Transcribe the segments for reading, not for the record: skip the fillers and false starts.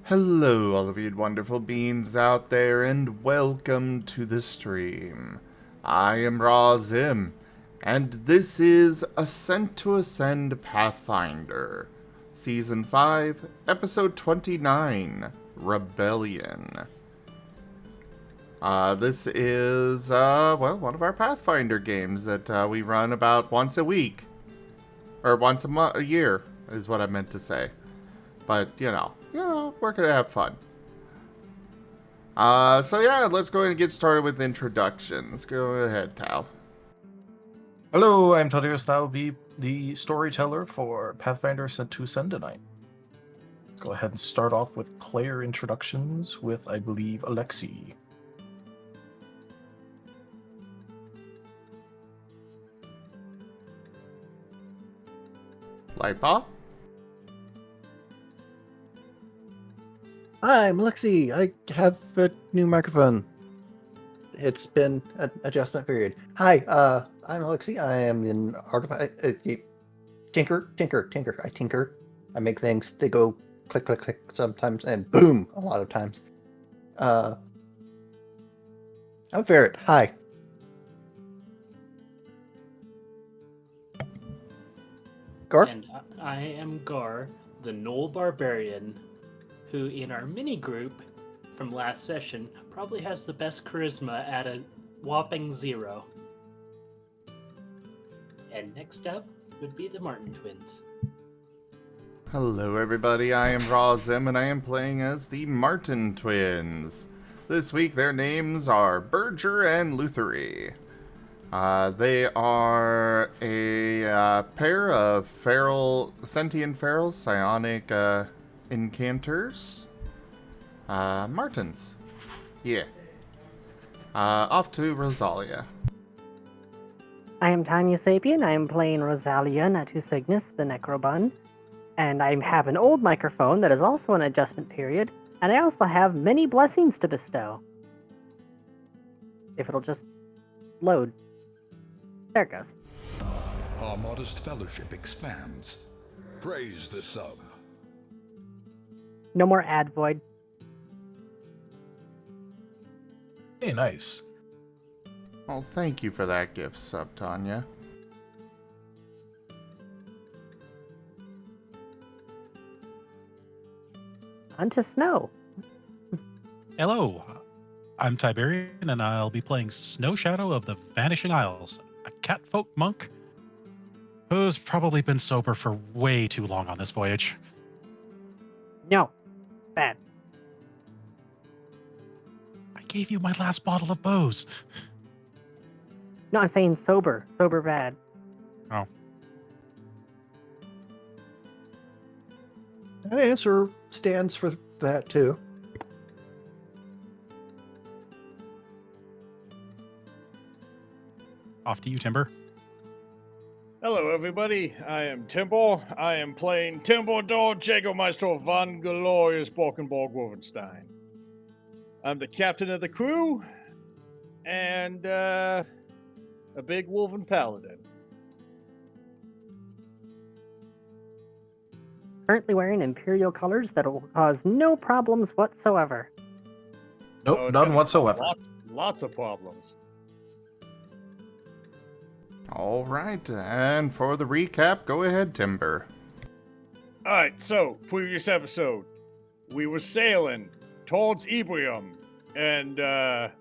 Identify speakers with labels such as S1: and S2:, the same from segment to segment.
S1: Hello, all of you wonderful beings out there, and welcome to the stream. I am Raw Zim, and this is Ascent to Ascend Pathfinder, Season 5, Episode 29, Rebellion. This is, one of our Pathfinder games that we run about once a week. Or once a year, is what I meant to say. But, we're gonna have fun. So yeah, let's go ahead and get started with introductions. Go ahead, Tal.
S2: Hello, I'm Tadius, and I will be the storyteller for Pathfinder Ascent to Ascend tonight. Let's go ahead and start off with player introductions with, I believe, Alexi.
S1: Lightball?
S3: Hi, I'm Alexi. I have a new microphone. It's been an adjustment period. Hi, I'm Alexi. I am an artifact tinker. I tinker. I make things. They go click, click, click sometimes, and boom, a lot of times. I'm Ferret. Hi. Gar?
S4: And I am Gar, the Gnoll Barbarian, who in our mini group from last session probably has the best charisma at a whopping 0. And next up would be the Marten twins.
S1: Hello, everybody. I am Razim, and I am playing as the Marten twins. This week, their names are Berger and Luthery. They are a pair of sentient feral psionic incanters. Martens. Yeah. Off to Rosalia.
S5: I am Tanya Sapien. I am playing Rosalia Natu Cygnus, the Necrobun. And I have an old microphone that is also an adjustment period. And I also have many blessings to bestow. If it'll just load. There it goes.
S6: Our modest fellowship expands. Praise the sub.
S5: No more ad void.
S2: Hey, nice.
S1: Well, thank you for that gift, Sub Tanya.
S5: On to snow.
S7: Hello, I'm Tiberian, and I'll be playing Snow Shadow of the Vanishing Isles, a catfolk monk who's probably been sober for way too long on this voyage.
S5: No. Bad.
S7: I gave you my last bottle of Bose.
S5: No, I'm saying sober. Sober bad.
S7: Oh.
S3: That answer stands for that, too.
S7: Off to you, Timber.
S8: Hello, everybody. I am Timbo. I am playing Timbledore Jägermeister von Glorious Borkenborg Wolfenstein. I'm the captain of the crew and a big wolven paladin.
S5: Currently wearing Imperial colors that will cause no problems whatsoever.
S2: Nope,
S8: Oh,
S2: none
S8: no,
S2: whatsoever.
S8: Lots of problems.
S1: All right, and for the recap, go ahead, Timber.
S8: All right, so previous episode, we were sailing towards Ebrium, and on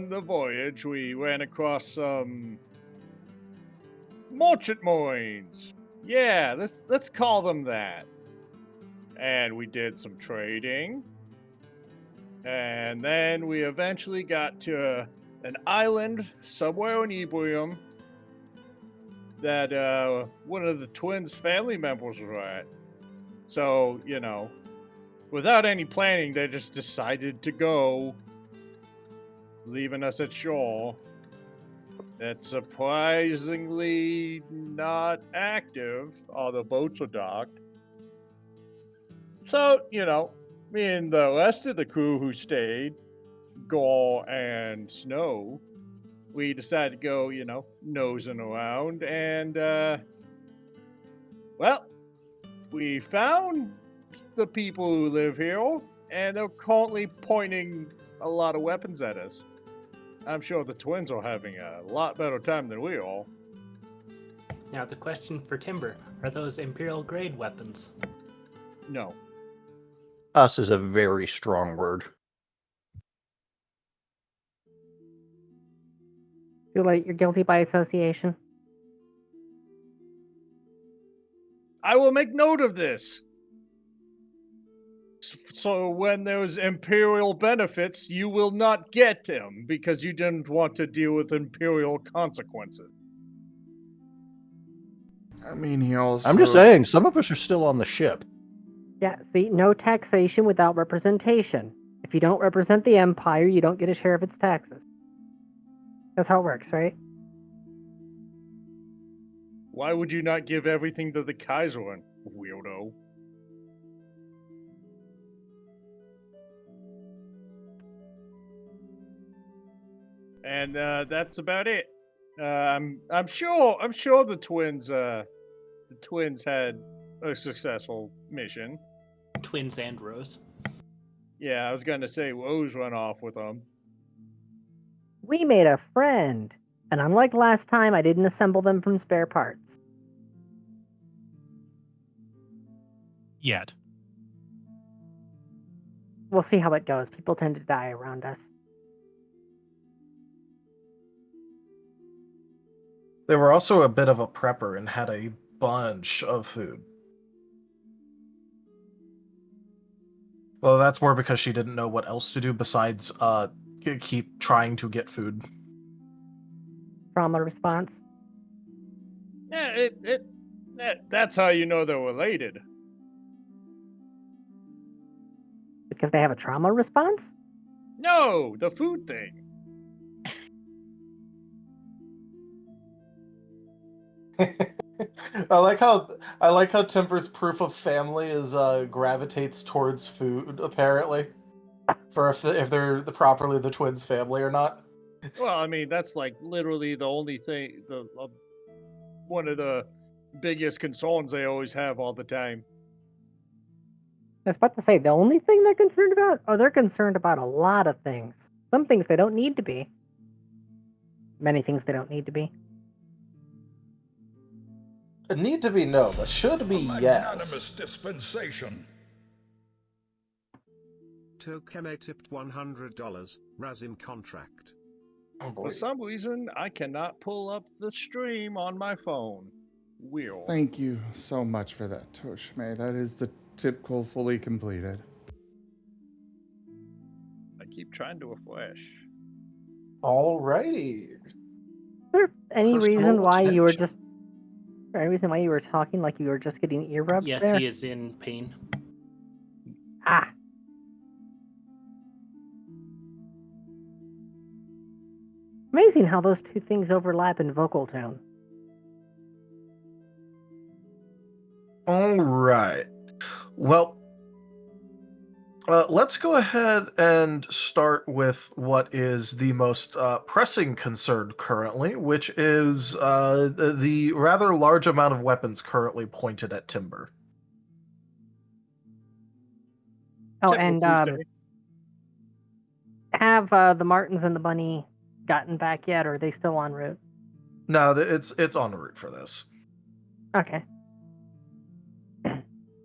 S8: the voyage we ran across some merchant marines. Yeah, let's call them that. And we did some trading, and then we eventually got to an island somewhere in Ebrium that one of the twins' family members were at. So, without any planning, they just decided to go, leaving us at shore. That's surprisingly not active. All the boats were docked. So, me and the rest of the crew who stayed, Gore and Snow, we decided to go, nosing around, and, we found the people who live here, and they're currently pointing a lot of weapons at us. I'm sure the twins are having a lot better time than we are.
S4: Now, the question for Timber, are those Imperial grade weapons?
S8: No.
S3: Us is a very strong word.
S5: Too late, you're guilty by association.
S8: I will make note of this. So when there's Imperial benefits, you will not get them because you didn't want to deal with Imperial consequences.
S1: I mean, he also.
S3: I'm just saying, some of us are still on the ship.
S5: Yeah, see, no taxation without representation. If you don't represent the Empire, you don't get a share of its taxes. That's how it works, right?
S8: Why would you not give everything to the Kaiserin, weirdo? And that's about it. I'm sure the twins had a successful mission.
S4: Twins and Rose.
S8: Yeah, I was gonna say Rose run off with them.
S5: We made a friend, and unlike last time, I didn't assemble them from spare parts.
S7: Yet.
S5: We'll see how it goes. People tend to die around us.
S2: They were also a bit of a prepper and had a bunch of food. Well, that's more because she didn't know what else to do besides keep trying to get food.
S5: Trauma response.
S8: Yeah, that's how you know they're related.
S5: Because they have a trauma response?
S8: No, the food thing.
S2: I like how Timber's proof of family is gravitates towards food, apparently. For if they're properly the twins' family or not.
S8: Well, I mean, that's like literally the only thing, one of the biggest concerns they always have all the time.
S5: I was about to say, the only thing they're concerned about? Oh, they're concerned about a lot of things. Some things they don't need to be. Many things they don't need to be.
S2: Need to be no, but should be
S6: Magnanimous
S2: yes.
S6: dispensation.
S9: Tochemay tipped $100, Razim contract.
S2: Oh boy.
S8: For some reason, I cannot pull up the stream on my phone. Weird.
S1: Thank you so much for that, Tochemay. That is the tip goal fully completed.
S8: I keep trying to refresh.
S2: Alrighty.
S5: Is there any
S2: Personal
S5: reason why you were
S2: attention.
S5: just... Any reason why you were talking like you were just getting ear rubs
S4: Yes,
S5: there?
S4: he is in pain.
S5: Ah. Amazing how those two things overlap in vocal tone.
S2: All right. Well, let's go ahead and start with what is the most pressing concern currently, which is the rather large amount of weapons currently pointed at Timber.
S5: Oh,
S8: Typical
S5: and
S8: Tuesday.
S5: have the Martens and the Bunny gotten back yet, or are they still en route?
S2: No, it's en route for this
S5: Okay.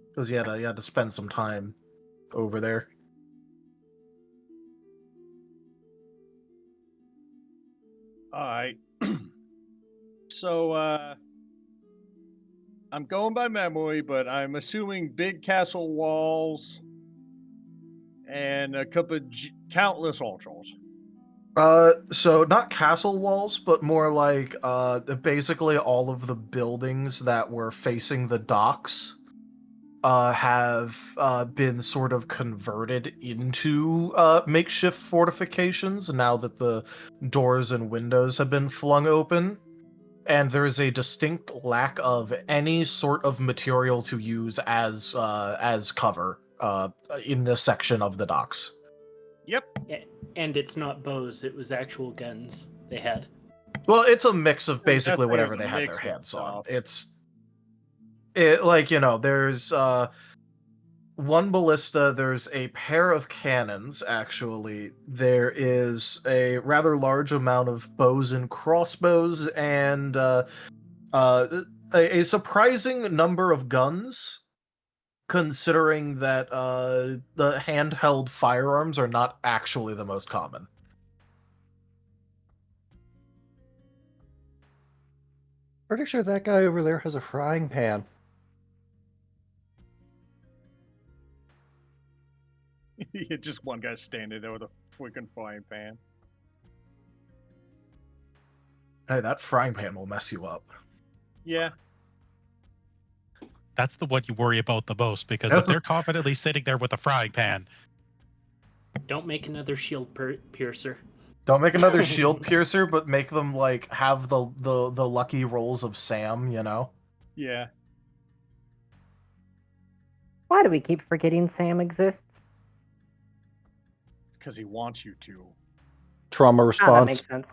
S2: because you had to spend some time over there.
S8: All right. So, I'm going by memory, but I'm assuming big castle walls and a couple of countless altars.
S2: So not castle walls, but more like basically all of the buildings that were facing the docks have been sort of converted into makeshift fortifications now that the doors and windows have been flung open. And there is a distinct lack of any sort of material to use as cover in this section of the docks.
S8: Yep.
S4: And it's not bows, it was actual guns they had.
S2: Well, it's a mix of
S8: That's
S2: basically
S8: like
S2: whatever
S8: it's a
S2: they had
S8: mix
S2: their
S8: of
S2: hands on.
S8: stuff.
S2: There's one ballista, there's a pair of cannons, actually. There is a rather large amount of bows and crossbows, and a surprising number of guns, considering that the handheld firearms are not actually the most common.
S3: Pretty sure that guy over there has a frying pan.
S8: Yeah, just one guy standing there with a freaking frying pan.
S2: Hey, that frying pan will mess you up.
S8: Yeah.
S7: That's the one you worry about the most, because if they're confidently sitting there with a frying pan,
S4: Don't make another shield piercer.
S2: Don't make another shield piercer, but make them like have the lucky rolls of Sam, you know?
S8: Yeah.
S5: Why do we keep forgetting Sam exists?
S8: It's because he wants you to.
S3: Trauma
S5: Ah, that
S3: response.
S5: makes sense.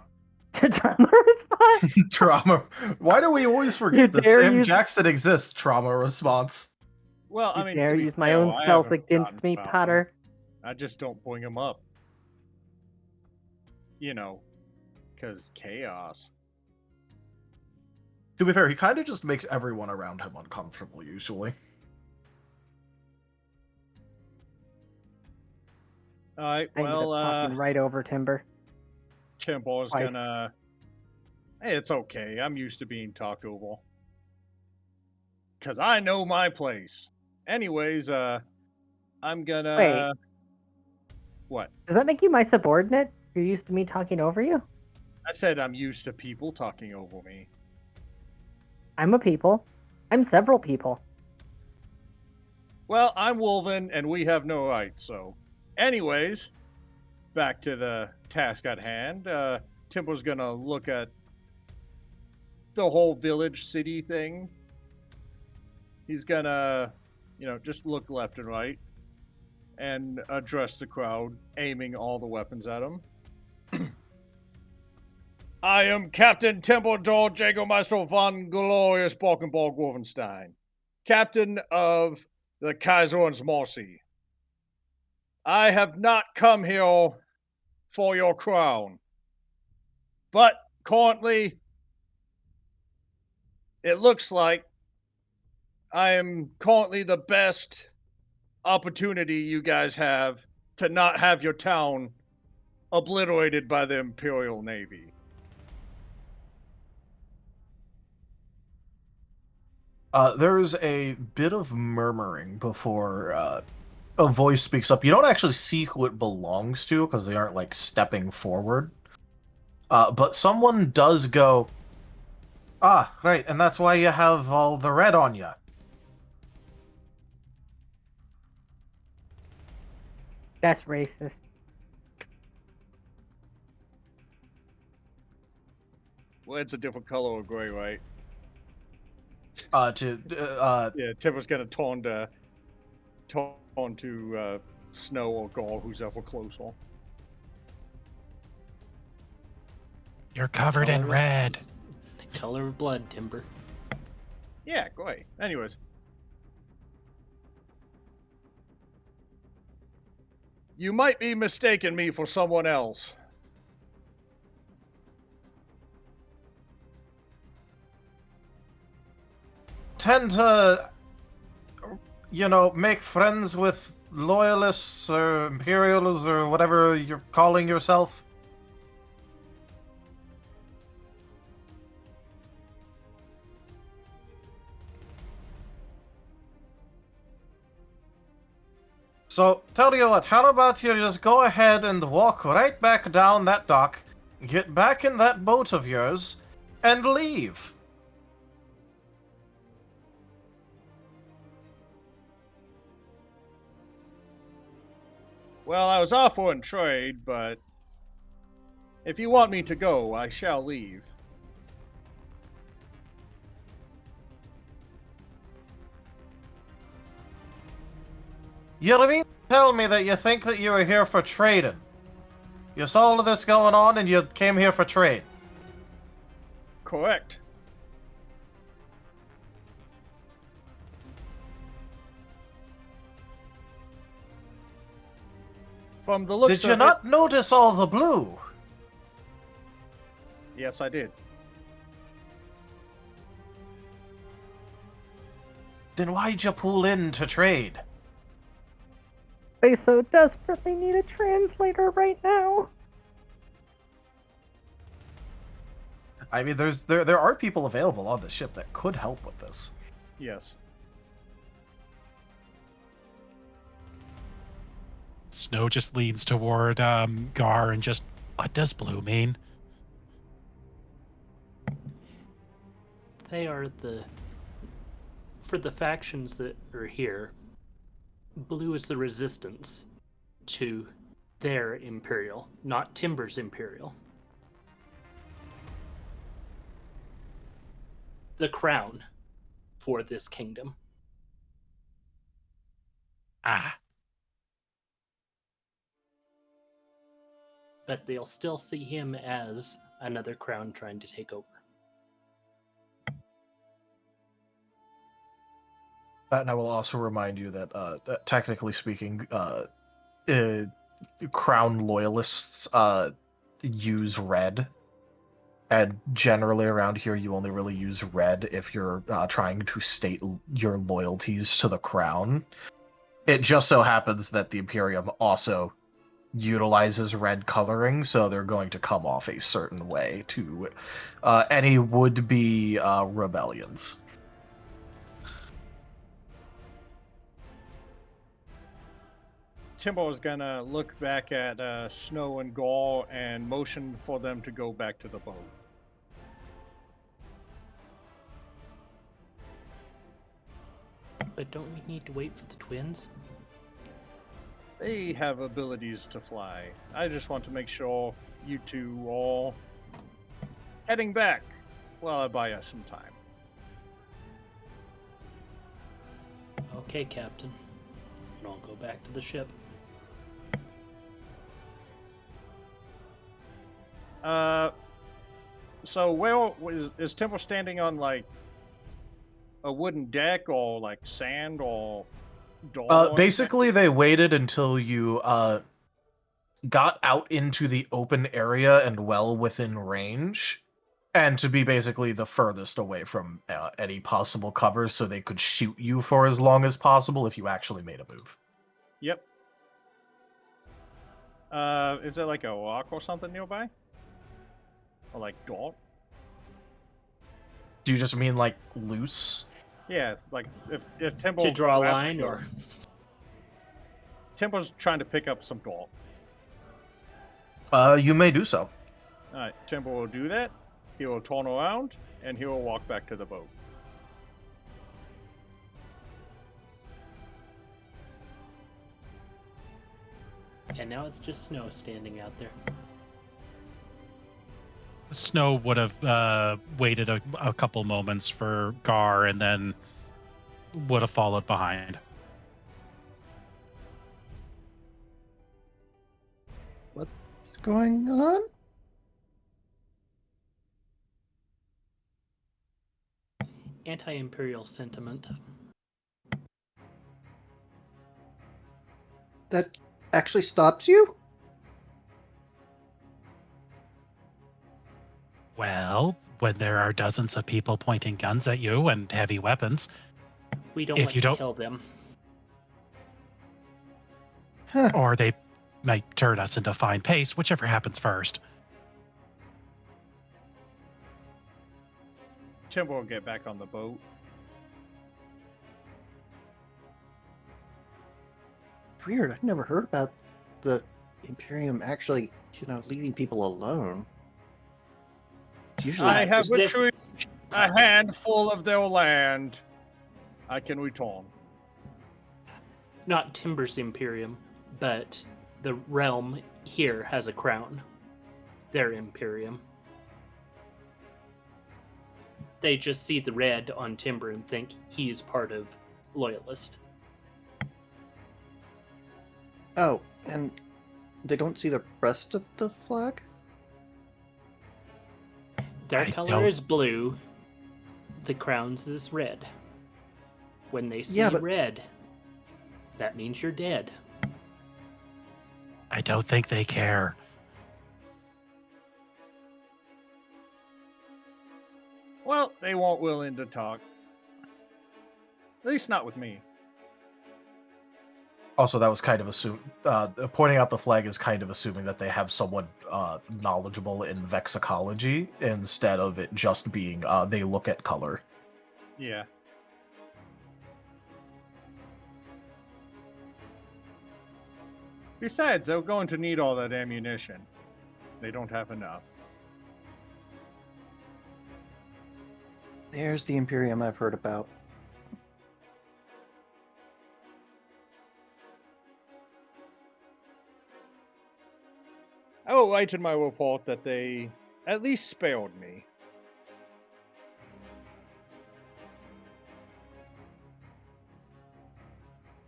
S5: Trauma response.
S2: Trauma. Why do we always
S5: You
S2: forget that
S5: dare
S2: Sam
S5: use-
S2: Jackson exists? Trauma response.
S8: Well, I
S5: You
S8: mean,
S5: dare
S8: to be
S5: use my
S8: fair,
S5: own
S8: I
S5: spells
S8: haven't
S5: against
S8: forgotten
S5: me,
S8: about him.
S5: Potter.
S8: I just don't bring him up. You know, because chaos.
S2: To be fair, he kind of just makes everyone around him uncomfortable, usually.
S8: All right,
S5: I ended up talking right over Timber.
S8: Timbo's
S5: twice.
S8: gonna. Hey, it's okay. I'm used to being talked over. Because I know my place. Anyways, I'm gonna.
S5: Wait.
S8: What?
S5: Does that make you my subordinate? You're used to me talking over you?
S8: I said I'm used to people talking over me.
S5: I'm a people. I'm several people.
S8: Well, I'm Wolven, and we have no rights, so. Anyways, back to the task at hand. Timbo's gonna look at the whole village city thing. He's gonna, just look left and right and address the crowd, aiming all the weapons at him. I am Captain Templedor Jägermeister von Glorious Borkenborg Wolfenstein, Captain of the Kaiser's Mercy. I have not come here for your crown, but currently, it looks like I am currently the best opportunity you guys have to not have your town obliterated by the Imperial Navy.
S2: There's a bit of murmuring before a voice speaks up. You don't actually see who it belongs to because they aren't like stepping forward. But someone does go, "Ah, right, and that's why you have all the red on you."
S5: That's racist.
S8: Well, it's a different color of gray, right?
S2: Yeah,
S8: Timber's gonna turn to Snow or Gaul, who's ever closer.
S7: you're covered in red.
S4: The color of blood, Timber.
S8: Yeah, great. Anyways. You might be mistaking me for someone else.
S2: Tend to, make friends with loyalists or imperials or whatever you're calling yourself. So, tell you what, how about you just go ahead and walk right back down that dock, get back in that boat of yours, and leave?
S8: Well, I was offering trade, but if you want me to go, I shall leave.
S2: You mean tell me that you think that you were here for trading? You saw all of this going on and you came here for trade?
S8: Correct. From the looks
S2: Did you
S8: of
S2: not notice all the blue?
S8: Yes, I did.
S2: Then why'd you pull in to trade?
S5: They so desperately need a translator right now.
S2: I mean, there are people available on the ship that could help with this.
S8: Yes.
S7: Snow just leans toward Gar and just, what does blue mean?
S4: They are for the factions that are here, blue is the resistance to their Imperial, not Timber's Imperial. The crown for this kingdom.
S7: Ah,
S4: But they'll still see him as another crown trying to take over.
S2: And I will also remind you that technically speaking, Crown loyalists use red, and generally around here you only really use red if you're trying to state your loyalties to the Crown. It just so happens that the Imperium also utilizes red coloring, so they're going to come off a certain way to any would-be rebellions.
S8: Timbo is gonna look back at Snow and Gaul and motion for them to go back to the boat.
S4: But don't we need to wait for the twins?
S8: They have abilities to fly. I just want to make sure you two all heading back while I buy us some time.
S4: Okay, Captain. And I'll go back to the ship.
S8: So where is Temple standing on, like, a wooden deck or like sand or door?
S2: Basically, they waited until you got out into the open area and well within range, and to be basically the furthest away from any possible cover, so they could shoot you for as long as possible if you actually made a move.
S8: Yep. Is there like a rock or something nearby? Or like dog?
S2: Do you just mean like loose?
S8: Yeah, like if Temple
S4: To draw a line, or
S8: Temple's trying to pick up some dog.
S2: You may do so.
S8: Alright, Temple will do that. He will turn around and he will walk back to the boat.
S4: and now it's just Snow standing out there.
S7: Snow would have waited a couple moments for Gar and then would have followed behind.
S3: What's going on?
S4: Anti-imperial sentiment.
S3: That actually stops you?
S7: Well, when there are dozens of people pointing guns at you and heavy weapons,
S4: We don't
S7: If
S4: like
S7: you
S4: to
S7: don't-
S4: kill them.
S3: Huh.
S7: or they might turn us into fine paste, whichever happens first.
S8: Temple will get back on the boat.
S3: Weird. I've never heard about the Imperium actually, leaving people alone. It's usually
S8: I have
S4: this-
S8: retrieved a handful of their land. I can return.
S4: Not Timber's Imperium, but the realm here has a crown. Their Imperium. They just see the red on Timber and think he's part of Loyalist.
S3: Oh, and they don't see the rest of the flag?
S4: Their
S7: I
S4: color
S7: don't-
S4: is blue. The crown's is red. When they see
S3: Yeah, but-
S4: red, that means you're dead.
S7: I don't think they care.
S8: Well, they weren't willing to talk. At least not with me.
S2: Also, that was kind of pointing out the flag is kind of assuming that they have someone knowledgeable in vexicology instead of it just being they look at color.
S8: Yeah. Besides, they're going to need all that ammunition. They don't have enough.
S3: There's the Imperium I've heard about.
S8: I will write in my report that they at least spared me.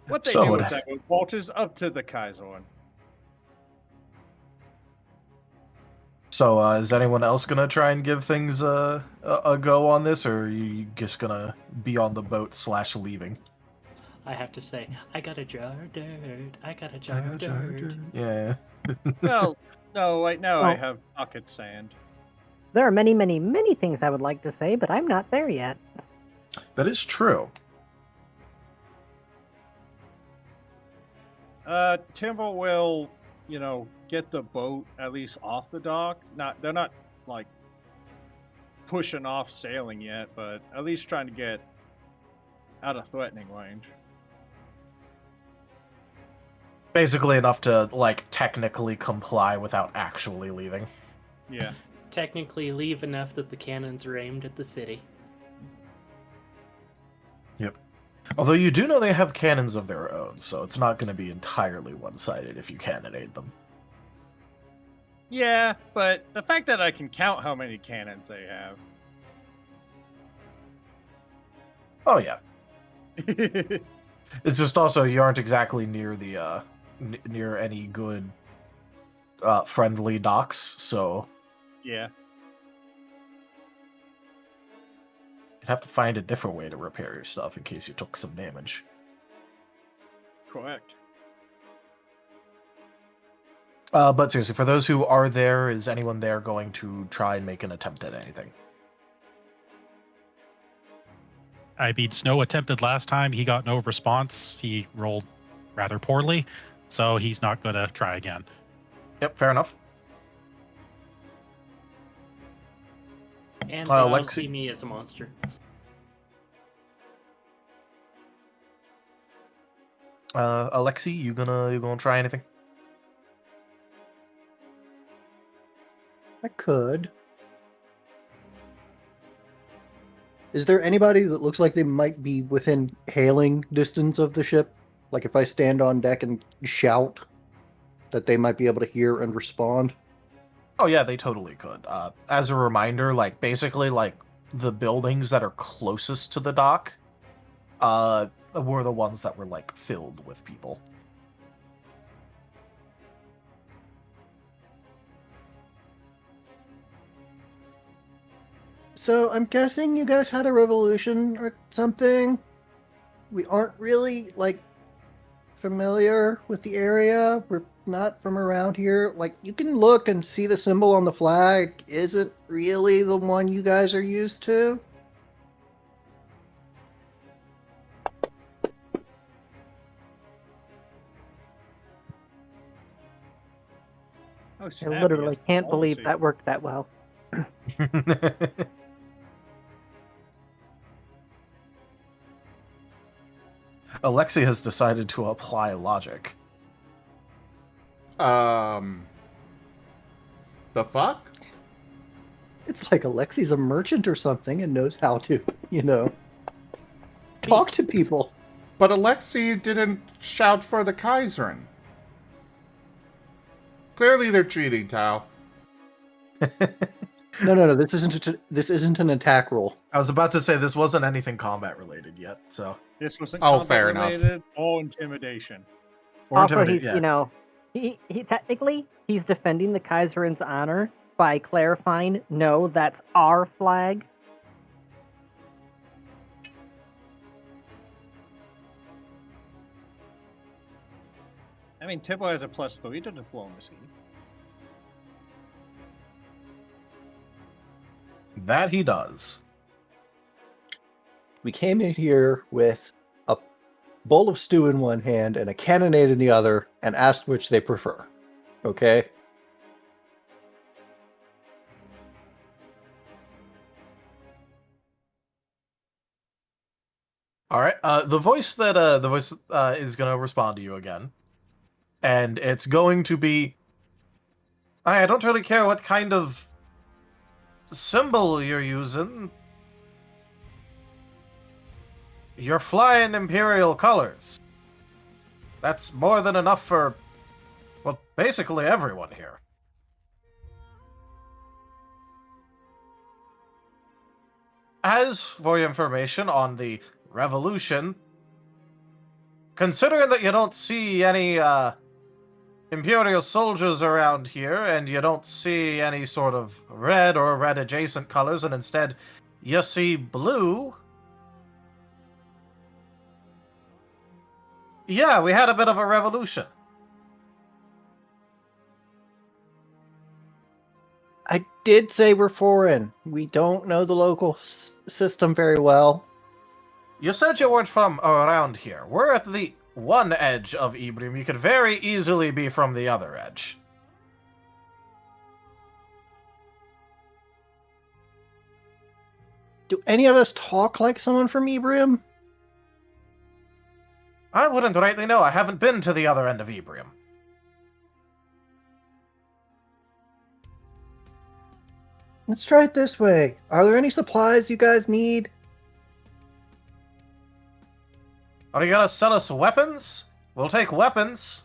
S8: What they
S2: So
S8: do
S2: would
S8: with
S2: I.
S8: that report is up to the Kaiser.
S2: So, is anyone else gonna try and give things a go on this, or are you just gonna be on the boat / leaving?
S4: I have to say, I got a jar of dirt. I got a jar of dirt.
S2: Yeah.
S8: Well, no, right now I
S5: Well-
S8: have pocket sand.
S5: There are many, many, many things I would like to say, but I'm not there yet.
S2: That is true.
S8: Timber will, get the boat at least off the dock. They're not like pushing off sailing yet, but at least trying to get out of threatening range.
S2: Basically enough to, like, technically comply without actually leaving.
S8: Yeah.
S4: Technically leave enough that the cannons are aimed at the city.
S2: Yep. Although you do know they have cannons of their own, so it's not going to be entirely one-sided if you cannonade them.
S8: Yeah, but the fact that I can count how many cannons they have.
S2: Oh, yeah. It's just also you aren't exactly near the near any good friendly docks, so
S8: Yeah.
S2: you'd have to find a different way to repair your stuff in case you took some damage.
S8: Correct.
S2: But seriously, for those who are there, is anyone there going to try and make an attempt at anything?
S7: I mean, Snow attempted last time. He got no response. He rolled rather poorly, so he's not going to try again.
S2: Yep, fair enough.
S4: And
S2: Lexi-
S4: they'll see me as a monster.
S2: Alexi, you gonna try anything?
S3: I could. Is there anybody that looks like they might be within hailing distance of the ship? Like if I stand on deck and shout, that they might be able to hear and respond?
S2: Oh yeah, they totally could. As a reminder, like basically like the buildings that are closest to the dock were the ones that were like filled with people.
S3: So I'm guessing you guys had a revolution or something? We aren't really, like, familiar with the area. We're not from around here. Like, you can look and see the symbol on the flag isn't really the one you guys are used to.
S8: Oh,
S5: I
S8: snap,
S5: literally
S8: yes,
S5: can't believe
S8: policy.
S5: that worked that well.
S2: Alexi has decided to apply logic.
S1: The fuck?
S3: It's like Alexi's a merchant or something and knows how to, talk to people.
S1: But Alexei didn't shout for the Kaiserin. Clearly they're cheating, Tao.
S3: No. This isn't an attack roll.
S2: I was about to say this wasn't anything combat related yet, so
S8: This wasn't
S1: Oh,
S8: combat
S1: fair enough.
S8: related or intimidation.
S2: or
S5: Also,
S2: intimidate.
S5: he's,
S2: Yeah.
S5: he technically he's defending the Kaiserin's honor by clarifying, no, that's our flag.
S8: I mean, Tibbo has a +3 to diplomacy.
S2: That he does.
S3: We came in here with a bowl of stew in one hand and a cannonade in the other and asked which they prefer. Okay?
S2: All right. The voice is going to respond to you again, and it's going to be. I don't really care what kind of symbol you're using. You're flying Imperial colors. That's more than enough for, well, basically everyone here. As for your information on the revolution, considering that you don't see any Imperial soldiers around here, and you don't see any sort of red or red adjacent colors, and instead you see blue. Yeah, we had a bit of a revolution.
S3: I did say we're foreign. We don't know the local system very well.
S2: You said you weren't from around here. We're at the one edge of Ibrim. You could very easily be from the other edge.
S3: Do any of us talk like someone from Ibrim?
S2: I wouldn't rightly know. I haven't been to the other end of Ibrim.
S3: Let's try it this way. Are there any supplies you guys need?
S2: Are you gonna sell us weapons? We'll take weapons.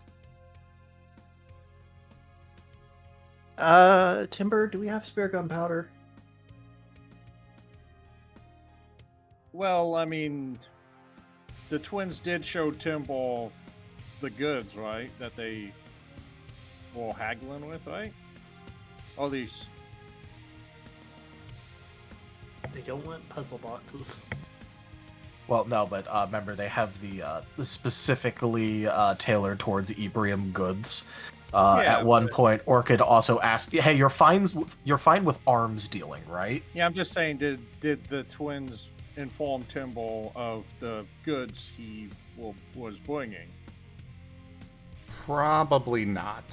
S3: Timber, do we have spare gunpowder?
S8: Well, I mean, the twins did show Timble the goods, right? That they were haggling with, right? All these.
S4: They don't want puzzle boxes.
S2: Well, no, but remember they have the specifically tailored towards Ibrim goods. At one point, Orchid also asked, "Hey, you're fine with arms dealing, right?"
S8: Yeah, I'm just saying, did the twins inform Timble of the goods he was bringing?
S1: Probably not.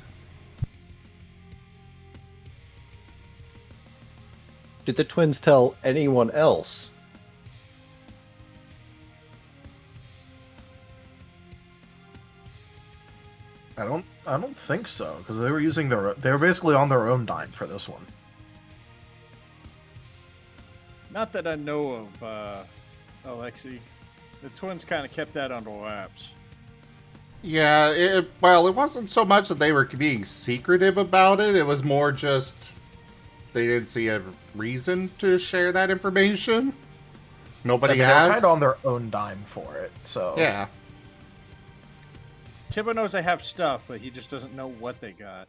S3: Did the twins tell anyone else?
S2: I don't think so, because they were basically on their own dime for this one.
S8: Not that I know of, Alexi. The twins kind of kept that under wraps.
S1: Yeah, it wasn't so much that they were being secretive about it. It was more just they didn't see a reason to share that information. Nobody
S2: They were
S1: asked.
S2: kind of on their own dime for it, so...
S1: Yeah.
S8: Tibbo knows they have stuff, but he just doesn't know what they got.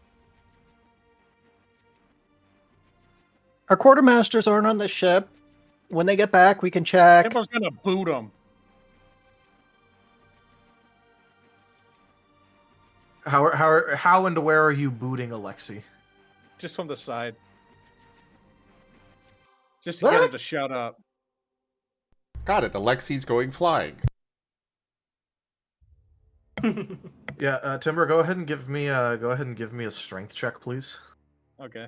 S3: Our quartermasters aren't on the ship. When they get back, we can check.
S8: Tibbo's gonna boot them.
S2: How and where are you booting Alexi?
S8: Just from the side. Just to get him to shut up.
S1: Got it. Alexi's going flying.
S2: Yeah, Timber, go ahead and give me a strength check, please.
S8: Okay.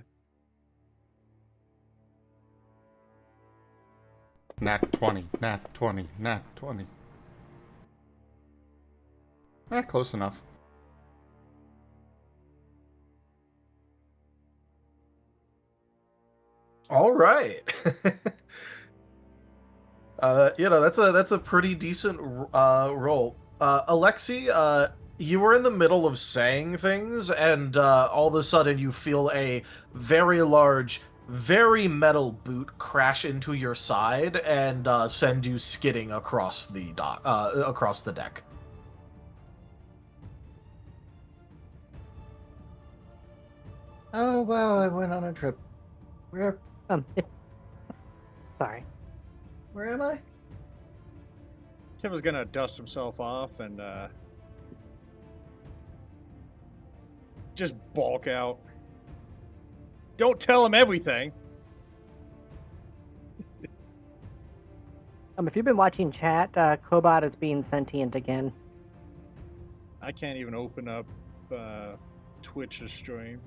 S1: Nat 20, nat 20, nat 20. Close enough.
S2: All right. That's a pretty decent roll. Alexi, you were in the middle of saying things, and all of a sudden you feel a very large, very metal boot crash into your side and send you skidding across the deck.
S3: Oh wow, I went on a trip.
S5: Sorry.
S3: Where am I?
S8: Tibbo's gonna dust himself off and just balk out. Don't tell him everything.
S5: If you've been watching chat, Cobot is being sentient again.
S8: I can't even open up Twitch's stream.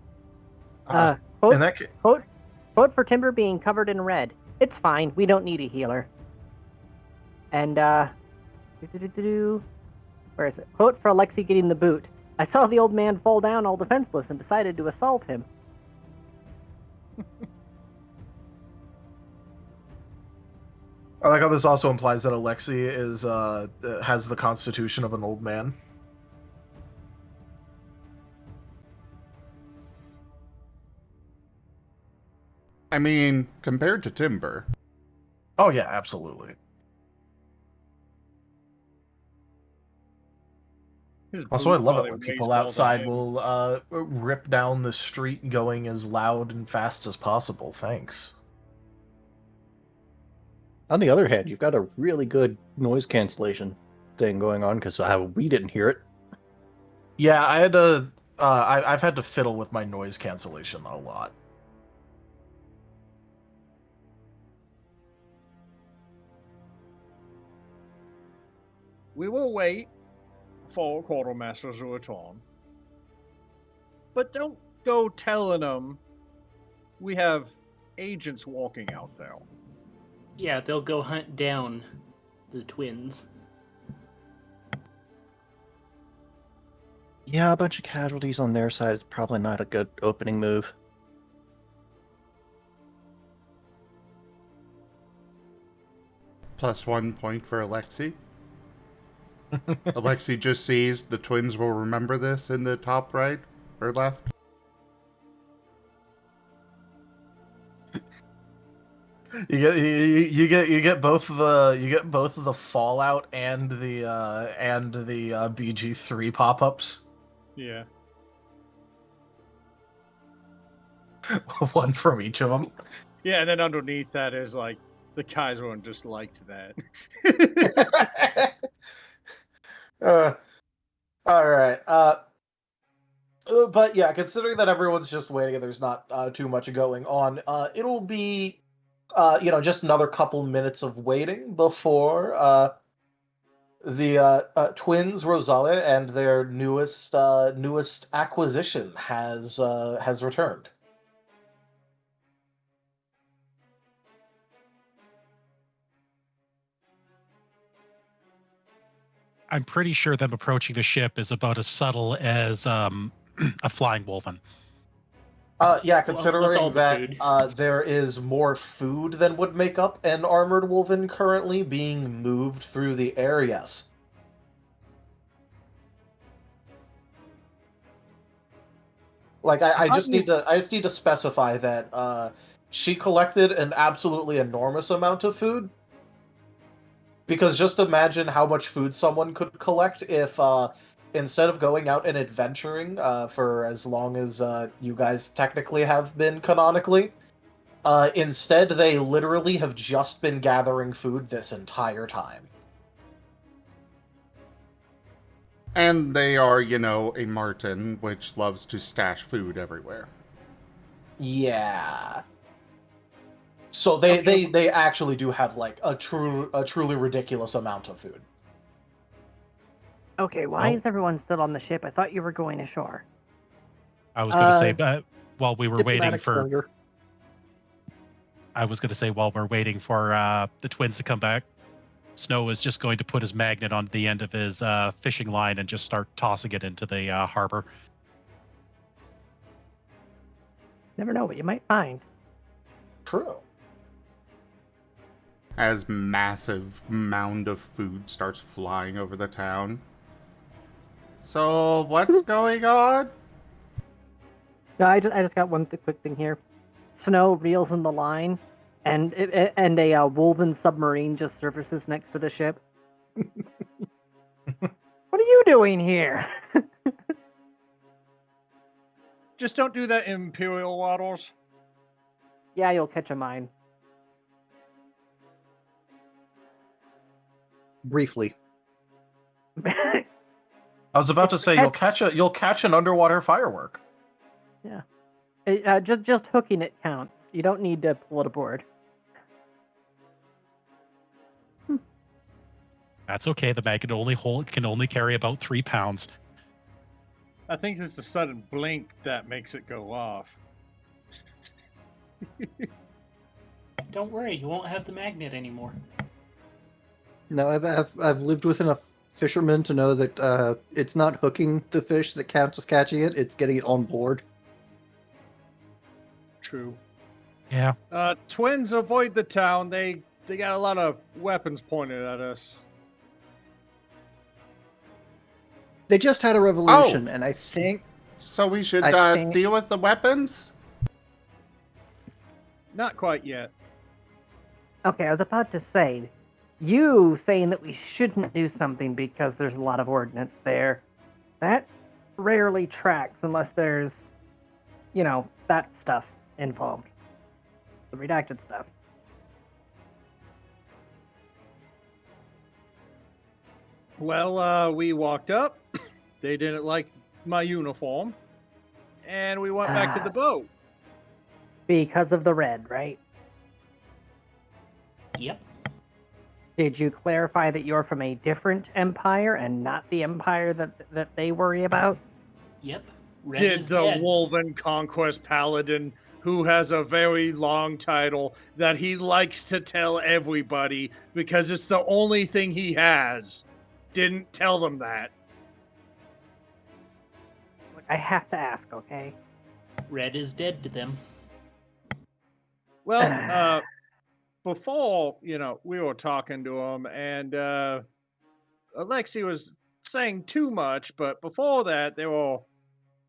S5: Quote,
S2: in that case,
S5: quote for Timber being covered in red. It's fine. We don't need a healer. And where is it? Quote for Alexi getting the boot. I saw the old man fall down all defenseless and decided to assault him.
S2: I like how this also implies that Alexi is has the constitution of an old man.
S1: I mean, compared to Timber.
S2: Oh yeah, absolutely. Also, I love it when people outside will rip down the street going as loud and fast as possible. Thanks.
S3: On the other hand, you've got a really good noise cancellation thing going on because we didn't hear it.
S2: Yeah, I had to. I've had to fiddle with my noise cancellation a lot.
S8: We will wait for quartermasters to return. But don't go telling them we have agents walking out there.
S4: Yeah, they'll go hunt down the twins.
S3: Yeah, a bunch of casualties on their side is probably not a good opening move.
S1: +1 point for Alexi. Alexi just sees the twins will remember this in the top right or left.
S2: You get both of the Fallout and the BG3 pop-ups.
S8: Yeah.
S2: One from each of them.
S8: Yeah, and then underneath that is like the Kaiser just liked that.
S2: All right. But yeah, considering that everyone's just waiting and there's not too much going on, it'll be just another couple minutes of waiting before the twins Rosalia and their newest acquisition has returned.
S7: I'm pretty sure them approaching the ship is about as subtle as a flying wolven.
S2: Yeah, considering
S4: food.
S2: that there is more food than would make up an armored wolven currently being moved through the air, yes. Like I just need to specify that she collected an absolutely enormous amount of food. Because just imagine how much food someone could collect if instead of going out and adventuring for as long as you guys technically have been canonically, instead they literally have just been gathering food this entire time.
S1: And they are, a Marten, which loves to stash food everywhere.
S2: Yeah. So they actually do have like a truly ridiculous amount of food.
S5: Okay, why is everyone still on the ship? I thought you were going ashore.
S7: I was going to say, while we were waiting for...
S3: Hunger.
S7: I was going to say, while we're waiting for the twins to come back, Snow is just going to put his magnet on the end of his fishing line and just start tossing it into the harbor.
S5: Never know what you might find.
S2: True.
S1: As massive mound of food starts flying over the town. So, what's going on?
S5: No, I just got one quick thing here. Snow reels in the line, and a woven submarine just surfaces next to the ship. What are you doing here?
S8: Just don't do that, Imperial Waddles.
S5: Yeah, you'll catch a mine.
S3: Briefly.
S2: I was about to say you'll catch an underwater firework.
S5: Yeah. Just hooking it counts. You don't need to pull it aboard.
S7: That's okay. The bag can only carry about 3 pounds.
S8: I think it's the sudden blink that makes it go off.
S4: Don't worry, you won't have the magnet anymore.
S3: No, I've lived with enough fishermen to know that it's not hooking the fish that counts as catching it; it's getting it on board.
S8: True.
S7: Yeah.
S8: Twins avoid the town. They got a lot of weapons pointed at us.
S3: They just had a revolution, and I think
S1: So we should
S3: I think-
S1: deal with the weapons?
S8: Not quite yet.
S5: Okay, I was about to say, you saying that we shouldn't do something because there's a lot of ordnance there, that rarely tracks unless there's, that stuff involved. The redacted stuff.
S8: Well, we walked up. They didn't like my uniform, and we went back to the boat.
S5: Because of the red, right?
S4: Yep.
S5: Did you clarify that you're from a different empire and not the empire that they worry about?
S4: Yep. Red
S8: Did
S4: is
S8: the
S4: dead.
S8: Wolven Conquest Paladin, who has a very long title that he likes to tell everybody because it's the only thing he has, didn't tell them that.
S5: Look, I have to ask, okay?
S4: Red is dead to them.
S8: Well, before, we were talking to him, and Alexi was saying too much, but before that, they were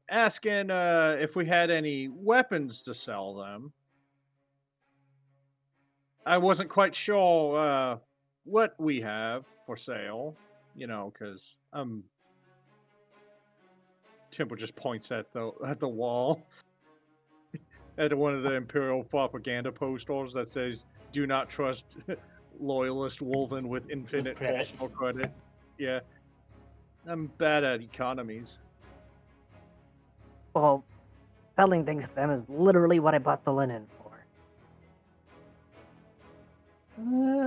S8: asking if we had any weapons to sell them. I wasn't quite sure what we have for sale, because Temple just points at the wall at one of the Imperial propaganda posters that says, "Do not trust loyalist Wolven with infinite
S4: credit."
S8: personal credit." Yeah, I'm bad at economies.
S5: Well, selling things to them is literally what I bought the linen for.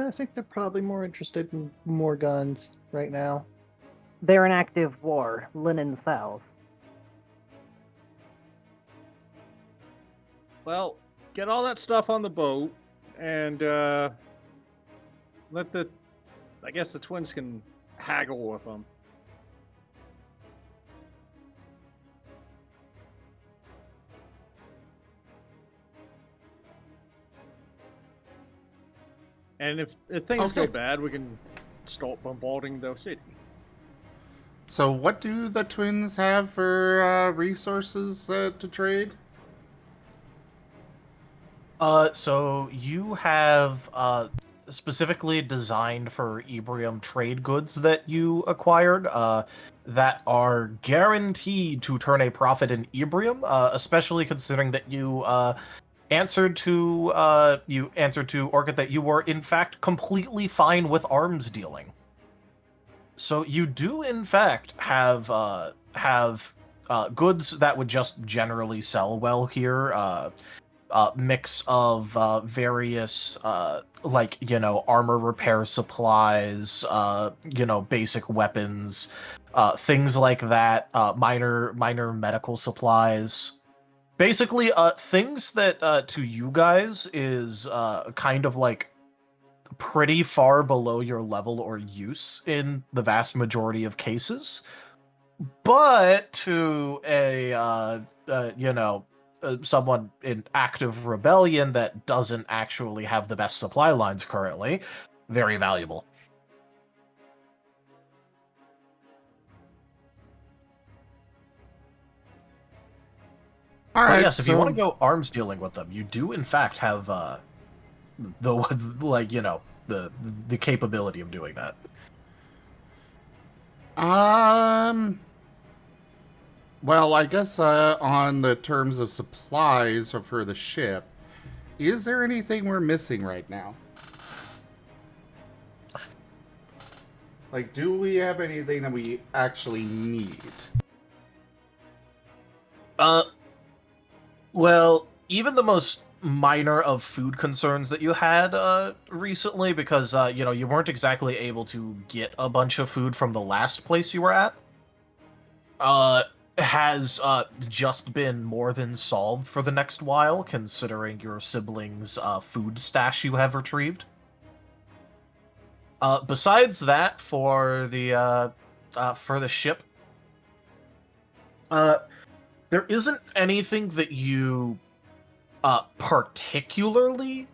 S3: I think they're probably more interested in more guns right now.
S5: They're in active war. Linen sells.
S8: Well, get all that stuff on the boat, and let I guess the twins can haggle with them. And if things go
S1: Okay.
S8: bad, we can start bombarding the city.
S1: So what do the twins have for resources to trade?
S2: So you have specifically designed for Ebrium trade goods that you acquired that are guaranteed to turn a profit in Ebrium, especially considering that you answered to Orchid that you were in fact completely fine with arms dealing. So you do in fact have goods that would just generally sell well here. Mix of various armor repair supplies, basic weapons, things like that, minor medical supplies. Basically, things that to you guys is kind of like pretty far below your level or use in the vast majority of cases, but to someone in active rebellion that doesn't actually have the best supply lines currently, very valuable.
S1: All right.
S2: Yes, if you
S1: so-
S2: want to go arms dealing with them, you do in fact have the capability of doing that.
S1: Well, I guess on the terms of supplies for the ship, is there anything we're missing right now? Like, do we have anything that we actually need?
S2: Well, even the most minor of food concerns that you had recently, because you weren't exactly able to get a bunch of food from the last place you were at, has just been more than solved for the next while, considering your siblings' food stash you have retrieved. Besides that, for the ship, there isn't anything that you particularly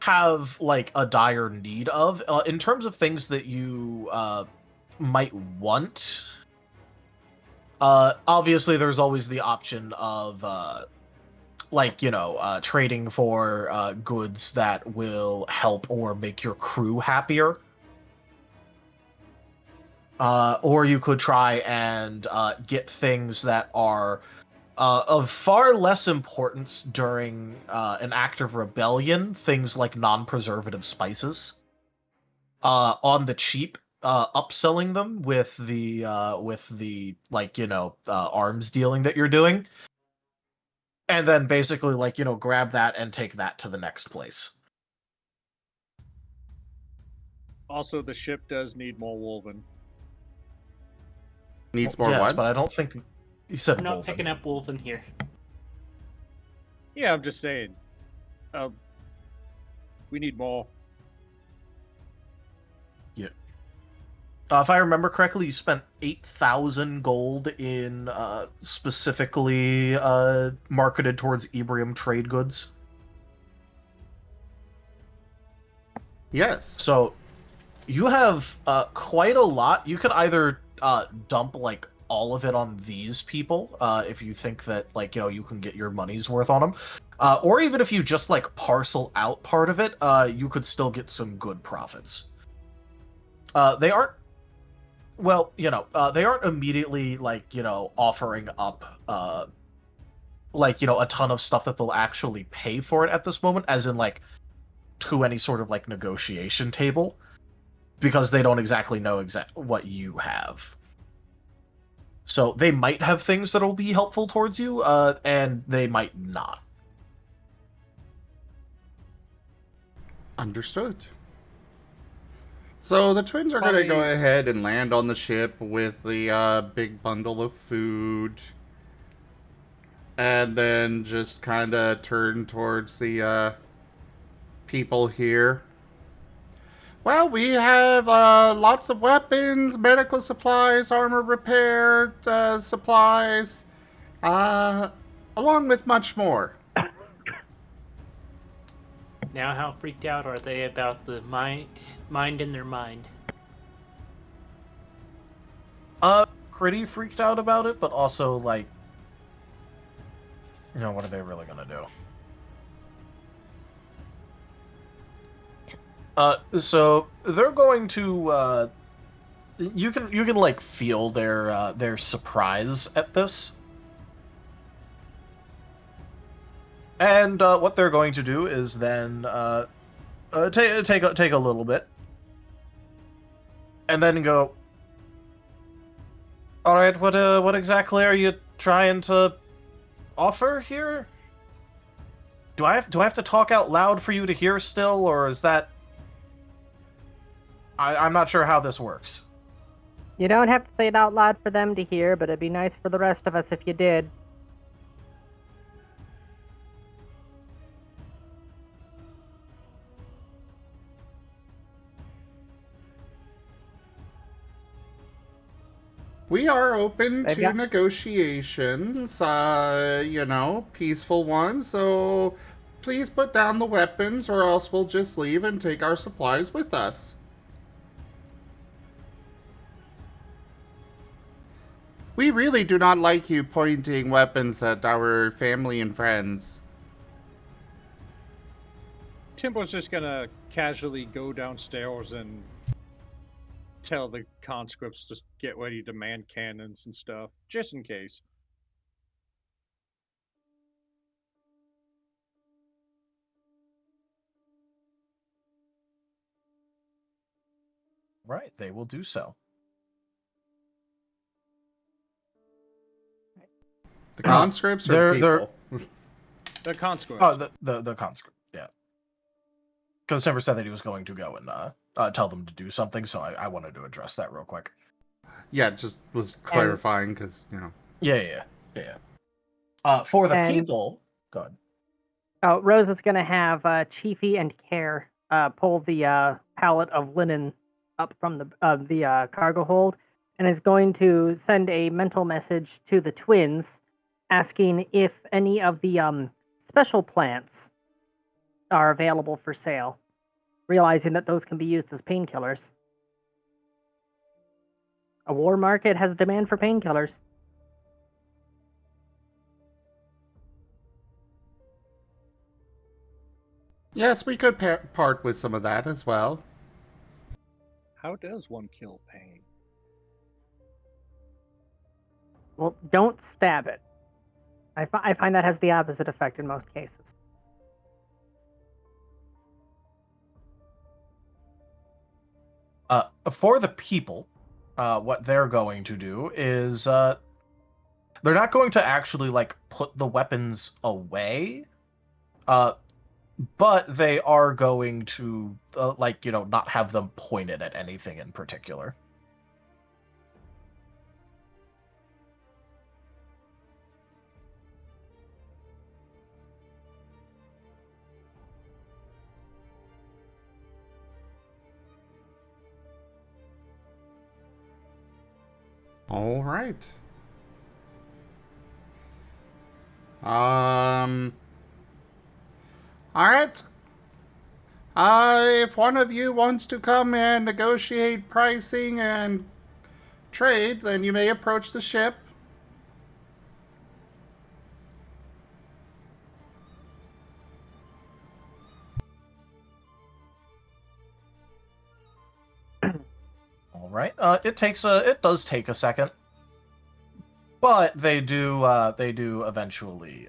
S2: have like a dire need of. In terms of things that you might want, obviously there's always the option of trading for goods that will help or make your crew happier. Or you could try and get things that are of far less importance during an act of rebellion, things like non-preservative spices. On the cheap, upselling them with the arms dealing that you're doing. And then basically grab that and take that to the next place.
S8: Also, the ship does need more woven.
S1: Needs more
S2: yes,
S1: what?
S2: but I don't think you said
S4: I'm not
S2: woven.
S4: picking up woven here.
S8: Yeah, I'm just saying. We need more.
S2: Yeah. If I remember correctly, you spent 8,000 gold in specifically marketed towards Ebrium trade goods.
S1: Yes.
S2: So you have quite a lot. You could either dump like all of it on these people if you think that you can get your money's worth on them, or even if you just like parcel out part of it, you could still get some good profits. They aren't. Well, they aren't immediately offering up a ton of stuff that they'll actually pay for it at this moment, as in to any sort of negotiation table, because they don't exactly know what you have. So they might have things that'll be helpful towards you, and they might not.
S1: Understood. So the twins are going to go ahead and land on the ship with the big bundle of food. And then just kind of turn towards the people here. Well, we have lots of weapons, medical supplies, armor repair supplies, along with much more.
S4: Now, how freaked out are they about the mind in their mind?
S2: Pretty freaked out about it, but also what are they really gonna do? So they're going to you can feel their surprise at this. And what they're going to do is then take a little bit, and then go. All right, what exactly are you trying to offer here? Do I have to talk out loud for you to hear still, or is that? I'm not sure how this works.
S5: You don't have to say it out loud for them to hear, but it'd be nice for the rest of us if you did.
S1: We are open to negotiations, peaceful ones, so please put down the weapons or else we'll just leave and take our supplies with us. We really do not like you pointing weapons at our family and friends.
S8: Timbo's just gonna casually go downstairs and tell the conscripts to get ready to man cannons and stuff, just in case.
S2: Right, they will do so.
S1: The conscripts or the people?
S8: The conscript.
S2: Oh, the conscript, yeah. Because Timber said that he was going to go and tell them to do something, so I wanted to address that real quick.
S1: Yeah, just was clarifying because, you know.
S2: Yeah. For the people, go ahead.
S5: Oh, Rose is going to have Chiefy and Care pull the pallet of linen up from the cargo hold, and is going to send a mental message to the twins asking if any of the special plants are available for sale, realizing that those can be used as painkillers. A war market has a demand for painkillers.
S1: Yes, we could part with some of that as well.
S8: How does one kill pain?
S5: Well, don't stab it. I find that has the opposite effect in most cases.
S2: For the people, what they're going to do is they're not going to actually like put the weapons away, but they are going to not have them pointed at anything in particular.
S1: All right. All right. If one of you wants to come and negotiate pricing and trade, then you may approach the ship.
S2: All right. It does take a second, but they do eventually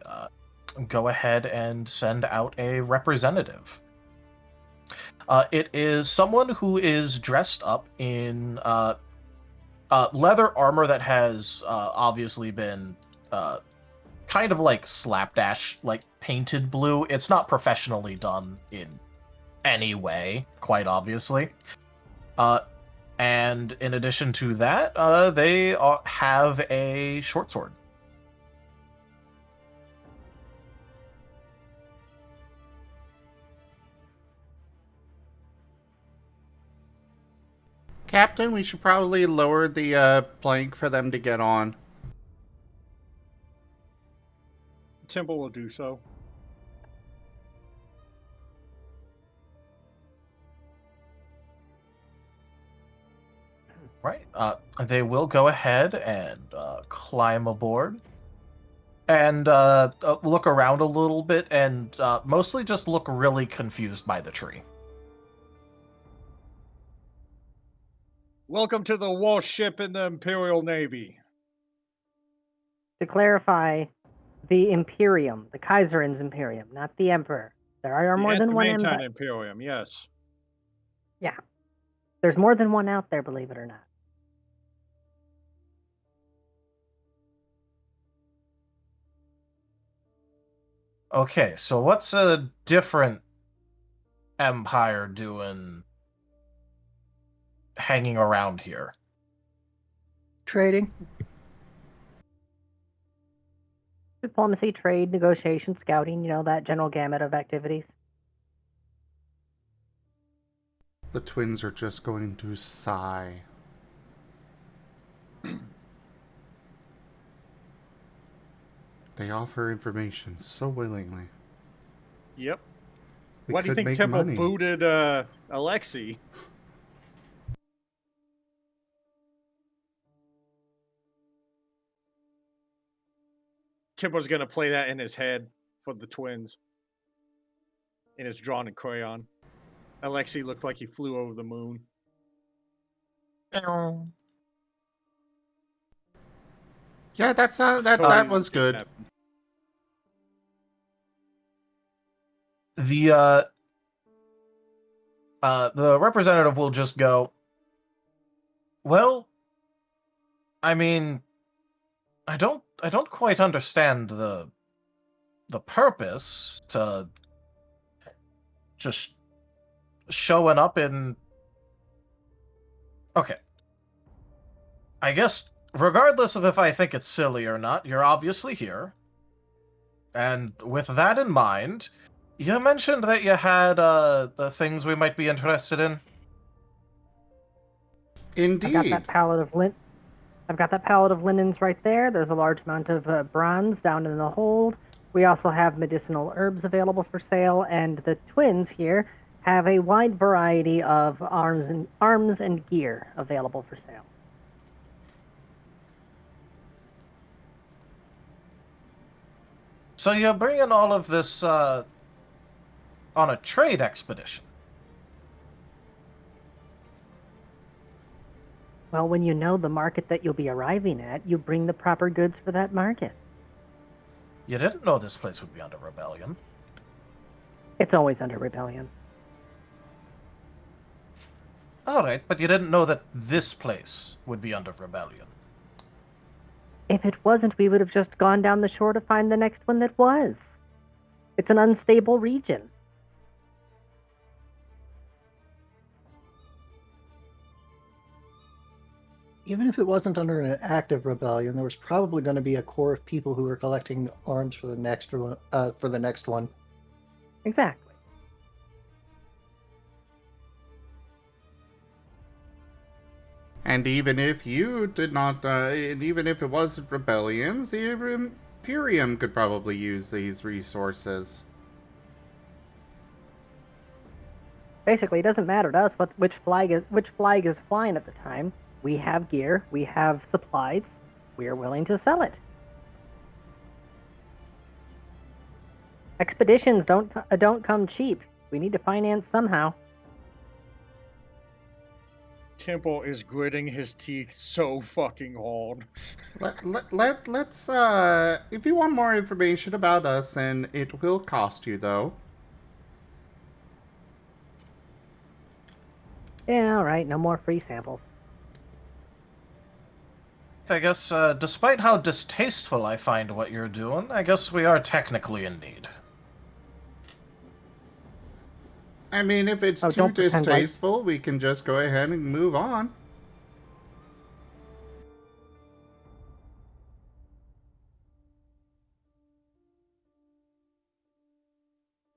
S2: go ahead and send out a representative. It is someone who is dressed up in leather armor that has obviously been kind of like slapdash, like painted blue. It's not professionally done in any way, quite obviously. And in addition to that, they have a short sword.
S1: Captain, we should probably lower the plank for them to get on.
S8: Temple will do so.
S2: Right. They will go ahead and climb aboard and look around a little bit and mostly just look really confused by the tree.
S8: Welcome to the warship in the Imperial Navy.
S5: To clarify, the Imperium, the Kaiserin's Imperium, not the Emperor. There are more than one Empire.
S8: Imperium, yes.
S5: Yeah. There's more than one out there, believe it or not.
S2: Okay, so what's a different empire doing hanging around here?
S3: Trading.
S5: Diplomacy, trade, negotiation, scouting, that general gamut of activities.
S1: The twins are just going to sigh. They offer information so willingly.
S8: Yep.
S1: We
S8: Why do you
S1: could
S8: think
S1: make
S8: Temple
S1: money.
S8: booted Alexei? Temple's gonna play that in his head for the twins. And it's drawn in crayon. Alexei looked like he flew over the moon.
S1: Yeah, that was good.
S2: The representative will just go, well, I mean, I don't quite understand the the purpose to just showing up in... Okay. I guess, regardless of if I think it's silly or not, you're obviously here. And with that in mind, you mentioned that you had the things we might be interested in.
S1: Indeed.
S5: I've got that pallet of linens right there. There's a large amount of bronze down in the hold. We also have medicinal herbs available for sale, and the twins here have a wide variety of arms and gear available for sale.
S2: So you're bringing all of this on a trade expedition?
S5: Well, when you know the market that you'll be arriving at, you bring the proper goods for that market.
S2: You didn't know this place would be under rebellion.
S5: It's always under rebellion.
S2: Alright, but you didn't know that this place would be under rebellion.
S5: If it wasn't, we would have just gone down the shore to find the next one that was. It's an unstable region.
S3: Even if it wasn't under an active rebellion, there was probably going to be a core of people who were collecting arms for the next one.
S5: Exactly.
S1: And even if you did not, and even if it wasn't rebellions, the Imperium could probably use these resources.
S5: Basically, it doesn't matter to us which flag is flying at the time. We have gear, we have supplies, we are willing to sell it. Expeditions don't come cheap. We need to finance somehow.
S8: Temple is gritting his teeth so fucking hard.
S1: Let's, if you want more information about us, then it will cost you, though.
S5: Yeah, alright, no more free samples.
S2: I guess, despite how distasteful I find what you're doing, I guess we are technically in need.
S1: I mean, if it's too
S5: don't pretend like-
S1: distasteful, we can just go ahead and move on.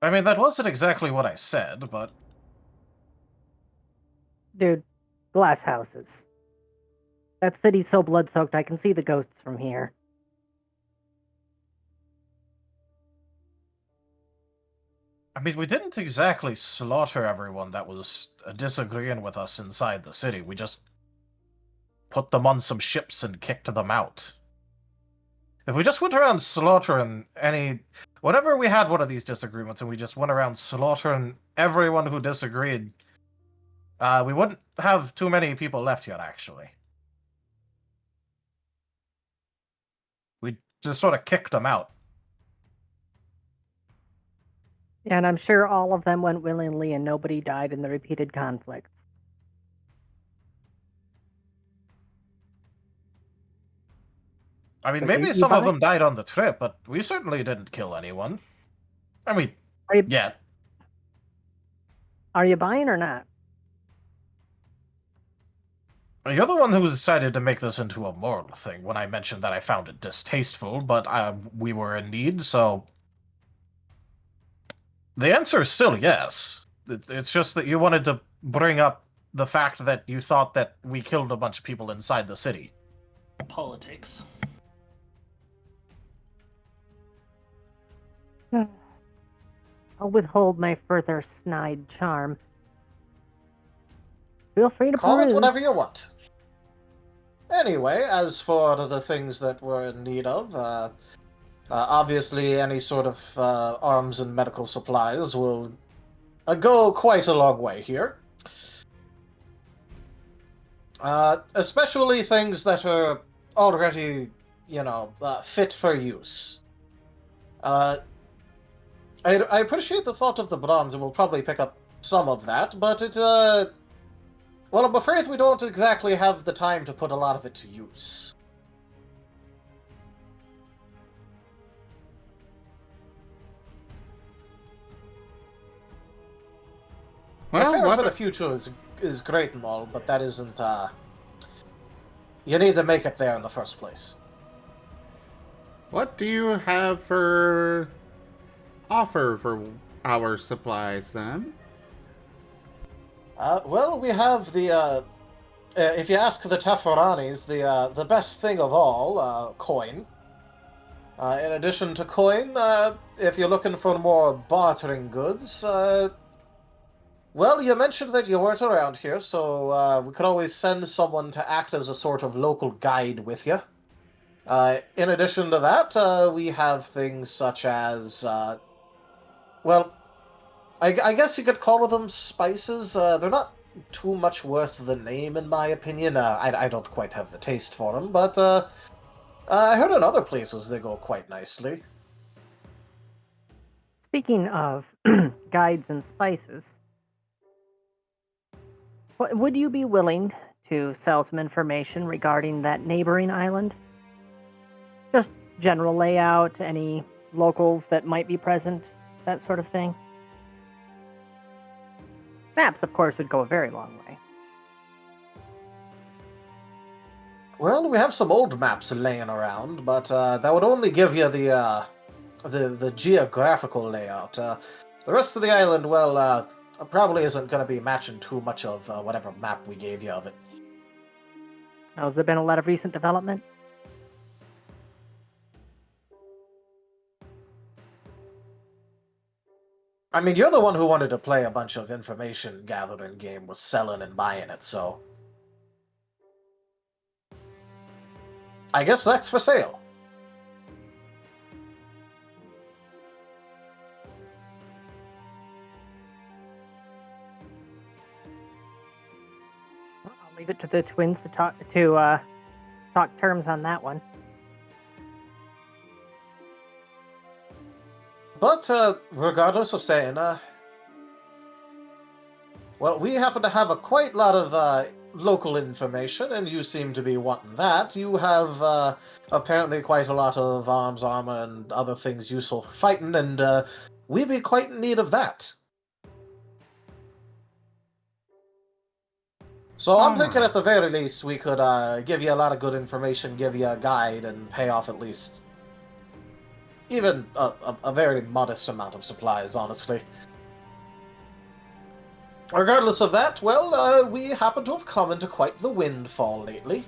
S2: I mean, that wasn't exactly what I said, but...
S5: Dude, glass houses. That city's so blood-soaked I can see the ghosts from here.
S2: I mean, we didn't exactly slaughter everyone that was disagreeing with us inside the city. We just put them on some ships and kicked them out. If we just went around slaughtering whenever we had one of these disagreements and we just went around slaughtering everyone who disagreed, we wouldn't have too many people left yet, actually. We just sort of kicked them out.
S5: And I'm sure all of them went willingly and nobody died in the repeated conflicts.
S2: I mean,
S5: So
S2: maybe
S5: you
S2: some of
S5: buy-
S2: them died on the trip, but we certainly didn't kill anyone. I mean,
S5: Are you,
S2: yeah.
S5: are you buying or not?
S2: You're the one who decided to make this into a moral thing when I mentioned that I found it distasteful, but we were in need, so... The answer is still yes. It's just that you wanted to bring up the fact that you thought that we killed a bunch of people inside the city.
S4: Politics.
S5: I'll withhold my further snide charm. Feel free to
S2: Call it
S5: peruse.
S2: whatever you want. Anyway, as for the things that we're in need of, obviously any sort of arms and medical supplies will go quite a long way here. Especially things that are already, fit for use. I appreciate the thought of the bronze, and we'll probably pick up some of that, but it, well, I'm afraid we don't exactly have the time to put a lot of it to use.
S1: Well,
S10: Preparing for the
S1: what?
S10: future is great and all, but that isn't. You need to make it there in the first place.
S1: What do you have for offer for our supplies then?
S10: Well, we have the. If you ask the Teferanis, the best thing of all, coin. In addition to coin, if you're looking for more bartering goods, well, you mentioned that you weren't around here, so we could always send someone to act as a sort of local guide with you. In addition to that, we have things such as, well, I guess you could call them spices. They're not too much worth the name, in my opinion. I don't quite have the taste for them, but I heard in other places they go quite nicely.
S5: Speaking of guides and spices, would you be willing to sell some information regarding that neighboring island? Just general layout, any locals that might be present, that sort of thing. Maps, of course, would go a very long way.
S10: Well, we have some old maps laying around, but that would only give you the geographical layout. The rest of the island, well, probably isn't going to be matching too much of whatever map we gave you of it.
S5: Now, has there been a lot of recent development?
S10: I mean, you're the one who wanted to play a bunch of information gathering game with selling and buying it, so I guess that's for sale.
S5: Well, I'll leave it to the twins to talk terms on that one.
S10: But regardless of saying, well, we happen to have a quite lot of local information, and you seem to be wanting that. You have apparently quite a lot of arms, armor, and other things useful for fighting, and we'd be quite in need of that. So I'm thinking at the very least we could give you a lot of good information, give you a guide, and pay off at least even a very modest amount of supplies, honestly. Regardless of that, well, we happen to have come into quite the windfall lately.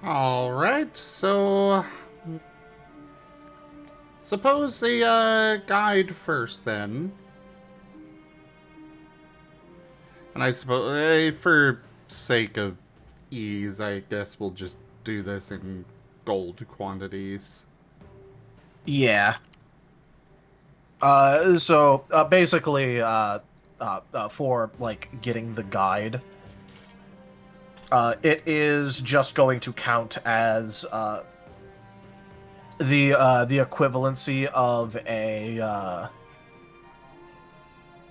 S1: Alright, so suppose the guide first then. And I suppose, for sake of ease, I guess we'll just do this in gold quantities.
S2: Yeah. So basically, for like getting the guide, it is just going to count as the equivalency of a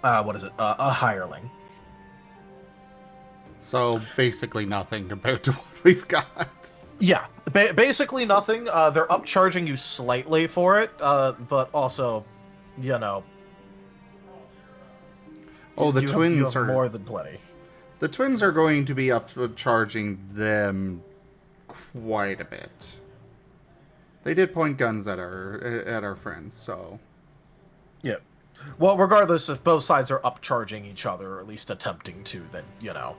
S2: what is it? A hireling.
S1: So basically nothing compared to what we've got.
S2: Yeah, basically nothing. They're upcharging you slightly for it, but also, you know.
S1: Oh, the twins
S2: you have
S1: are
S2: more than plenty.
S1: The twins are going to be upcharging them quite a bit. They did point guns at our friends, so.
S2: Yeah. Well, regardless, if both sides are upcharging each other, or at least attempting to, then you know.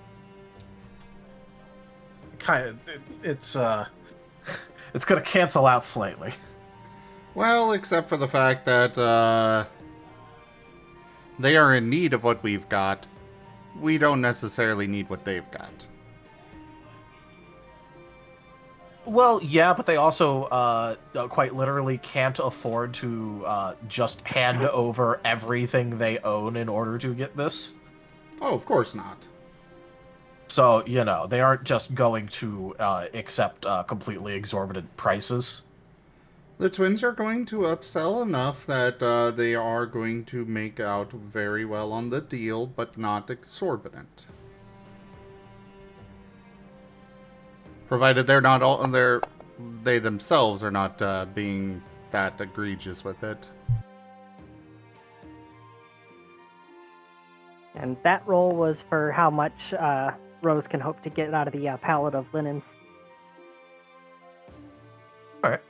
S2: It's gonna cancel out slightly.
S1: Well, except for the fact that they are in need of what we've got. We don't necessarily need what they've got.
S2: Well, yeah, but they also quite literally can't afford to just hand over everything they own in order to get this.
S1: Oh, of course not.
S2: So, you know, they aren't just going to accept completely exorbitant prices.
S1: The twins are going to upsell enough that they are going to make out very well on the deal, but not exorbitant. Provided they're not they themselves are not being that egregious with it.
S5: And that roll was for how much Rose can hope to get out of the pallet of linens.
S2: All right.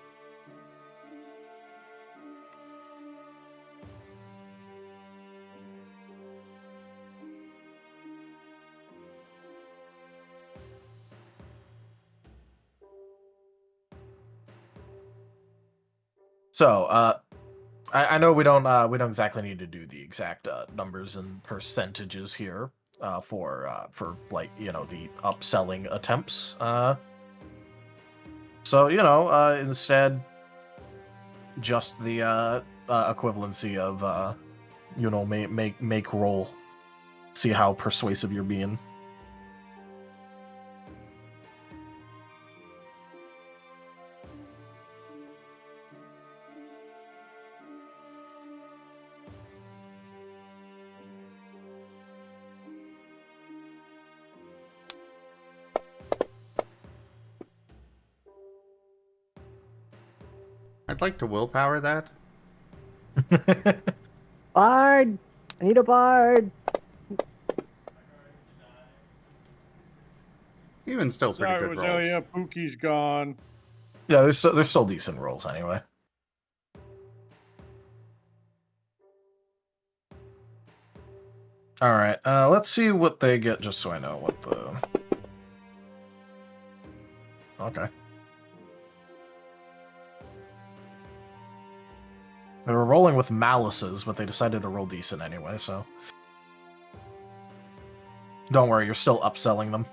S2: So, I know we don't exactly need to do the exact numbers and percentages here for like, you know, the upselling attempts. So, you know, instead, just the equivalency of you know, make roll, see how persuasive you're being.
S1: I'd like to willpower that.
S5: Bard! I need a bard!
S1: Even still pretty
S8: Sorry,
S1: good
S8: Rosalia,
S1: rolls.
S8: Pookie's gone.
S2: Yeah, there's still decent rolls anyway. All right, let's see what they get, just so I know what the. Okay. They were rolling with malices, but they decided to roll decent anyway, so. Don't worry, you're still upselling them.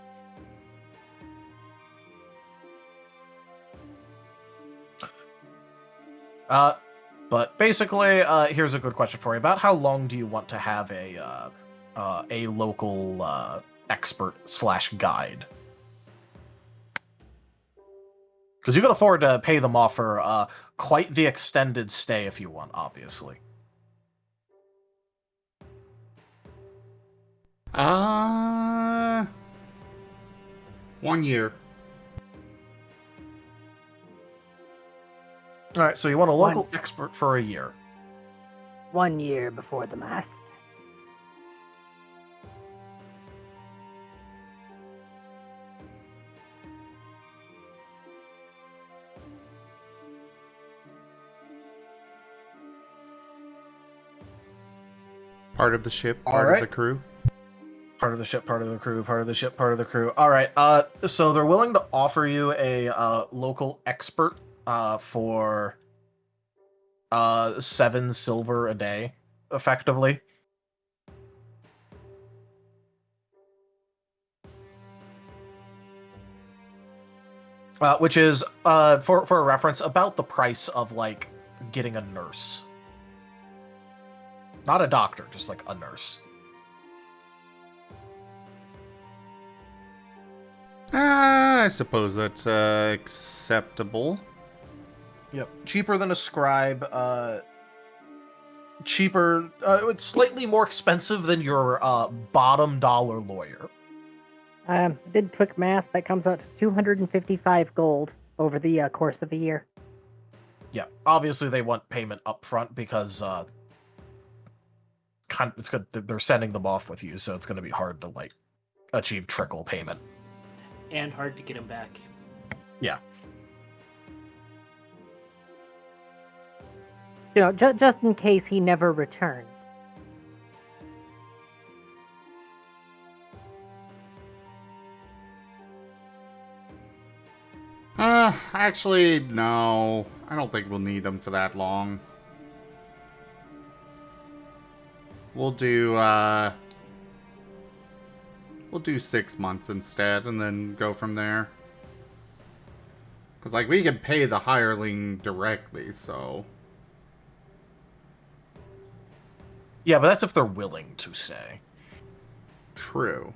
S2: But basically, here's a good question for you. About how long do you want to have a local expert / guide? Because you can afford to pay them off for quite the extended stay if you want, obviously.
S1: 1 year.
S2: All right, so you want a local expert for a year.
S5: 1 year before the mast.
S1: Part of the ship, part of the crew.
S2: Part of the ship, part of the crew, part of the ship, part of the crew. All right, so they're willing to offer you a local expert for 7 silver a day, effectively. Which is, for a reference, about the price of, like, getting a nurse. Not a doctor, just, like, a nurse.
S1: I suppose that's acceptable.
S2: Yep. Cheaper than a scribe, cheaper, it's slightly more expensive than your bottom dollar lawyer.
S5: Did quick math, that comes out to 255 gold over the course of a year.
S2: Yeah, obviously they want payment up front because it's good. They're sending them off with you, so it's going to be hard to like achieve trickle payment.
S4: And hard to get him back.
S2: Yeah.
S5: You know, just in case he never returns.
S1: Actually, no. I don't think we'll need them for that long. We'll do 6 months instead, and then go from there. Because, like, we can pay the hireling directly, so...
S2: Yeah, but that's if they're willing to stay.
S1: True.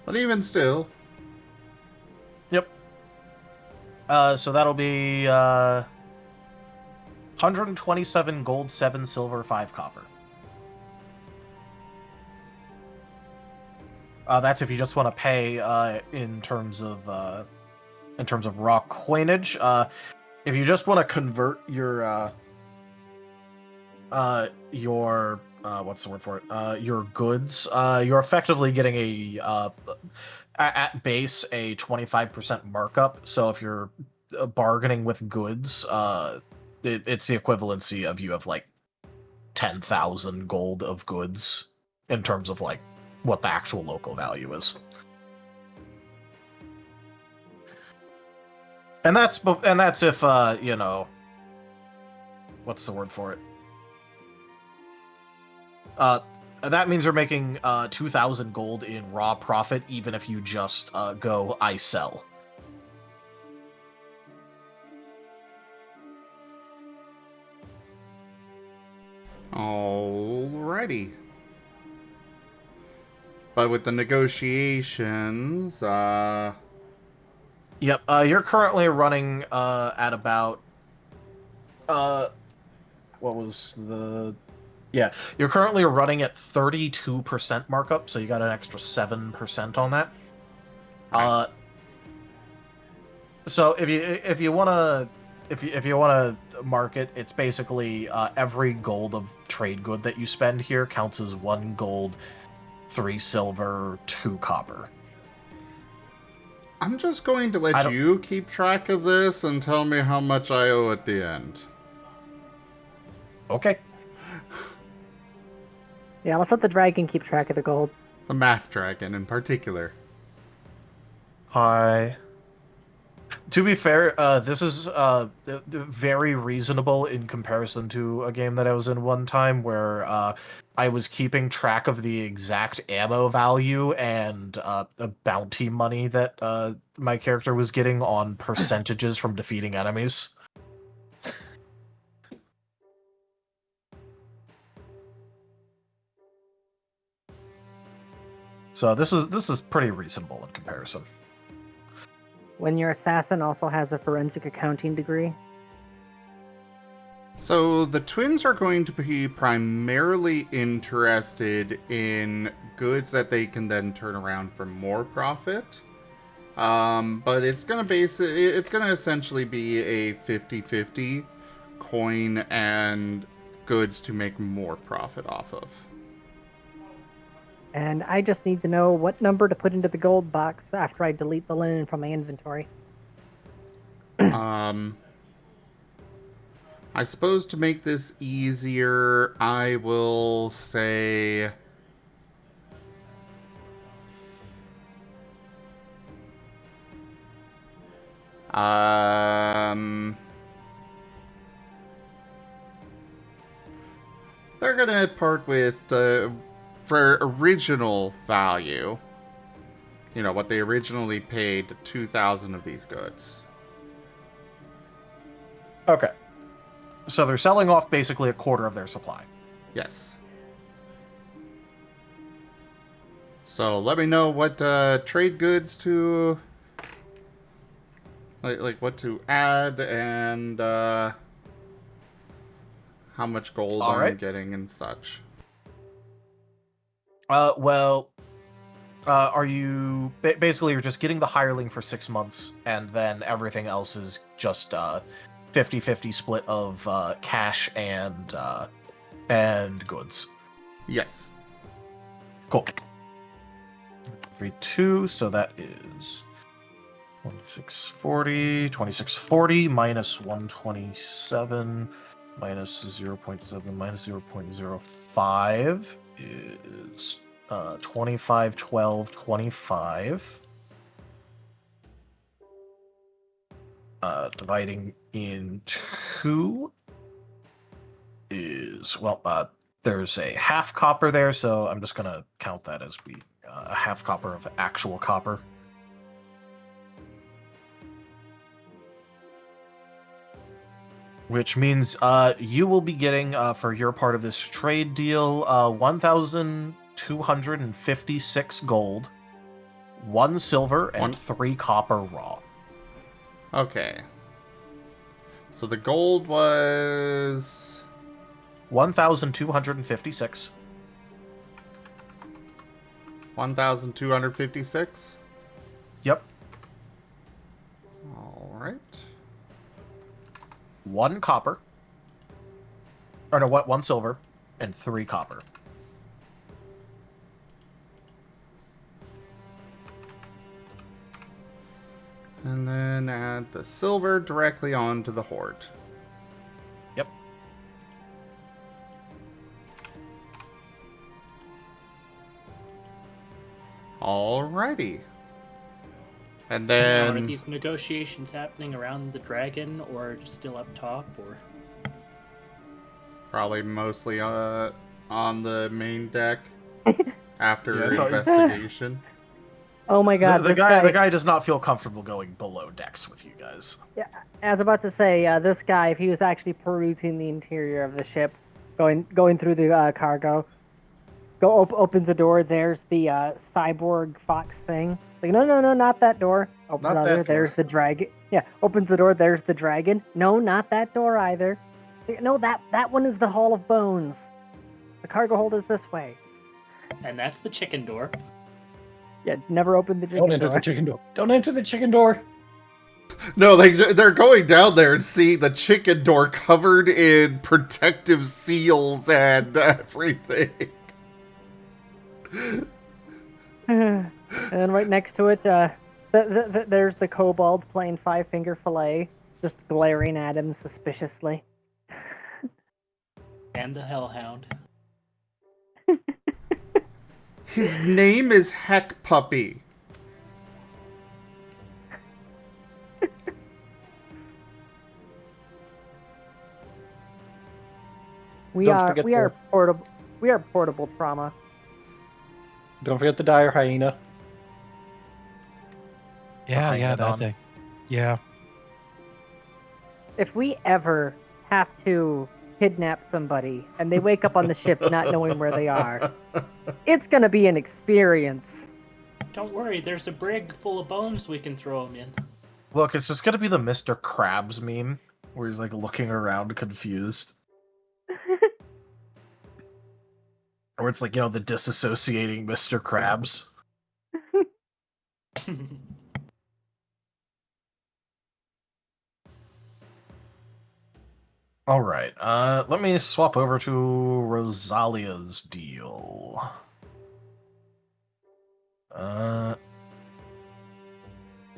S1: But even still...
S2: Yep. So that'll be 127 gold, 7 silver, 5 copper. That's if you just want to pay in terms of in terms of raw coinage. If you just want to convert your what's the word for it? Your goods. You're effectively getting at base a 25% markup. So if you're bargaining with goods, it's the equivalency of you have like 10,000 gold of goods in terms of like what the actual local value is. And that's if you know, what's the word for it? That means you're making 2,000 gold in raw profit, even if you just go I sell.
S1: Alrighty. But with the negotiations,
S2: Yep, you're currently running at about what was the... Yeah, you're currently running at 32% markup, so you got an extra 7% on that.
S1: Right.
S2: So if you wanna mark it, it's basically every gold of trade good that you spend here counts as 1 gold, 3 silver, 2 copper.
S1: I'm just going to let you keep track of this and tell me how much I owe at the end.
S2: Okay.
S5: Yeah, let's let the dragon keep track of the gold.
S1: The math dragon in particular.
S2: Hi. To be fair, this is very reasonable in comparison to a game that I was in one time where I was keeping track of the exact ammo value and the bounty money that my character was getting on percentages from defeating enemies. So this is pretty reasonable in comparison.
S5: When your assassin also has a forensic accounting degree.
S1: So the twins are going to be primarily interested in goods that they can then turn around for more profit. But it's gonna essentially be a 50-50 coin and goods to make more profit off of.
S5: And I just need to know what number to put into the gold box after I delete the linen from my inventory.
S1: I suppose to make this easier, I will say... they're gonna part with for original value, you know, what they originally paid, 2,000 of these goods.
S2: Okay. So they're selling off basically a quarter of their supply.
S1: Yes. So let me know what trade goods to... Like what to add and how much gold I'm getting and such.
S2: Are you... Basically, you're just getting the hireling for 6 months, and then everything else is just 50-50 split of cash and goods.
S1: Yes.
S2: Cool. 3-2, so that is 2640 minus 127 minus 0.7 minus 0.05 is 25, 12, 25. Dividing in 2 is, well, there's a half copper there, so I'm just going to count that as a half copper of actual copper. Which means you will be getting, for your part of this trade deal, 1,256 gold, 1 silver, and 3 copper raw.
S1: Okay. So the gold was...
S2: 1,256.
S1: 1,256?
S2: Yep. 1 copper. Or no, what? 1 silver and 3 copper.
S1: And then add the silver directly onto the hoard.
S2: Yep.
S1: Alrighty. And
S4: Now, are
S1: then
S4: these negotiations happening around the dragon, or just still up top, or?
S1: probably mostly on the main deck after
S2: Yeah, it's all-
S1: investigation.
S5: Oh my god,
S2: the
S5: this
S2: guy does not feel comfortable going below decks with you guys.
S5: Yeah, I was about to say, this guy, if he was actually perusing the interior of the ship, going through the cargo, opens the door. There's the cyborg fox thing. Like, no, not that door. Opens
S2: Not
S5: the
S2: that
S5: door. There's
S2: door.
S5: the dragon. Yeah, opens the door. There's the dragon. No, not that door either. No, that one is the Hall of Bones. The cargo hold is this way.
S4: And that's the chicken door.
S5: Yeah, never open the chicken
S3: Don't enter
S5: door.
S3: the chicken door. Don't enter the chicken door.
S1: No, they're going down there and seeing the chicken door covered in protective seals and everything.
S5: And then right next to it, there's the kobold playing five-finger fillet, just glaring at him suspiciously.
S4: And the hellhound.
S1: His name is Heck Puppy.
S5: We
S3: Don't
S5: are
S3: forget
S5: we are portable. We are portable trauma.
S3: Don't forget the dire hyena.
S7: Yeah,
S2: Hang it
S7: that
S2: on.
S7: thing. Yeah.
S5: If we ever have to kidnap somebody and they wake up on the ship not knowing where they are, it's gonna be an experience.
S4: Don't worry, there's a brig full of bones we can throw him in.
S2: Look, it's just gonna be the Mr. Krabs meme, where he's like looking around confused. Or it's like, the disassociating Mr. Krabs. Alright, let me swap over to Rosalia's deal.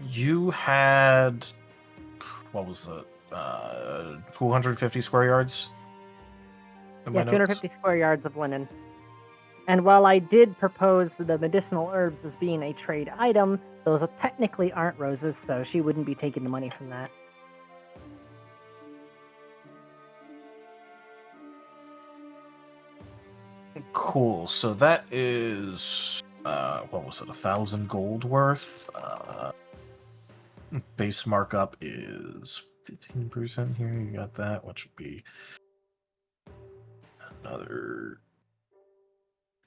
S2: You had... what was it? 250 square yards? in my
S5: Yeah,
S2: notes?
S5: 250 square yards of linen. And while I did propose the medicinal herbs as being a trade item, those technically aren't roses, so she wouldn't be taking the money from that.
S2: Cool, so that is... what was it, 1,000 gold worth? Base markup is 15% here, you got that, which would be another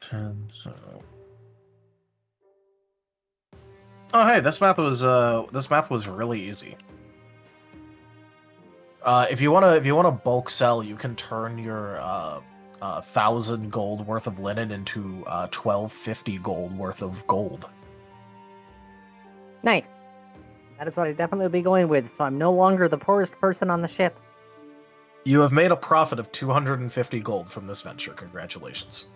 S2: 10, so... Oh hey, this math was really easy. If you wanna bulk sell, you can turn your 1,000 gold worth of linen into 1,250 gold worth of gold.
S5: Nice. That is what I'd definitely be going with, so I'm no longer the poorest person on the ship.
S2: You have made a profit of 250 gold from this venture. Congratulations.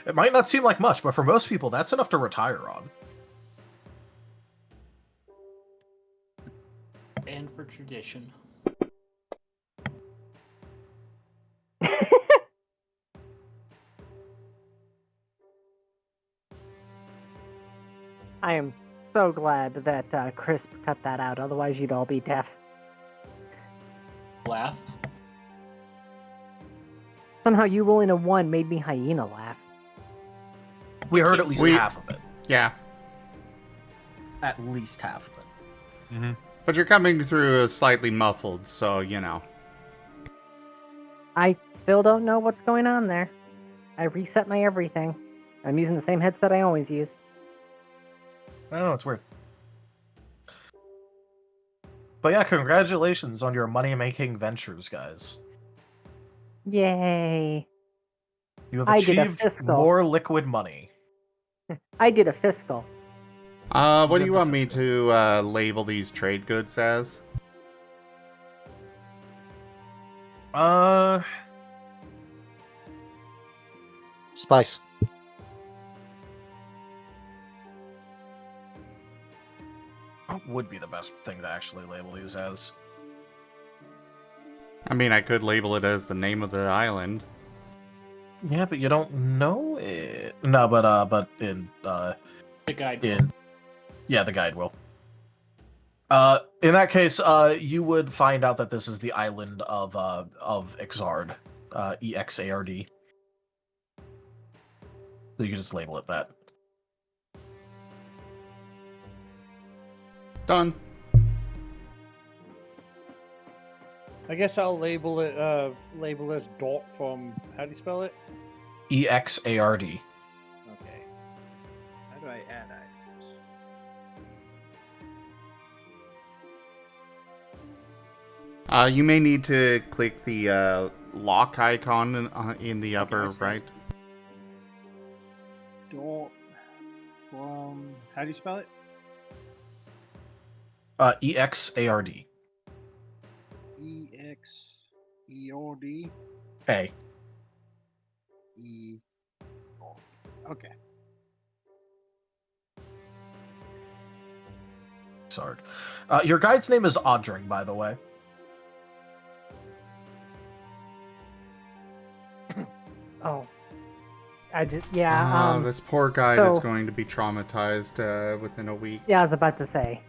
S2: It might not seem like much, but for most people, that's enough to retire on.
S4: And for tradition.
S5: I am so glad that Crisp cut that out, otherwise you'd all be deaf.
S4: Laugh.
S5: Somehow you rolling a 1 made me hyena laugh.
S2: We heard at least half of it.
S1: Yeah.
S2: At least half of it.
S7: Mm-hmm.
S1: But you're coming through slightly muffled, so, you know.
S5: I still don't know what's going on there. I reset my everything. I'm using the same headset I always use.
S2: I don't know, it's weird. But yeah, congratulations on your money-making ventures, guys.
S5: Yay.
S2: You have
S5: I did a
S2: achieved
S5: fiscal.
S2: more liquid money.
S5: I did a fiscal.
S1: What do
S2: Get
S1: you
S2: the
S1: want me
S2: fiscal.
S1: to label these trade goods as?
S3: Spice.
S2: What would be the best thing to actually label these as?
S1: I mean, I could label it as the name of the island.
S2: Yeah, but you don't know it. No, but in
S4: The guide.
S2: the guide will. In that case, you would find out that this is the island of Exard, EXARD. So you can just label it that.
S1: Done.
S8: I guess I'll label it as Dot from, how do you spell it?
S2: EXARD.
S8: Okay. How do I add items?
S1: You may need to click the lock icon in the upper right.
S8: Dot from, how do you spell it?
S2: EXARD.
S8: EXERD.
S2: A.
S8: E. Okay.
S2: Sorry. Your guide's name is Audring, by the way.
S5: Oh. Yeah,
S1: This poor guide
S5: so-
S1: is going to be traumatized within a week.
S5: Yeah, I was about to say.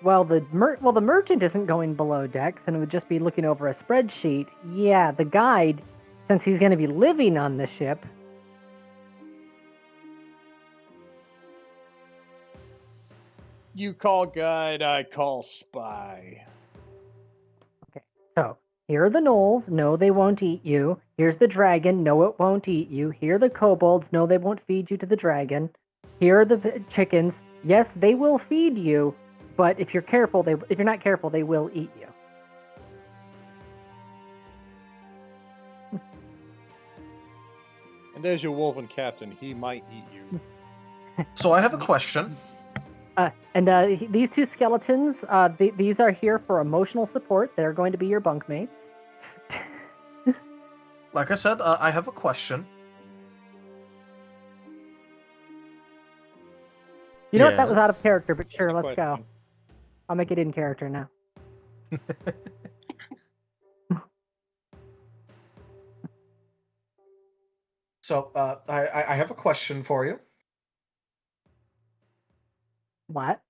S5: Well, the merchant isn't going below decks, and it would just be looking over a spreadsheet. Yeah, the guide, since he's going to be living on the ship.
S8: You call guide, I call spy.
S5: Okay, so here are the gnolls. No, they won't eat you. Here's the dragon. No, it won't eat you. Here are the kobolds. No, they won't feed you to the dragon. Here are the chickens. Yes, they will feed you, but if you're not careful, they will eat you.
S8: And there's your wolven captain. He might eat you.
S2: So I have a question.
S5: These two skeletons, these are here for emotional support. They're going to be your bunkmates.
S2: Like I said, I have a question.
S5: You know what? That was out of
S1: Yes.
S5: character, but sure,
S8: a
S5: let's go.
S8: question.
S5: I'll make it in character now.
S2: So I have a question for you.
S5: What?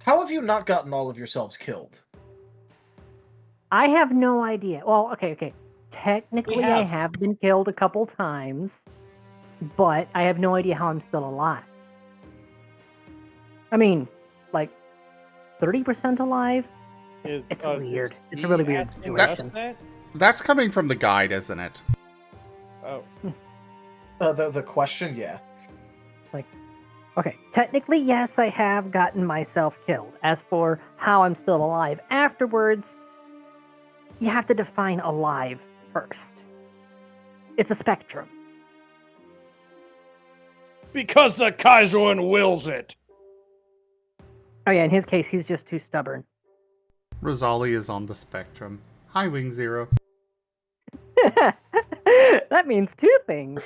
S2: How have you not gotten all of yourselves killed?
S5: I have no idea. Well, okay. Technically, I have been killed a couple times, but I have no idea how I'm still alive. I mean, like 30% alive? It's weird. It's a really weird situation.
S1: That's coming from the guide, isn't it?
S8: Oh.
S2: The question, yeah.
S5: Okay, technically, yes, I have gotten myself killed. As for how I'm still alive afterwards, you have to define alive first. It's a spectrum.
S8: Because the Kaiserun wills it.
S5: Oh yeah, in his case, he's just too stubborn.
S1: Rosali is on the spectrum. Hi, Wing Zero.
S5: That means two things.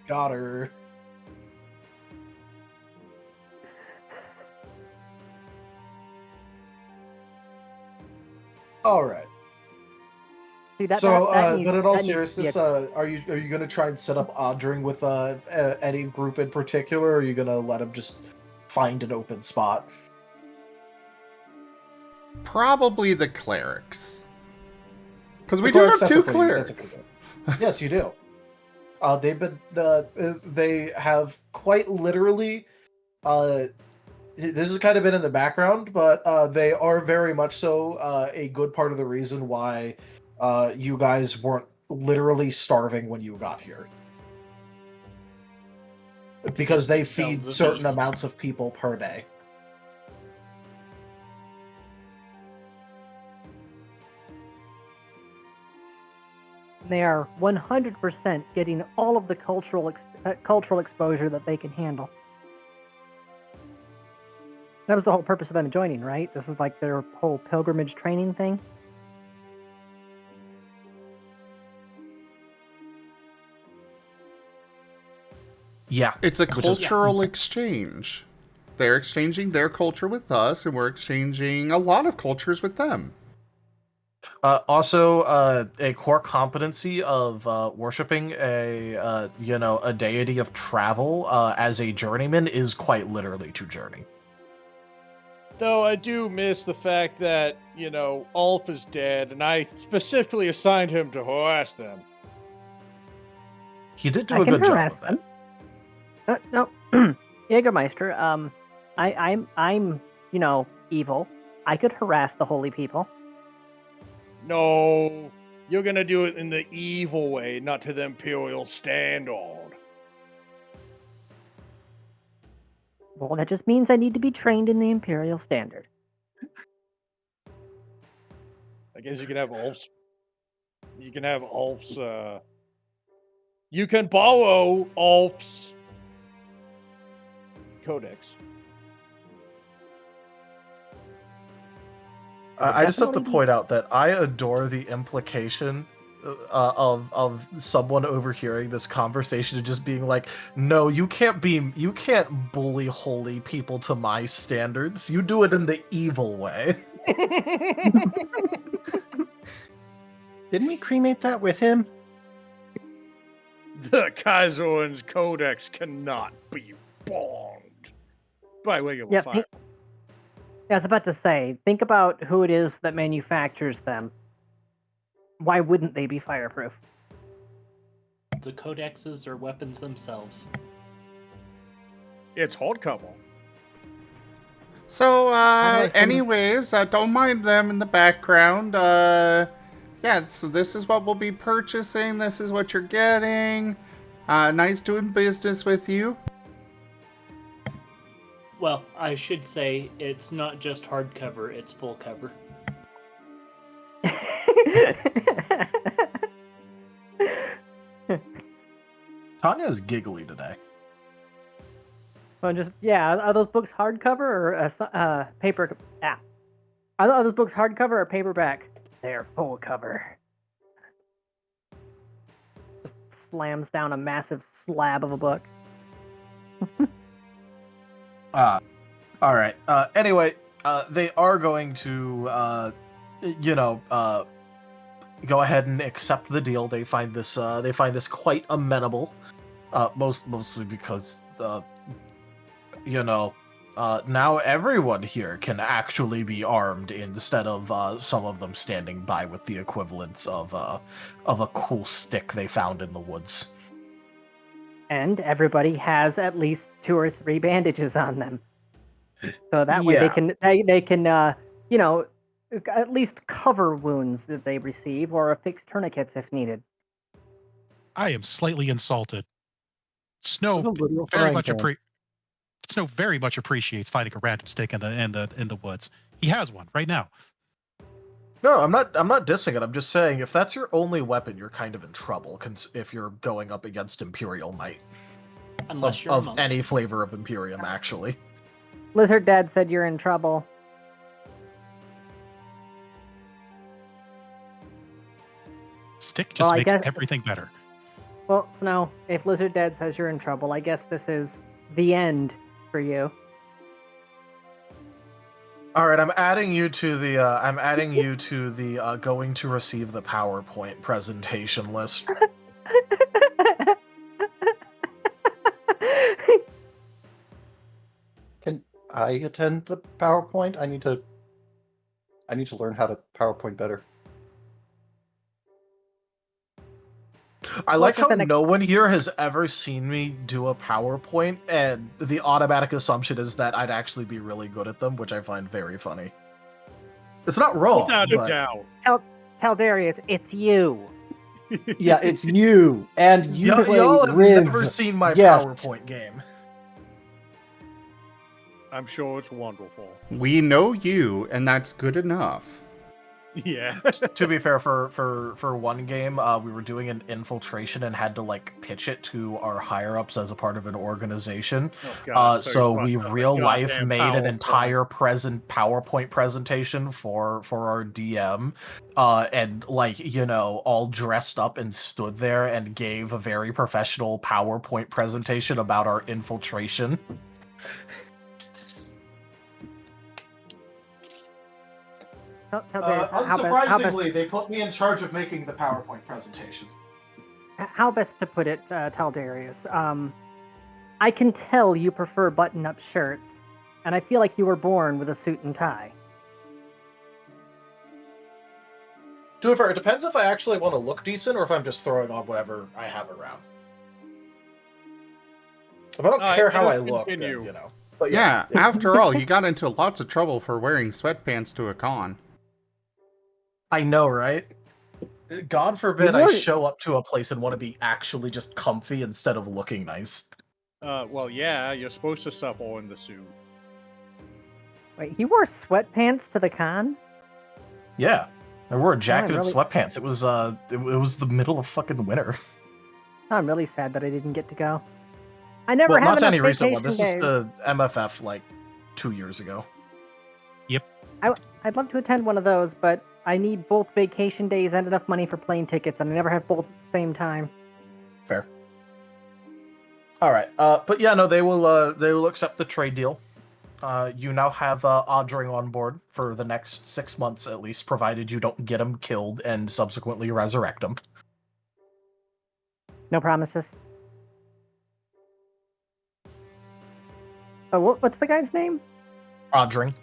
S2: Got her. All right.
S5: See,
S2: But in all seriousness, are you going to try and set up Audring with any group in particular, or are you going to let him just find an open spot?
S1: Probably the clerics. Because we do have two clerics.
S2: Yes, you do. They have quite literally. This has kind of been in the background, but they are very much so a good part of the reason why you guys weren't literally starving when you got here. Because they feed certain amounts of people per day.
S5: They are 100% getting all of the cultural exposure that they can handle. That was the whole purpose of them joining, right? This is like their whole pilgrimage training thing.
S2: Yeah.
S1: It's a cultural exchange. They're exchanging their culture with us, and we're exchanging a lot of cultures with them.
S2: Also, a core competency of worshiping a deity of travel as a journeyman is quite literally to journey.
S8: Though I do miss the fact that, Ulf is dead, and I specifically assigned him to harass them.
S2: He did do a good job of that.
S5: No, Jägermeister. I'm evil. I could harass the holy people.
S8: No, you're gonna do it in the evil way, not to the Imperial standard.
S5: Well, that just means I need to be trained in the Imperial standard.
S8: I guess you can have Ulf's. You can have Ulf's. You can borrow Ulf's codex.
S2: I just have to point out that I adore the implication of someone overhearing this conversation and just being like, "No, you can't bully holy people to my standards. You do it in the evil way."
S3: Didn't we cremate that with him?
S8: The Kaiser's codex cannot be burned by regular fire.
S5: Yeah, I was about to say, think about who it is that manufactures them. Why wouldn't they be fireproof?
S4: The codexes are weapons themselves.
S8: It's hardcover.
S1: So, anyways, don't mind them in the background. Yeah, so this is what we'll be purchasing. This is what you're getting. Nice doing business with you.
S4: Well, I should say it's not just hardcover, it's full cover.
S2: Tanya is giggly today.
S5: Well, are those books hardcover or paper? Are those books hardcover or paperback? They're full cover. Just slams down a massive slab of a book.
S2: All right. Anyway, they are going to, go ahead and accept the deal. They find this quite amenable, mostly because, now everyone here can actually be armed instead of some of them standing by with the equivalents of a cool stick they found in the woods.
S5: And everybody has at least 2 or 3 bandages on them. So that way they can at least cover wounds that they receive or affix tourniquets if needed.
S7: I am slightly insulted. Snow very much appreciates finding a random stick in the woods. He has one right now.
S2: No, I'm not dissing it. I'm just saying if that's your only weapon, you're kind of in trouble if you're going up against Imperial Might.
S4: Unless you're
S2: of any flavor of Imperium, actually.
S5: Lizard Dad said you're in trouble.
S7: Stick just makes everything better.
S5: Well, Snow, if Lizard Dad says you're in trouble, I guess this is the end for you.
S2: All right, I'm adding you to the going to receive the PowerPoint presentation list.
S3: Can I attend the PowerPoint? I need to learn how to PowerPoint better.
S2: I like how no one here has ever seen me do a PowerPoint, and the automatic assumption is that I'd actually be really good at them, which I find very funny. It's not wrong.
S8: Without a doubt.
S5: Tell Darius, it's you.
S3: Yeah, it's you. And
S2: y'all have never seen my PowerPoint game.
S8: I'm sure it's wonderful.
S1: We know you, and that's good enough.
S8: Yeah.
S2: To be fair, for one game, we were doing an infiltration and had to like pitch it to our higher ups as a part of an organization.
S8: Oh god.
S2: So
S8: you
S2: we
S8: bust out the
S2: real life
S8: goddamn
S2: made an
S8: PowerPoint.
S2: entire PowerPoint presentation for our DM, and like all dressed up and stood there and gave a very professional PowerPoint presentation about our infiltration. Unsurprisingly, they put me in charge of making the PowerPoint presentation.
S5: How best to put it, Taldarius? I can tell you prefer button-up shirts, and I feel like you were born with a suit and tie.
S2: To be fair, it depends if I actually want to look decent or if I'm just throwing on whatever I have around. If I don't care how I look, then, But
S1: Yeah, after all, you got into lots of trouble for wearing sweatpants to a con.
S2: I know, right? God forbid I show up to a place and want to be actually just comfy instead of looking nice.
S8: Well, yeah, you're supposed to suffer in the suit.
S5: Wait, he wore sweatpants to the con?
S2: Yeah. I wore a jacket and
S5: really-
S2: sweatpants. It was the middle of fucking winter.
S5: I'm really sad that I didn't get to go. I never
S2: Well,
S5: have
S2: not to
S5: enough
S2: any recent one.
S5: vacation
S2: This is
S5: days.
S2: the MFF like 2 years ago.
S7: Yep.
S5: I'd love to attend one of those, but I need both vacation days and enough money for plane tickets, and I never have both at the same time.
S2: Fair. All right. But yeah, no, they will accept the trade deal. You now have Audring on board for the next 6 months at least, provided you don't get him killed and subsequently resurrect him.
S5: No promises. Oh, what's the guy's name?
S2: Audring.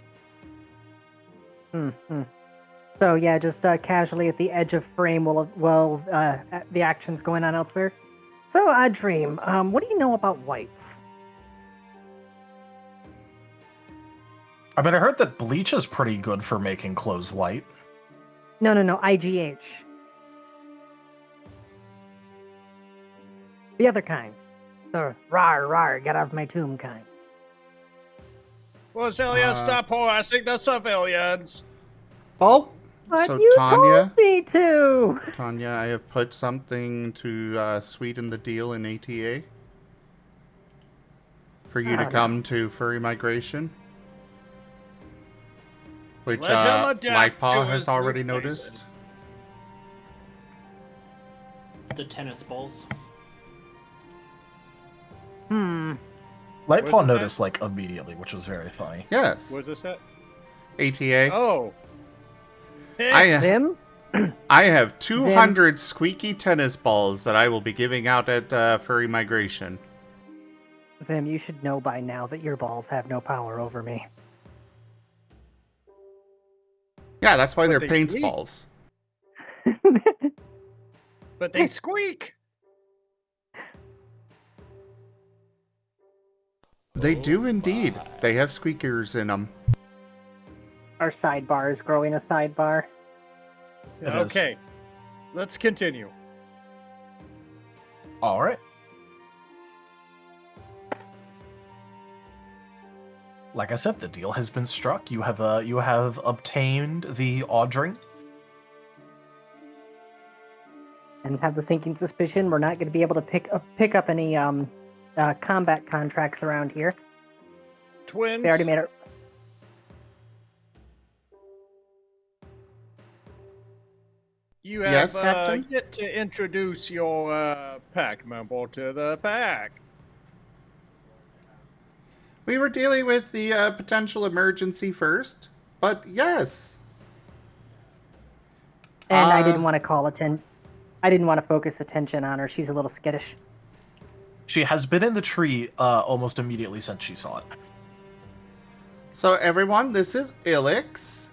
S5: So yeah, just casually at the edge of frame while the action's going on elsewhere. So, Dream, what do you know about whites?
S2: I mean, I heard that bleach is pretty good for making clothes white.
S5: No, IGH. The other kind. The rar, get out of my tomb kind.
S8: Well, Celia, stop harassing the civilians.
S2: Oh?
S5: But
S1: So,
S5: you
S1: Tanya?
S5: told me to!
S1: Tanya, I have put something to sweeten the deal in ATA for you to come to Furry Migration, which Lightpaw has already noticed.
S4: The tennis balls.
S2: Lightpaw noticed like immediately, which was very funny.
S1: Yes.
S8: Where's this at?
S1: ATA.
S8: Oh.
S5: Zim?
S1: I have 200 squeaky tennis balls that I will be giving out at Furry Migration.
S5: Zim, you should know by now that your balls have no power over me.
S1: Yeah, that's why
S8: But
S1: they're
S8: they
S1: paints
S8: squeak.
S1: balls.
S8: But they squeak.
S1: They do indeed. They have squeakers in them.
S5: Our sidebar is growing a sidebar.
S2: It is.
S8: Okay. Let's continue.
S2: All right. Like I said, the deal has been struck. You have obtained the Audring.
S5: And have the sinking suspicion we're not going to be able to pick up any combat contracts around here.
S8: Twins.
S5: They already made it.
S8: You have
S1: Yes, Captain?
S8: yet to introduce your pack member to the pack.
S1: We were dealing with the potential emergency first, but yes.
S5: And I didn't want to I didn't want to focus attention on her. She's a little skittish.
S2: She has been in the tree almost immediately since she saw it.
S1: So everyone, this is Ilix.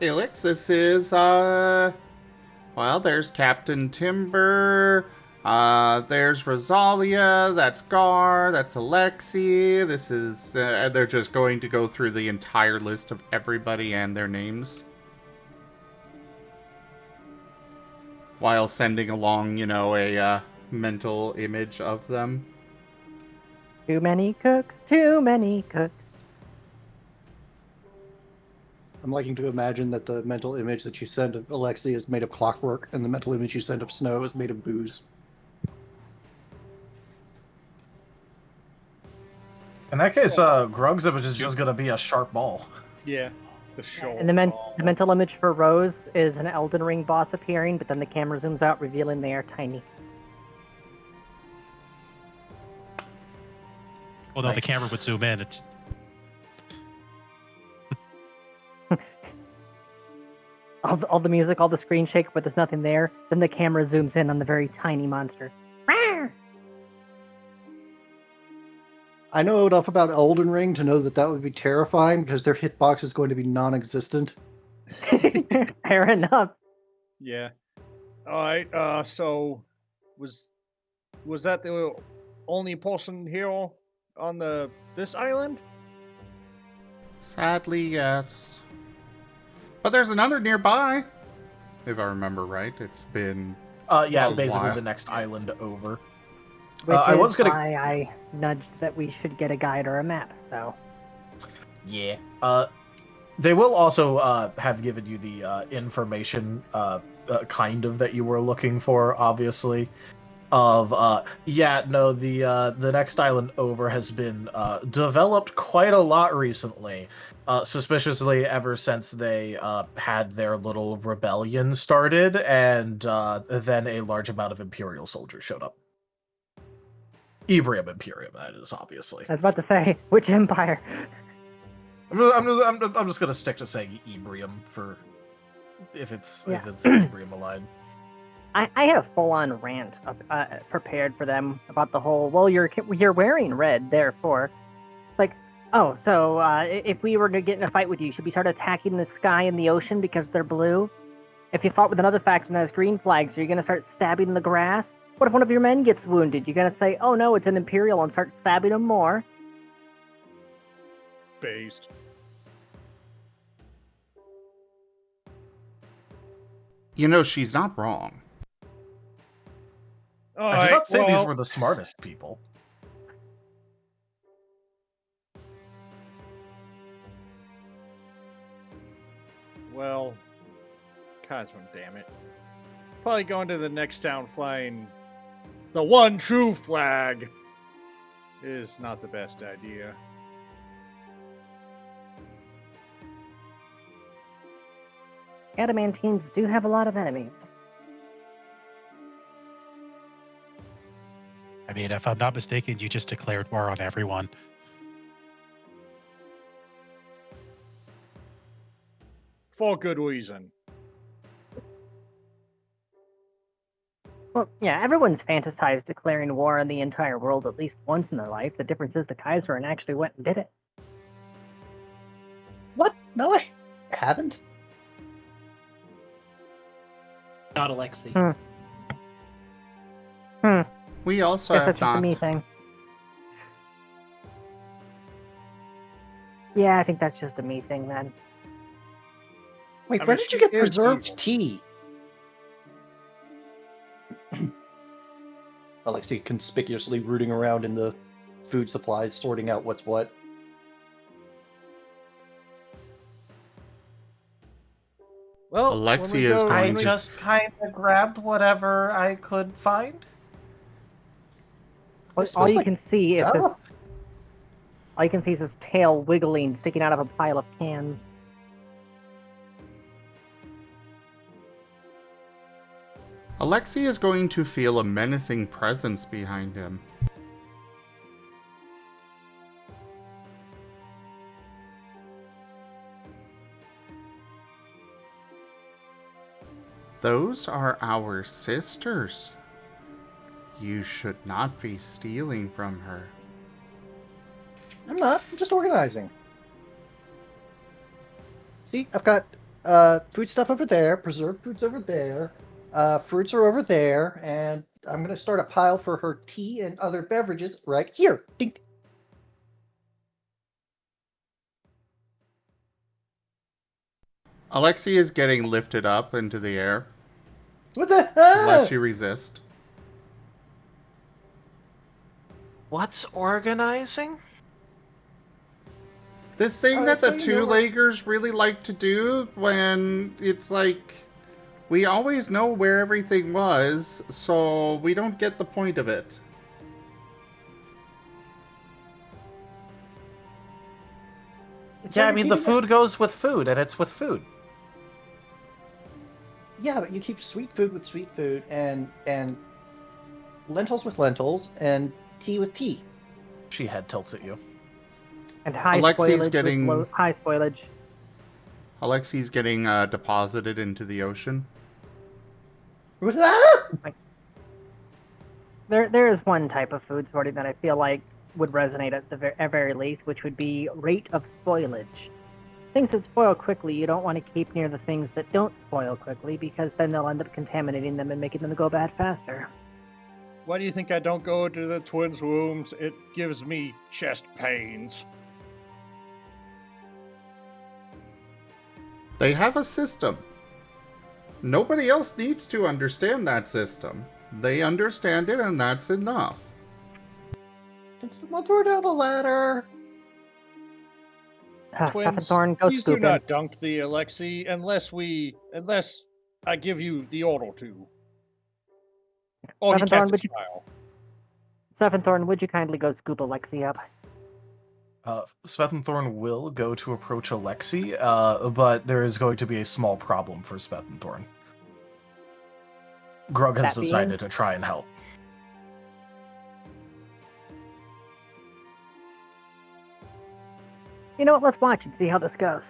S1: Ilix, this is, well, there's Captain Timber, there's Rosalia, that's Gar, that's Alexi, this is, they're just going to go through the entire list of everybody and their names. While sending along, you know, a mental image of them.
S5: Too many cooks, too many cooks.
S3: I'm liking to imagine that the mental image that you send of Alexi is made of clockwork, and the mental image you send of Snow is made of booze.
S2: In that case, Grug's image is just gonna be a sharp ball.
S8: Yeah. The show.
S5: And the mental image for Rose is an Elden Ring boss appearing, but then the camera zooms out, revealing they are tiny.
S7: Although
S2: Nice.
S7: the camera would zoom in, it's
S5: All the music, all the screen shake, but there's nothing there. Then the camera zooms in on the very tiny monster.
S3: I know enough about Elden Ring to know that that would be terrifying because their hitbox is going to be non-existent.
S5: Fair enough.
S8: Yeah. All right. So, was that the only person here on this island?
S1: Sadly, yes. But there's another nearby. If I remember right, it's been
S2: Yeah,
S1: a
S2: basically
S1: while.
S2: the next island over.
S5: Which
S2: I
S5: is
S2: was gonna-
S5: why I nudged that we should get a guide or a map. So
S2: Yeah. They will also have given you the information, kind of, that you were looking for, obviously. The next island over has been developed quite a lot recently. Suspiciously, ever since they had their little rebellion started, and then a large amount of Imperial soldiers showed up. Imperium, that is, obviously.
S5: I was about to say, which empire?
S2: I'm just gonna stick to saying Ebrium for if it's Ebrium aligned.
S5: I had a full-on rant prepared for them about the whole. Well, you're wearing red, therefore, it's like, oh, so if we were to get in a fight with you, should we start attacking the sky and the ocean because they're blue? If you fought with another faction that has green flags, are you gonna start stabbing the grass? What if one of your men gets wounded? You're gonna say, oh no, it's an Imperial, and start stabbing them more?
S8: Based.
S1: You know, she's not wrong.
S2: I did not say these were the smartest people.
S8: Well, Cosmo, damn it. Probably going to the next town flying the one true flag is not the best idea.
S5: Adamantines do have a lot of enemies.
S7: I mean, if I'm not mistaken, you just declared war on everyone.
S8: For good reason.
S5: Well, yeah, everyone's fantasized declaring war on the entire world at least once in their life. The difference is the Kaiser actually went and did it.
S3: What? No, I haven't.
S4: Not Alexi.
S1: We also
S5: Guess
S1: have
S5: that's just a
S1: not.
S5: me thing. Yeah, I think that's just a me thing then.
S3: Wait,
S8: I
S3: where
S8: mean,
S3: did you
S8: she
S3: get
S8: is
S3: preserved
S8: evil.
S3: tea? Alexi conspicuously rooting around in the food supplies, sorting out what's what.
S8: Well,
S1: Alexi is
S2: I
S1: going to.
S2: just kind of grabbed whatever I could find.
S5: All
S3: smells
S5: you
S3: like
S5: can see is this.
S3: stuff.
S5: All you can see is his tail wiggling, sticking out of a pile of cans.
S1: Alexi is going to feel a menacing presence behind him. Those are our sisters. You should not be stealing from her.
S3: I'm not. I'm just organizing. See, I've got food stuff over there, preserved foods over there, fruits are over there, and I'm going to start a pile for her tea and other beverages right here. Ding.
S1: Alexi is getting lifted up into the air,
S3: What the
S1: unless you resist.
S2: What's organizing?
S1: This thing
S3: Alright,
S1: that the
S3: so you know what?
S1: two-leggers really like to do when it's like, we always know where everything was, so we don't get the point of it.
S3: It's
S2: Yeah,
S3: like
S2: I mean, the
S3: repeating
S2: food goes with food, and it's with food.
S3: Yeah, but you keep sweet food with sweet food, and lentils with lentils, and tea with tea.
S2: She head tilts at you.
S5: And high
S1: Alexi's
S5: spoilage
S1: getting-
S5: with low, high spoilage.
S1: Alexi's getting deposited into the ocean.
S5: There is one type of food sorting that I feel like would resonate at the very least, which would be rate of spoilage. Things that spoil quickly, you don't want to keep near the things that don't spoil quickly, because then they'll end up contaminating them and making them go bad faster.
S8: Why do you think I don't go to the twins' rooms? It gives me chest pains.
S1: They have a system. Nobody else needs to understand that system. They understand it, and that's enough.
S3: Can someone throw down a ladder?
S8: Twins,
S5: Thorn, go
S8: please do
S5: scoop
S8: not dunk the Alexi unless I give you the order to. Or he
S5: Thorn,
S8: catches
S5: would you,
S8: smile.
S5: would you kindly go scoop Alexi up?
S2: Svethenthorn will go to approach Alexi, but there is going to be a small problem for Svethenthorn. Grug has
S5: That being?
S2: decided to try and help.
S5: You know what? Let's watch and see how this goes.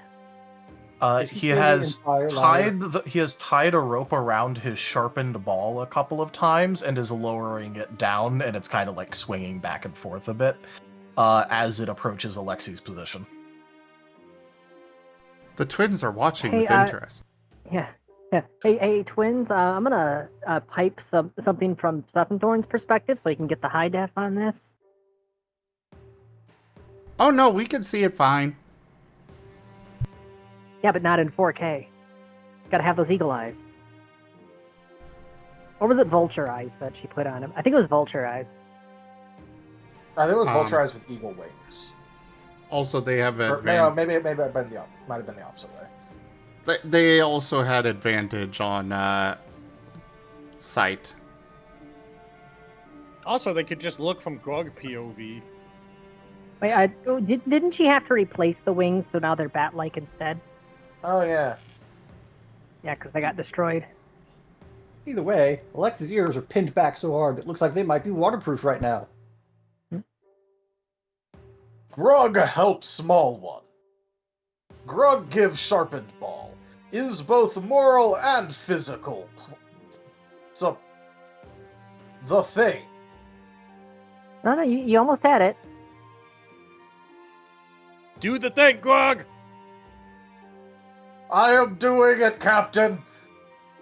S3: Did
S2: He
S3: throw the
S2: has
S3: entire ladder?
S2: he has tied a rope around his sharpened ball a couple of times and is lowering it down, and it's kind of like swinging back and forth a bit as it approaches Alexi's position.
S1: The twins are watching
S5: Hey,
S1: with interest.
S5: Yeah. Hey, twins. I'm gonna pipe something from Thorn's perspective, so you can get the high def on this.
S1: Oh no, we can see it fine.
S5: Yeah, but not in 4K. Gotta have those eagle eyes. Or was it vulture eyes that she put on him? I think it was vulture eyes.
S10: I think it was
S1: Um,
S10: vulture eyes with eagle wings.
S1: Also, they have
S10: Or, no, maybe it might have been the opposite way.
S1: They also had advantage on sight.
S8: Also, they could just look from Grug POV.
S5: Wait, didn't she have to replace the wings so now they're bat-like instead?
S10: Oh yeah.
S5: Yeah, because they got destroyed.
S3: Either way, Alexa's ears are pinned back so hard it looks like they might be waterproof right now.
S10: Grug helps small one. Grug gives sharpened ball. Is both moral and physical. So, the thing.
S5: No, you almost had it.
S8: Do the thing, Grug!
S10: I am doing it, Captain.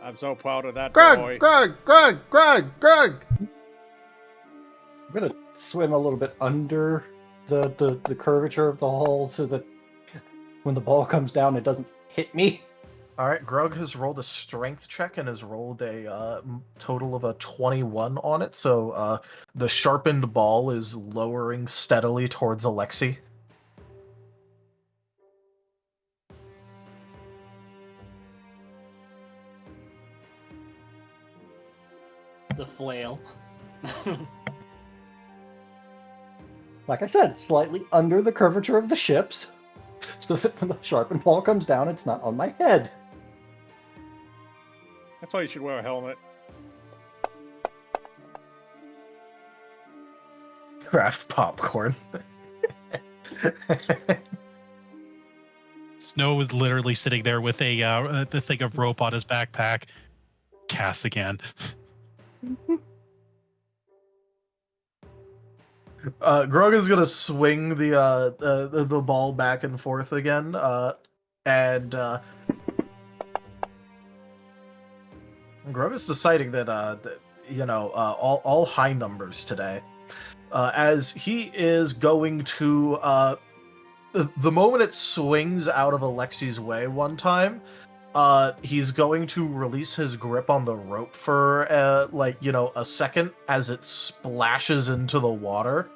S8: I'm so proud of that
S1: Grug!
S8: boy.
S1: Grug!
S3: I'm gonna swim a little bit under the curvature of the hole so that when the ball comes down, it doesn't hit me.
S2: All right, Grug has rolled a strength check and has rolled a total of a 21 on it. So the sharpened ball is lowering steadily towards Alexi.
S4: The flail.
S3: Like I said, slightly under the curvature of the ships, so that when the sharpened ball comes down, it's not on my head.
S8: That's why you should wear a helmet.
S2: Craft popcorn.
S7: Snow was literally sitting there with the thing of rope on his backpack. Cass again.
S2: Grug is gonna swing the ball back and forth again, and Grug is deciding that all high numbers today, as he is going to the moment it swings out of Alexi's way one time. He's going to release his grip on the rope for a second as it splashes into the water.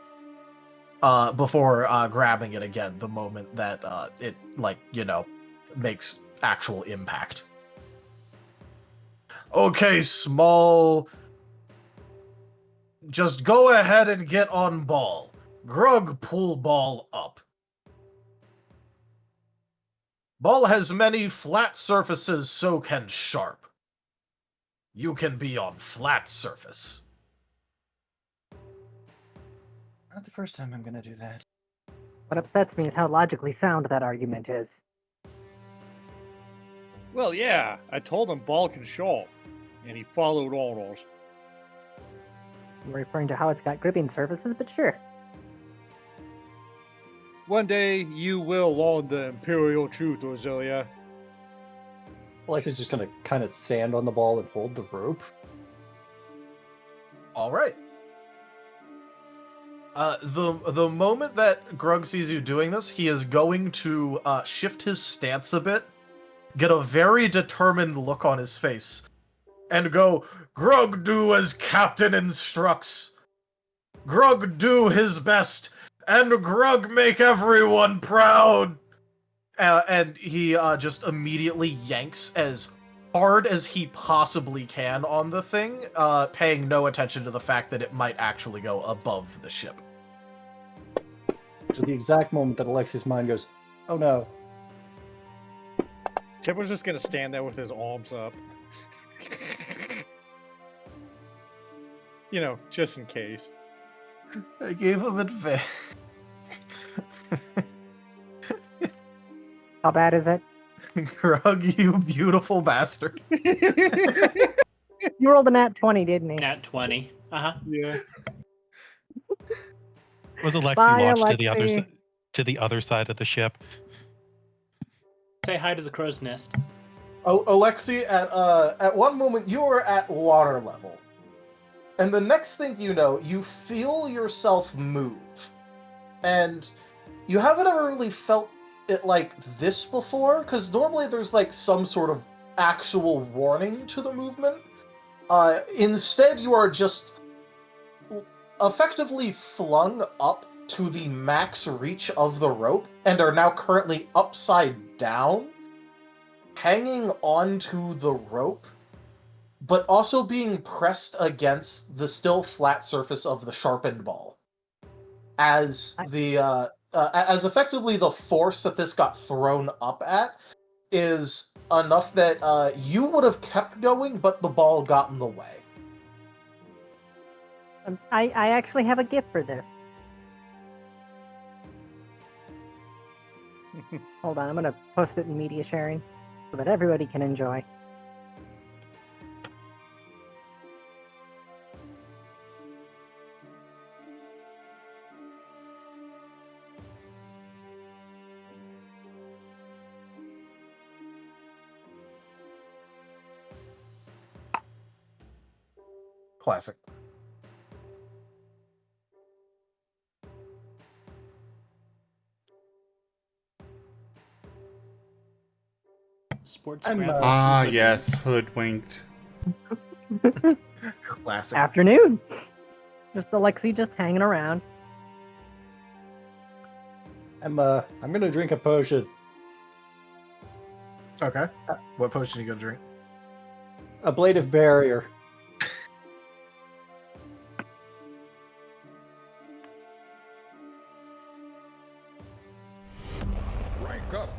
S2: before grabbing it again the moment that it, makes actual impact. Okay, small. Just go ahead and get on ball. Grug, pull ball up. Ball has many flat surfaces, so can sharp. You can be on flat surface.
S3: Not the first time I'm gonna do that.
S5: What upsets me is how logically sound that argument is.
S8: Well, yeah, I told him ball can show, and he followed orders.
S5: I'm referring to how it's got gripping surfaces, but sure.
S8: One day you will learn the imperial truth, Roselia.
S3: Alexa's just gonna kind of stand on the ball and hold the rope.
S2: All right. The moment that Grug sees you doing this, he is going to shift his stance a bit, get a very determined look on his face, and go, Grug do as captain instructs. Grug do his best, and Grug make everyone proud. And he just immediately yanks as hard as he possibly can on the thing, paying no attention to the fact that it might actually go above the ship.
S3: To the exact moment that Alexi's mind goes, oh no.
S8: Chip was just gonna stand there with his arms up. You know, just in case.
S2: I gave him advantage.
S5: How bad is it?
S2: Grug, you beautiful bastard.
S5: You rolled a nat 20, didn't he?
S4: Nat 20. Uh-huh.
S8: Yeah.
S7: Was Alexi
S5: Bye,
S7: launched
S5: Alexi.
S7: to the other side of the ship?
S4: Say hi to the crow's nest.
S10: Oh, Alexi, at one moment you are at water level, and the next thing you know, you feel yourself move, and you haven't ever really felt it like this before, because normally there's like some sort of actual warning to the movement. Instead, you are just effectively flung up to the max reach of the rope and are now currently upside down, hanging onto the rope, but also being pressed against the still flat surface of the sharpened ball. As as effectively the force that this got thrown up at is enough that you would have kept going, but the ball got in the way.
S5: I actually have a gift for this. Hold on, I'm gonna post it in media sharing so that everybody can enjoy.
S2: Classic.
S4: Sports
S3: I'm,
S4: graphic.
S1: Ah, yes, hoodwinked.
S2: Classic.
S5: Afternoon. Just Alexi just hanging around.
S3: I'm gonna drink a potion.
S2: Okay. What potion are you gonna drink?
S3: Ablative barrier.
S6: Rank up.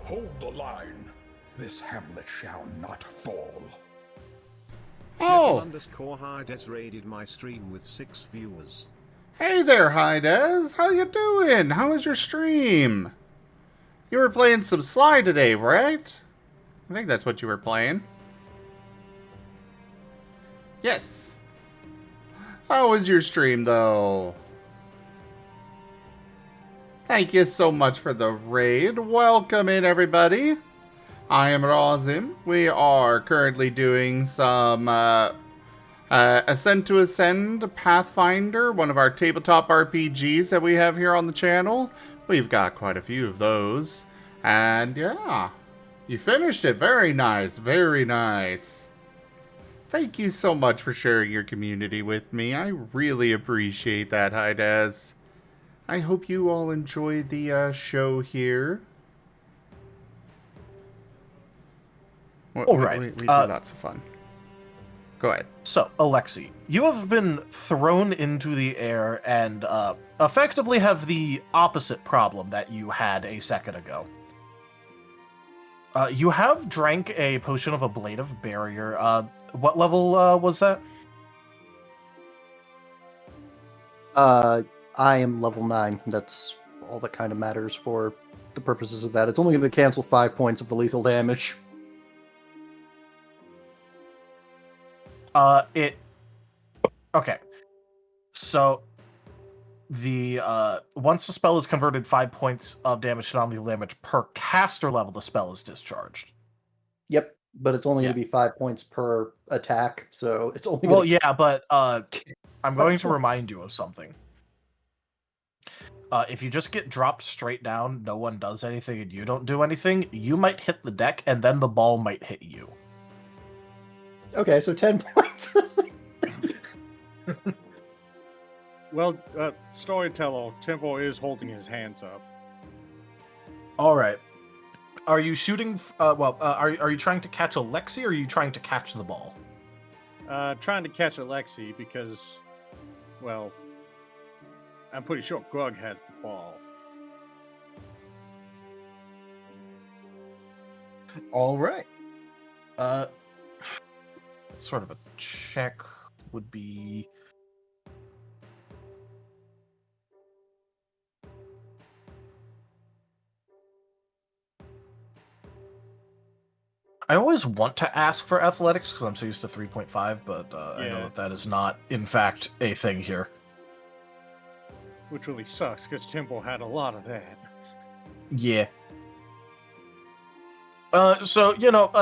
S6: Hold the line. This hamlet shall not fall.
S1: Oh,
S9: _Hides raided my stream with 6 viewers.
S1: hey there, Hides. How you doing? How was your stream? You were playing some Sly today, right? I think that's what you were playing. Yes. How was your stream, though? Thank you so much for the raid. Welcome in, everybody. I am Razim. We are currently doing some Ascent to Ascend Pathfinder, one of our tabletop RPGs that we have here on the channel. We've got quite a few of those. And yeah, you finished it. Very nice. Very nice. Thank you so much for sharing your community with me. I really appreciate that, Hides. I hope you all enjoy the show here.
S2: All right.
S1: We did lots of fun. Go ahead.
S2: So, Alexi, you have been thrown into the air and effectively have the opposite problem that you had a second ago. You have drank a potion of ablative barrier. What level was that?
S3: I am level 9. That's all that kind of matters for the purposes of that. It's only going to cancel 5 points of the lethal damage.
S2: Okay. So the once the spell is converted, 5 points of damage to non-lethal damage per caster level the spell is discharged.
S3: Yep, but it's only going to be 5 points per attack, so it's only going to...
S2: yeah, but I'm going to remind you of something. If you just get dropped straight down, no one does anything, and you don't do anything, you might hit the deck, and then the ball might hit you.
S3: Okay, so 10 points.
S8: Well, storyteller, Tempo is holding his hands up.
S2: All right. Are you shooting? Are you trying to catch Alexi, or are you trying to catch the ball?
S8: Trying to catch Alexi because, well, I'm pretty sure Grug has the ball.
S2: All right. Sort of a check would be. I always want to ask for athletics because I'm so used to 3.5, but I know that is not, in fact, a thing here.
S8: Which really sucks because Tempo had a lot of that.
S2: Yeah. So,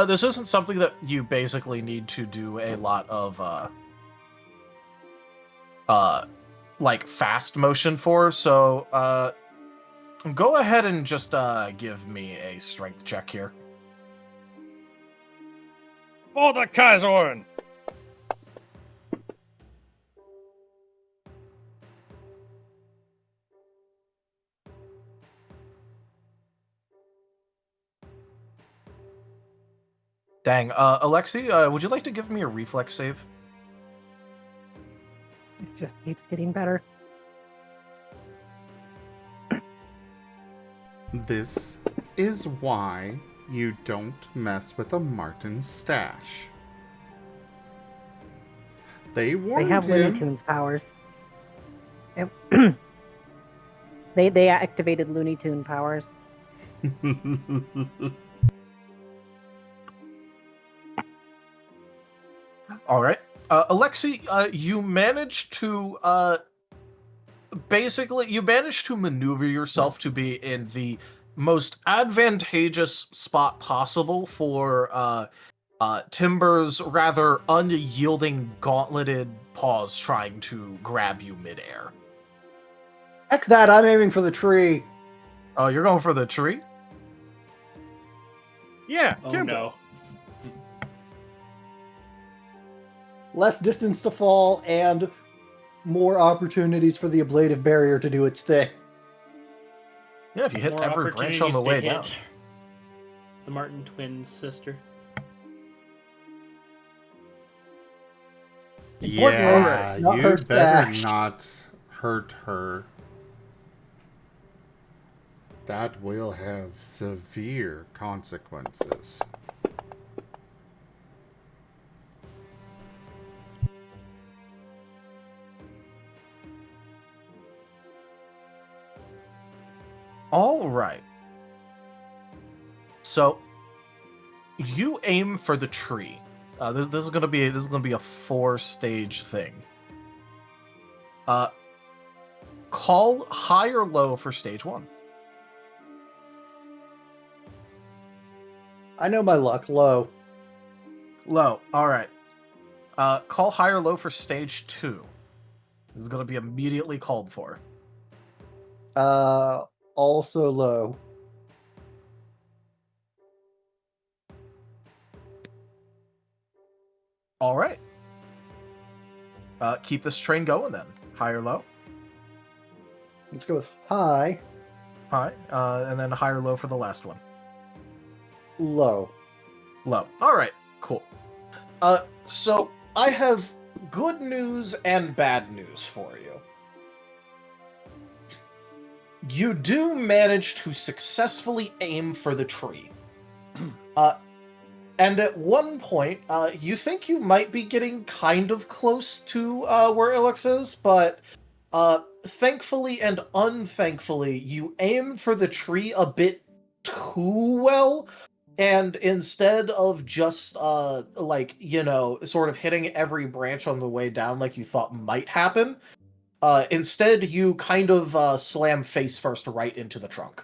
S2: this isn't something that you basically need to do a lot of, like, fast motion for, so, go ahead and just, give me a strength check here.
S8: For the Kaiserin!
S2: Dang. Alexi, would you like to give me a reflex save?
S5: It just keeps getting better.
S1: This is why you don't mess with a Marten stash. They warned
S5: They have
S1: him.
S5: Looney Tunes powers. They activated Looney Tune powers.
S2: All right. Alexi, you managed to maneuver yourself to be in the most advantageous spot possible for Timber's rather unyielding gauntleted paws trying to grab you midair.
S3: Heck that, I'm aiming for the tree.
S2: Oh, you're going for the tree?
S8: Yeah,
S4: Oh
S8: Timber.
S4: no.
S3: Less distance to fall and more opportunities for the ablative barrier to do its thing.
S2: Yeah, if you hit
S4: More
S2: every branch on the
S4: opportunities to
S2: way
S4: hit
S2: down.
S4: The Marten twins' sister.
S1: Yeah,
S3: not
S1: you
S3: her
S1: better
S3: stash.
S1: not hurt her. That will have severe consequences.
S2: All right. So you aim for the tree. This is gonna be a 4-stage thing. Call high or low for stage 1.
S3: I know my luck, low.
S2: Low. All right. Call high or low for stage 2. This is gonna be immediately called for.
S3: Also low.
S2: All right. Keep this train going then. High or low?
S3: Let's go with high,
S2: High, and then high or low for the last one.
S3: low.
S2: Low. All right, cool.
S10: So I have good news and bad news for you. You do manage to successfully aim for the tree. And at one point, you think you might be getting kind of close to where Ilix is, but thankfully and unthankfully, you aim for the tree a bit too well, and instead of just, sort of hitting every branch on the way down like you thought might happen, instead you kind of slam face first right into the trunk.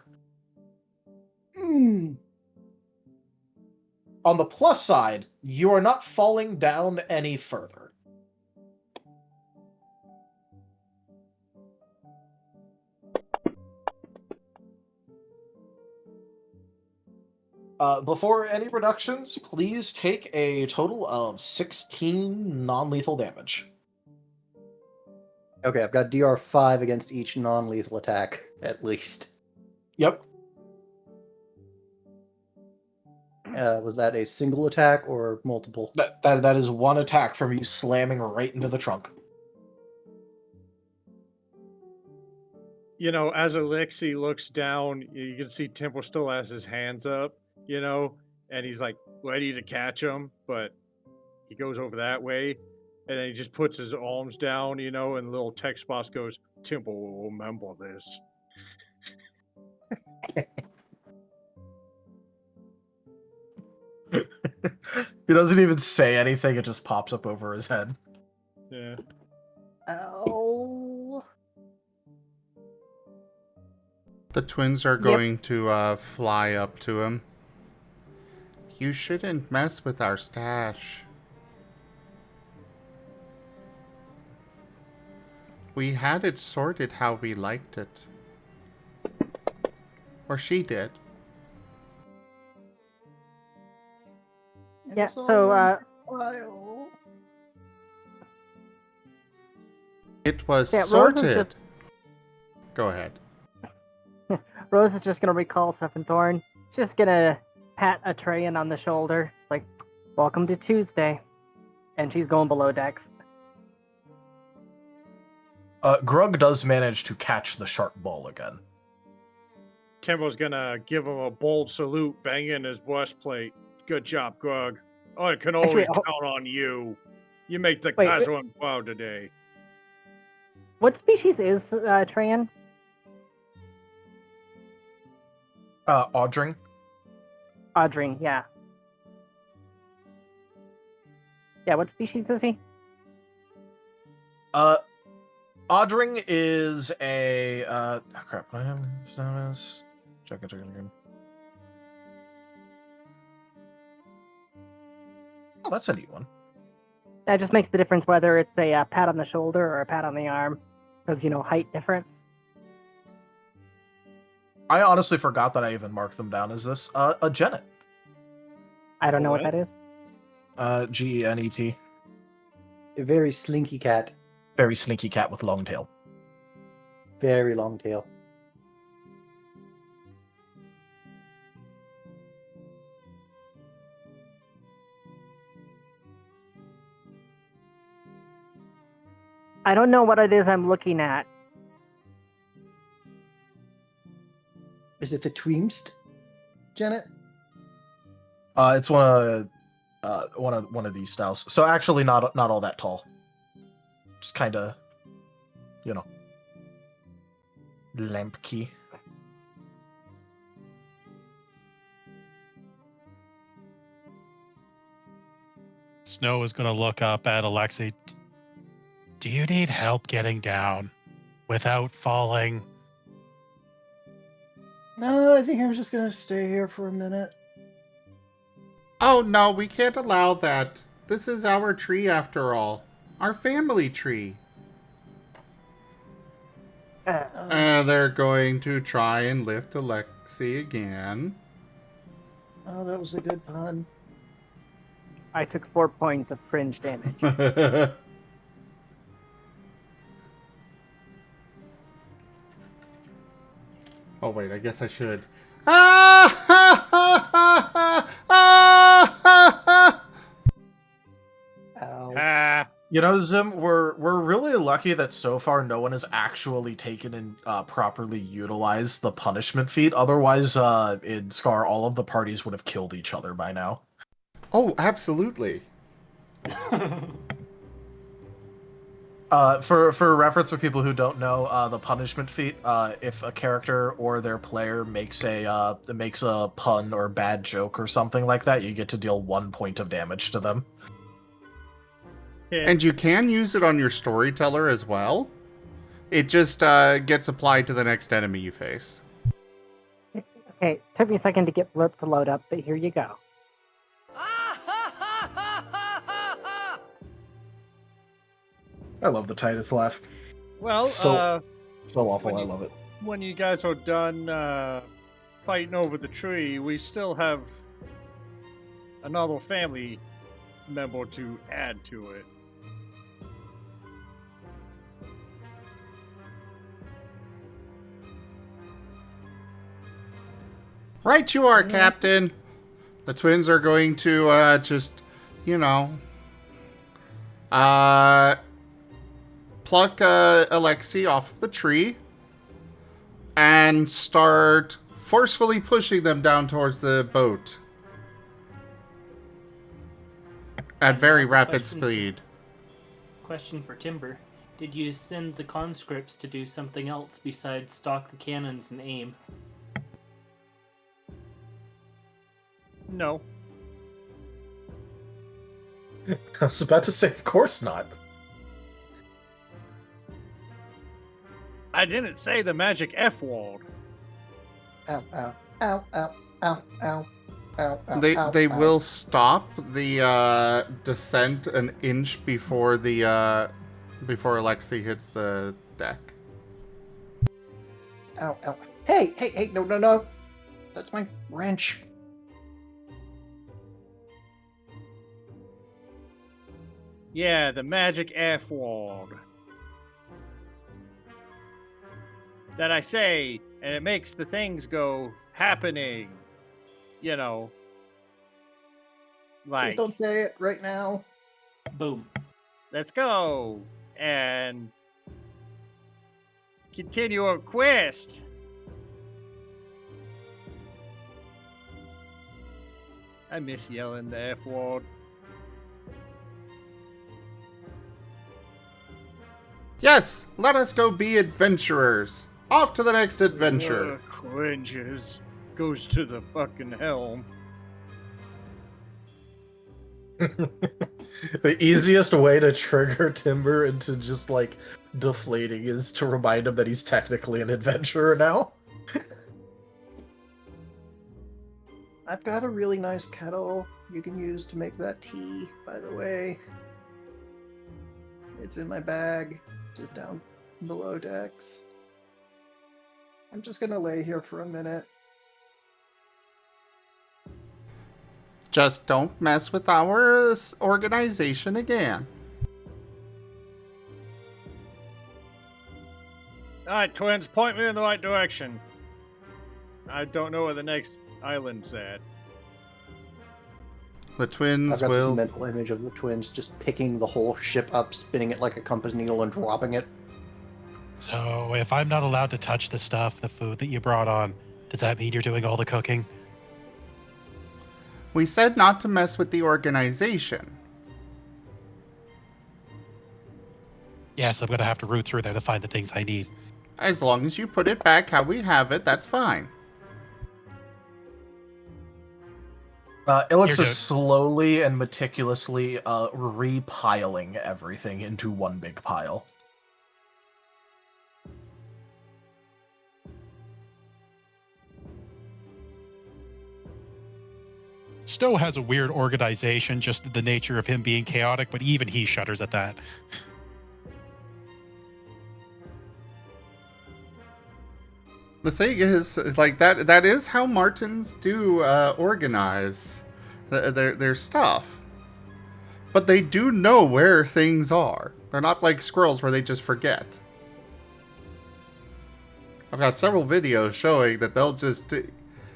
S10: On the plus side, you are not falling down any further. Before any reductions, please take a total of 16 non-lethal damage.
S3: Okay, I've got DR5 against each non-lethal attack, at least.
S10: Yep.
S3: Was that a single attack or multiple?
S10: That is one attack from you slamming right into the trunk.
S8: You know, as Alexi looks down, you can see Temple still has his hands up, you know, and he's like ready to catch him, but he goes over that way, and then he just puts his arms down, you know, and the little text box goes, Temple will remember this.
S2: He doesn't even say anything, it just pops up over his head.
S8: Yeah.
S3: Ow.
S1: The twins are going to fly up to him. You shouldn't mess with our stash. We had it sorted how we liked it. Or she did.
S5: Yeah, so,
S1: It was
S5: Yeah, Rose is
S1: sorted.
S5: just-
S1: Go ahead.
S5: Rose is just gonna recall stuff and Thorn. She's just gonna pat Atreyan on the shoulder, like, welcome to Tuesday. And she's going below decks.
S2: Grug does manage to catch the sharp ball again.
S8: Temple's gonna give him a bold salute, banging his breastplate. Good job, Grug. I can always
S5: Actually,
S8: count on you. You make the
S5: Wait,
S8: Kazuan proud today.
S5: What species is Atreyan?
S2: Audring.
S5: Audring, yeah. Yeah, what species is he?
S2: Audring is a crap. What am I? Check it again. Oh, that's a neat one.
S5: That just makes the difference whether it's a pat on the shoulder or a pat on the arm, because height difference.
S2: I honestly forgot that I even marked them down as this. A genet.
S5: I don't know
S8: What?
S5: what that is.
S2: Genet.
S3: A very slinky cat.
S2: Very slinky cat with long tail.
S3: Very long tail.
S5: I don't know what it is I'm looking at.
S3: Is it the Tweemst, Janet?
S2: It's one of these styles. So actually, not all that tall. Just kind of, lamp key.
S7: Snow is going to look up at Alexi. Do you need help getting down without falling?
S3: No, I think I'm just gonna stay here for a minute.
S1: Oh no, we can't allow that. This is our tree after all. Our family tree. They're going to try and lift Alexi again.
S3: Oh, that was a good pun.
S5: I took 4 points of cringe damage.
S1: Oh wait, I guess I should. Ah! Ha, ha, ha, ha, ah, ha, ha.
S3: Ow.
S8: Ah,
S2: You know, Zim, we're really lucky that so far no one has actually taken and properly utilized the punishment feat. Otherwise, in Scar, all of the parties would have killed each other by now.
S1: Oh, absolutely.
S2: For reference for people who don't know, the punishment feat, if a character or their player makes a pun or bad joke or something like that, you get to deal 1 point of damage to them.
S1: And you can use it on your storyteller as well. It just gets applied to the next enemy you face.
S5: Okay, took me a second to get Blurp to load up, but here you go.
S2: I love the Titus laugh.
S8: well,
S2: So awful.
S8: when
S2: I
S8: you-
S2: love it.
S8: when you guys are done fighting over the tree, we still have another family member to add to it.
S1: Right you are, Captain. The twins are going to just, pluck Alexei off of the tree and start forcefully pushing them down towards the boat at very rapid
S4: Question-
S1: speed.
S4: Question for Timber. Did you send the conscripts to do something else besides stock the cannons and aim?
S8: No.
S2: I was about to say, of course not.
S8: I didn't say the magic F word.
S3: Ow, ow, ow, ow, ow, ow, ow, ow,
S1: They
S3: ow,
S1: they
S3: ow.
S1: will stop the descent an inch before the before Alexei hits the deck.
S3: Ow, ow. Hey, no, no, no. That's my wrench.
S8: Yeah, the magic F word. That I say, and it makes the things go happening. You know.
S3: Please
S8: Like,
S3: don't say it right now.
S4: Boom.
S8: let's go. And continue our quest. I miss yelling the F word.
S1: Yes, let us go be adventurers. Off to the next adventure.
S8: Cringes. Goes to the fucking helm.
S2: The easiest way to trigger Timber into just like deflating is to remind him that he's technically an adventurer now.
S3: I've got a really nice kettle you can use to make that tea, by the way. It's in my bag, just down below decks. I'm just gonna lay here for a minute.
S1: Just don't mess with our organization again.
S8: Alright, twins, point me in the right direction. I don't know where the next island's at.
S1: The
S3: I've
S1: twins
S3: got
S1: will...
S3: this mental image of the twins just picking the whole ship up, spinning it like a compass needle, and dropping it.
S7: So, if I'm not allowed to touch the stuff, the food that you brought on, does that mean you're doing all the cooking?
S1: We said not to mess with the organization.
S7: Yes, I'm going to have to root through there to find the things I need.
S1: As long as you put it back how we have it, that's fine.
S2: Ilex
S7: You're
S2: is
S7: good.
S2: slowly and meticulously repiling everything into one big pile.
S7: Stowe has a weird organization, just the nature of him being chaotic, but even he shudders at that.
S1: The thing is, like, that is how Martens do organize their stuff. But they do know where things are. They're not like squirrels where they just forget. I've got several videos showing that they'll just,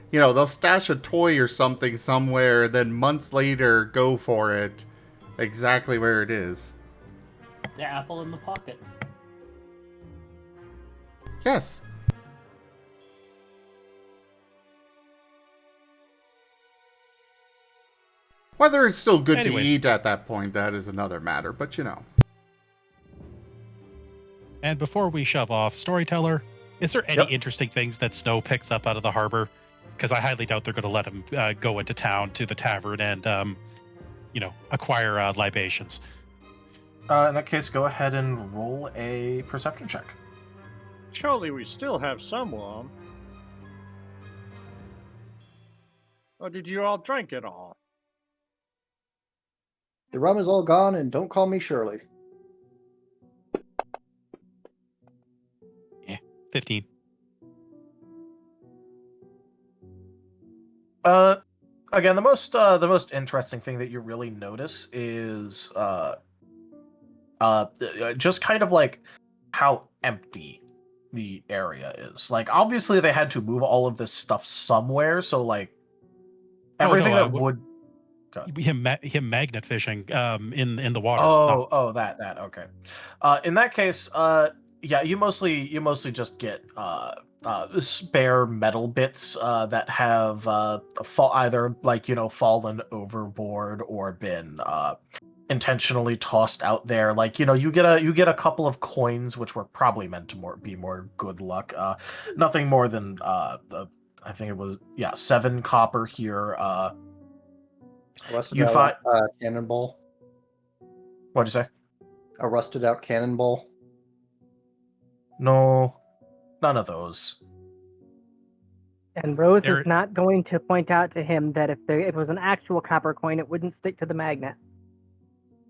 S1: they'll stash a toy or something somewhere, then months later go for it exactly where it is.
S4: The apple in the pocket.
S1: Yes. Whether it's still good
S7: Anyways.
S1: to eat at that point, that is another matter, but you know.
S7: And before we shove off, Storyteller, is there any interesting things that Snow picks up out of the harbor? Because I highly doubt they're going to let him go into town to the tavern and, acquire libations.
S2: In that case, go ahead and roll a perception check.
S8: Surely we still have someone. Or did you all drink it all?
S3: The rum is all gone, and don't call me Shirley.
S7: 15.
S2: Again, the most interesting thing that you really notice is just kind of like how empty the area is. Like, obviously they had to move all of this stuff somewhere, so like everything would
S7: him magnet fishing in the water.
S2: That okay. In that case, yeah, you mostly just get spare metal bits that have either fallen overboard or been intentionally tossed out there. Like, you get a couple of coins which were probably meant to be more good luck. Nothing more than I think it was 7 copper here.
S3: Rusted out cannonball.
S2: What'd you say?
S3: A rusted out cannonball.
S2: No, none of those.
S5: And Rose is not going to point out to him that if it was an actual copper coin, it wouldn't stick to the magnet.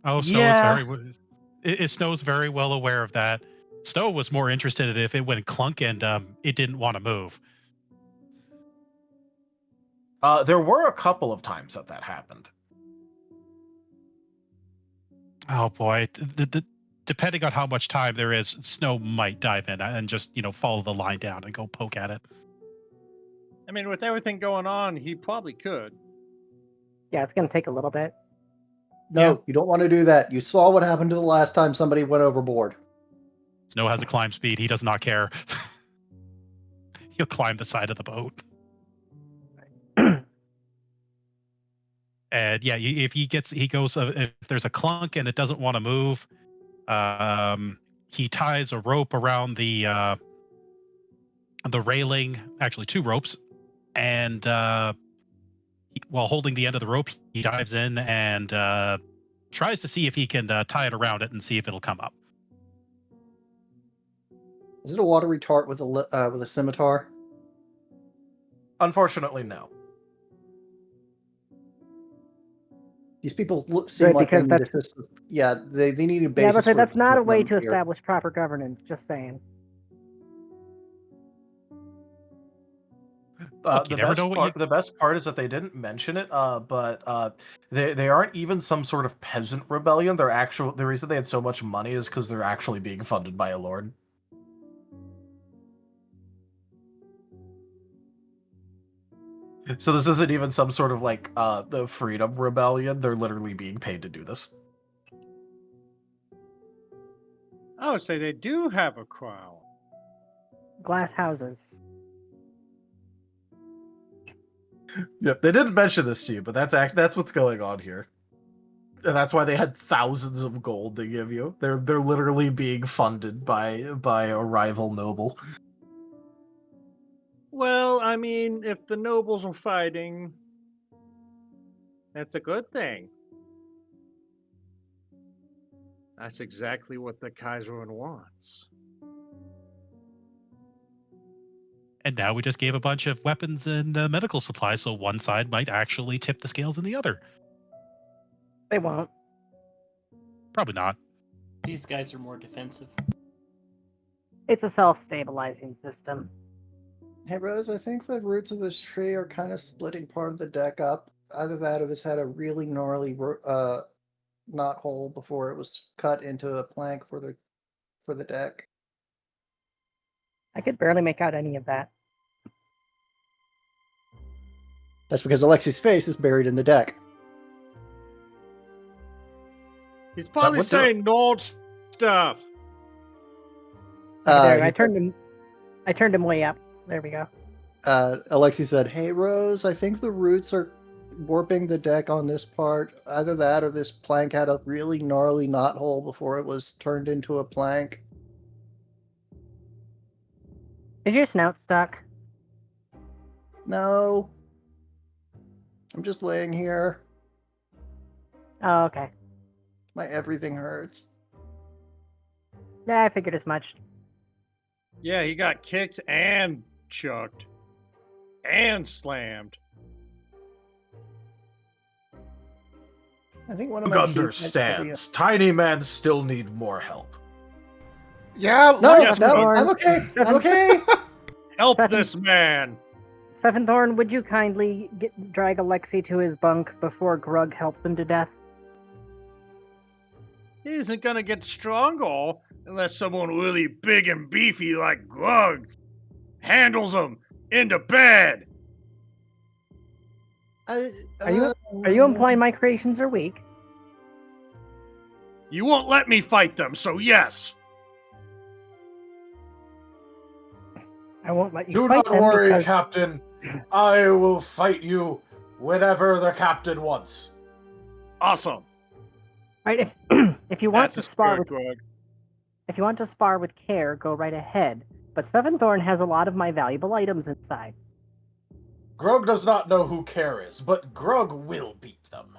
S7: Oh, Snow's very well aware of that. Snow was more interested if it went clunk and it didn't want to move.
S2: There were a couple of times that happened.
S7: Oh boy, depending on how much time there is, Snow might dive in and just follow the line down and go poke at it.
S8: I mean, with everything going on, he probably could.
S5: Yeah, it's going to take a little bit.
S3: No, you don't want to do that. You saw what happened to the last time somebody went overboard.
S7: Snow has a climb speed. He does not care. He'll climb the side of the boat. And yeah, if if there's a clunk and it doesn't want to move, he ties a rope around the railing, actually 2 ropes, and while holding the end of the rope, he dives in and tries to see if he can tie it around it and see if it'll come up.
S3: Is it a watery tart with a scimitar?
S2: Unfortunately, no.
S3: These people seem like they need a system. Yeah, they need a basis.
S5: Yeah, but that's not a way to establish proper governance. Just saying.
S2: The best part is that they didn't mention it, but they aren't even some sort of peasant rebellion. The reason they had so much money is because they're actually being funded by a lord. So this isn't even some sort of the freedom rebellion. They're literally being paid to do this.
S8: I would say they do have a crown.
S5: Glass houses.
S2: Yep, they didn't mention this to you, but that's what's going on here, and that's why they had thousands of gold to give you. They're literally being funded by a rival noble.
S8: Well, I mean, if the nobles are fighting, that's a good thing. That's exactly what the Kaiserin wants.
S7: And now we just gave a bunch of weapons and medical supplies, so one side might actually tip the scales in the other.
S5: They won't.
S7: Probably not.
S4: These guys are more defensive.
S5: It's a self-stabilizing system.
S3: Hey, Rose, I think the roots of this tree are kind of splitting part of the deck up. Either that or this had a really gnarly knot hole before it was cut into a plank for the deck.
S5: I could barely make out any of that.
S3: That's because Alexi's face is buried in the deck.
S8: He's probably
S2: what they're-
S8: saying Nord stuff.
S5: There, I
S3: He
S5: turned him way up. There we go.
S3: Alexi said, "Hey Rose, I think the roots are warping the deck on this part. Either that or this plank had a really gnarly knot hole before it was turned into a plank."
S5: Is your snout stuck?
S3: No. I'm just laying here.
S5: Oh, okay.
S3: My everything hurts.
S5: Yeah, I figured as much.
S8: Yeah, he got kicked and chucked and slammed.
S3: I think one of
S2: Doug
S3: my key points for the-
S2: understands. Tiny men still need more help.
S1: Yeah,
S3: No,
S8: Yes,
S3: no,
S8: Doug.
S3: I'm okay. I'm okay.
S8: Help
S5: That's-
S8: this man.
S5: Thorn, would you kindly drag Alexi to his bunk before Grug helps him to death?
S8: He isn't gonna get stronger unless someone really big and beefy like Glug handles him into bed.
S5: Are you implying my creations are weak?
S8: You won't let me fight them, so yes.
S5: I won't let you
S10: Do
S5: fight
S10: not
S5: them
S10: worry,
S5: because...
S10: Captain. I will fight you whenever the captain wants.
S8: Awesome.
S5: Right, if you want
S8: That's
S5: to
S8: a
S5: spar
S8: spirit,
S5: with
S8: Glug.
S5: if you want to spar with care, go right ahead. But Thorn has a lot of my valuable items inside.
S10: Grug does not know who Care is, but Grug will beat them.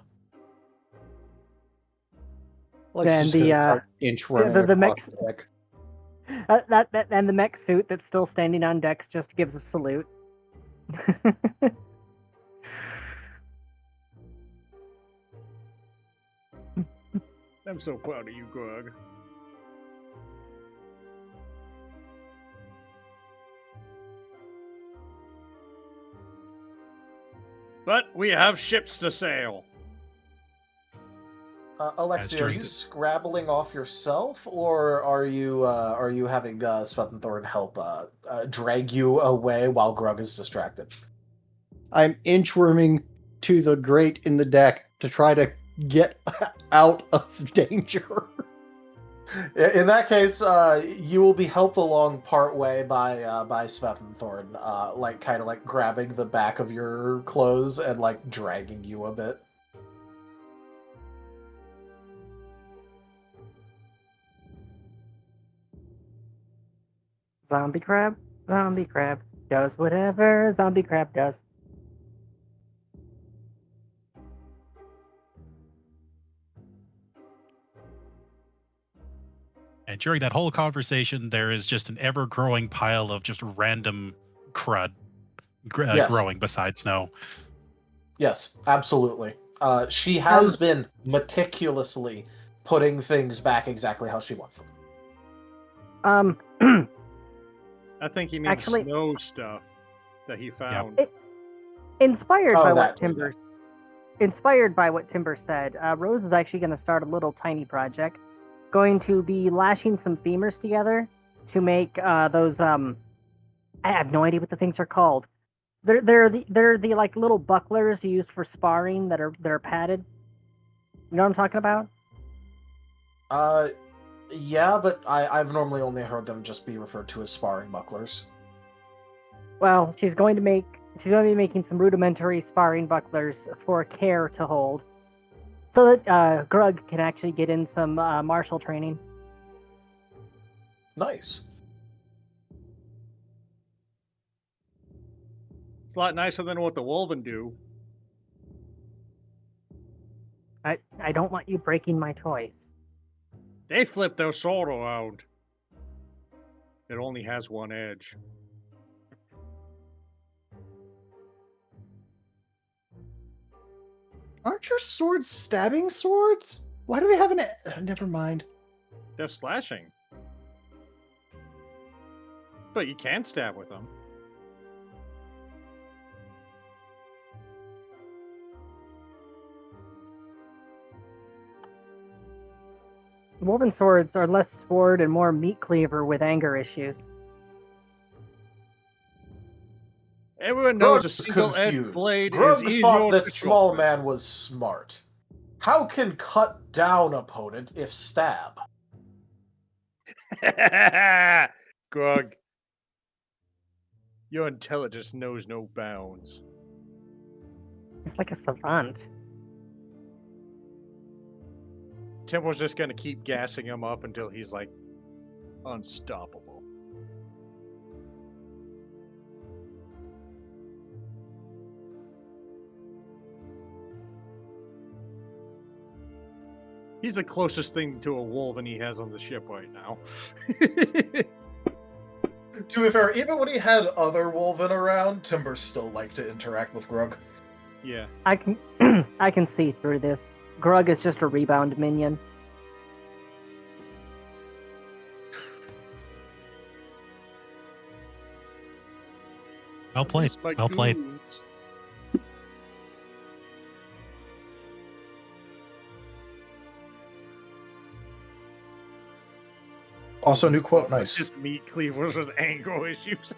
S3: Lexi's
S5: Then
S3: just
S5: the,
S3: gonna start inchworming
S5: the
S3: across
S5: mech-
S3: the deck.
S5: That and the mech suit that's still standing on decks just gives a salute.
S8: I'm so proud of you, Glug. But we have ships to sail.
S10: Alexi, are
S7: during
S10: you
S7: the-
S10: scrabbling off yourself, or are you having Thorn help drag you away while Grug is distracted?
S3: I'm inchworming to the grate in the deck to try to get out of danger.
S10: In that case, you will be helped along part way by Thorn, kind of grabbing the back of your clothes and dragging you a bit.
S5: Zombie crab does whatever zombie crab does.
S7: And during that whole conversation, there is just an ever-growing pile of just random crud
S10: Yes.
S7: growing beside Snow.
S10: Yes, absolutely. She has been meticulously putting things back exactly how she wants them.
S8: I think he means
S5: Actually-
S8: snow stuff that he found.
S5: Inspired
S10: Oh,
S5: by
S10: that
S5: what
S10: too,
S5: Timber, inspired by what Timber said, Rose is actually going to start a little tiny project. Going to be lashing some femurs together to make those. I have no idea what the things are called. They're the like little bucklers used for sparring that are padded. You know what I'm talking about?
S10: Yeah, but I've normally only heard them just be referred to as sparring bucklers.
S5: Well, she's going to be making some rudimentary sparring bucklers for Care to hold, so that Grug can actually get in some martial training.
S10: Nice.
S8: It's a lot nicer than what the Wolven do.
S5: I don't want you breaking my toys.
S8: They flip their sword around. It only has one edge.
S3: Aren't your swords stabbing swords? Why do they have an... Never mind.
S8: They're slashing. But you can stab with them.
S5: Woven swords are less sword and more meat cleaver with anger issues.
S8: Everyone knows a
S2: Grug's
S8: single-edged
S2: confused.
S8: blade
S10: Grug
S8: is easier
S10: thought that
S8: to
S10: small
S8: sharpen.
S10: man was smart. How can cut down opponent if stab?
S8: Grug, your intelligence knows no bounds.
S5: It's like a savant.
S8: Temple's just gonna keep gassing him up until he's like unstoppable. He's the closest thing to a wolven he has on the ship right now.
S2: To be fair, even when he had other Wolven around, Timber still liked to interact with Grug.
S8: Yeah.
S5: I can I can see through this. Grug is just a rebound minion.
S7: Well played.
S8: My
S7: Well played.
S8: goons.
S2: Also, new quote,
S8: It's
S2: nice.
S8: just meat cleavers with anger issues.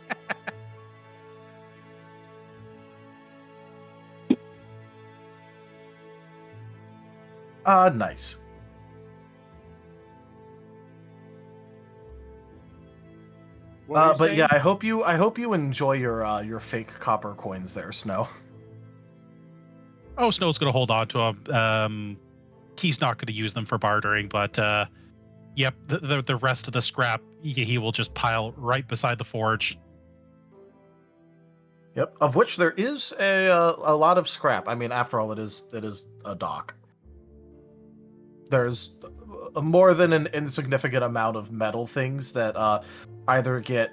S2: Nice. But yeah, I hope you enjoy your fake copper coins there, Snow.
S7: Oh, Snow's going to hold on to them. He's not going to use them for bartering, but yep, the rest of the scrap he will just pile right beside the forge.
S2: Yep, of which there is a lot of scrap. I mean, after all, it is a dock. There's more than an insignificant amount of metal things that either get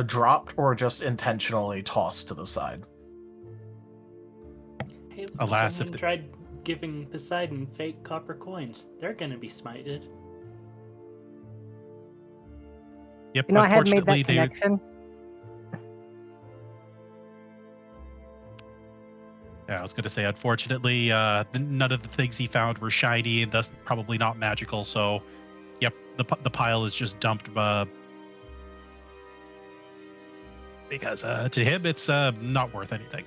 S2: dropped or just intentionally tossed to the side.
S4: Hey,
S7: Alas, if
S4: someone
S7: the-
S4: tried giving Poseidon fake copper coins. They're gonna be smited.
S7: Yep,
S5: You know, I hadn't made that
S7: unfortunately,
S5: connection.
S7: Yeah, I was going to say, unfortunately, none of the things he found were shiny and thus probably not magical. So, yep, the pile is just dumped because to him it's not worth anything.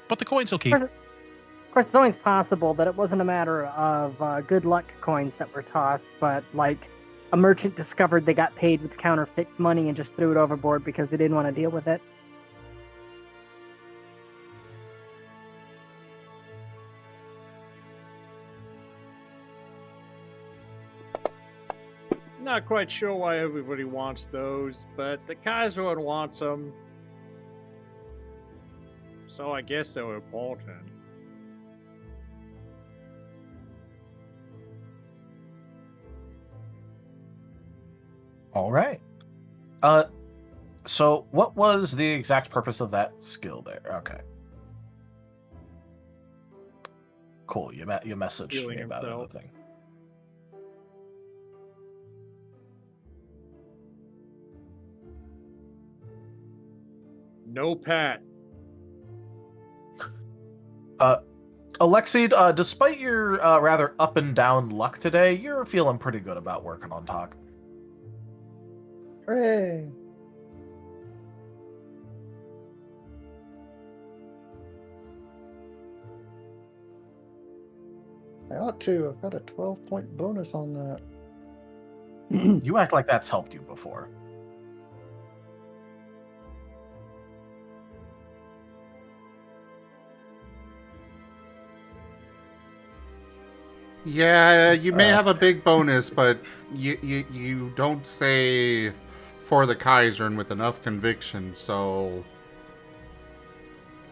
S7: But the coins he'll keep.
S5: Of course, it's always possible that it wasn't a matter of good luck coins that were tossed, but like a merchant discovered they got paid with counterfeit money and just threw it overboard because they didn't want to deal with it.
S8: Not quite sure why everybody wants those, but the Kaiser wants them. So I guess they're important.
S2: All right. So what was the exact purpose of that skill there? Okay. Cool. You messaged
S8: Healing
S2: me about
S8: himself.
S2: anything.
S8: No Pat.
S2: Alexei, despite your rather up and down luck today, you're feeling pretty good about working on Talk.
S3: Hooray! I ought to. I've got a 12-point bonus on that.
S2: You act like that's helped you before.
S1: Yeah, you may have a big bonus, but you don't say for the Kaiser with enough conviction, so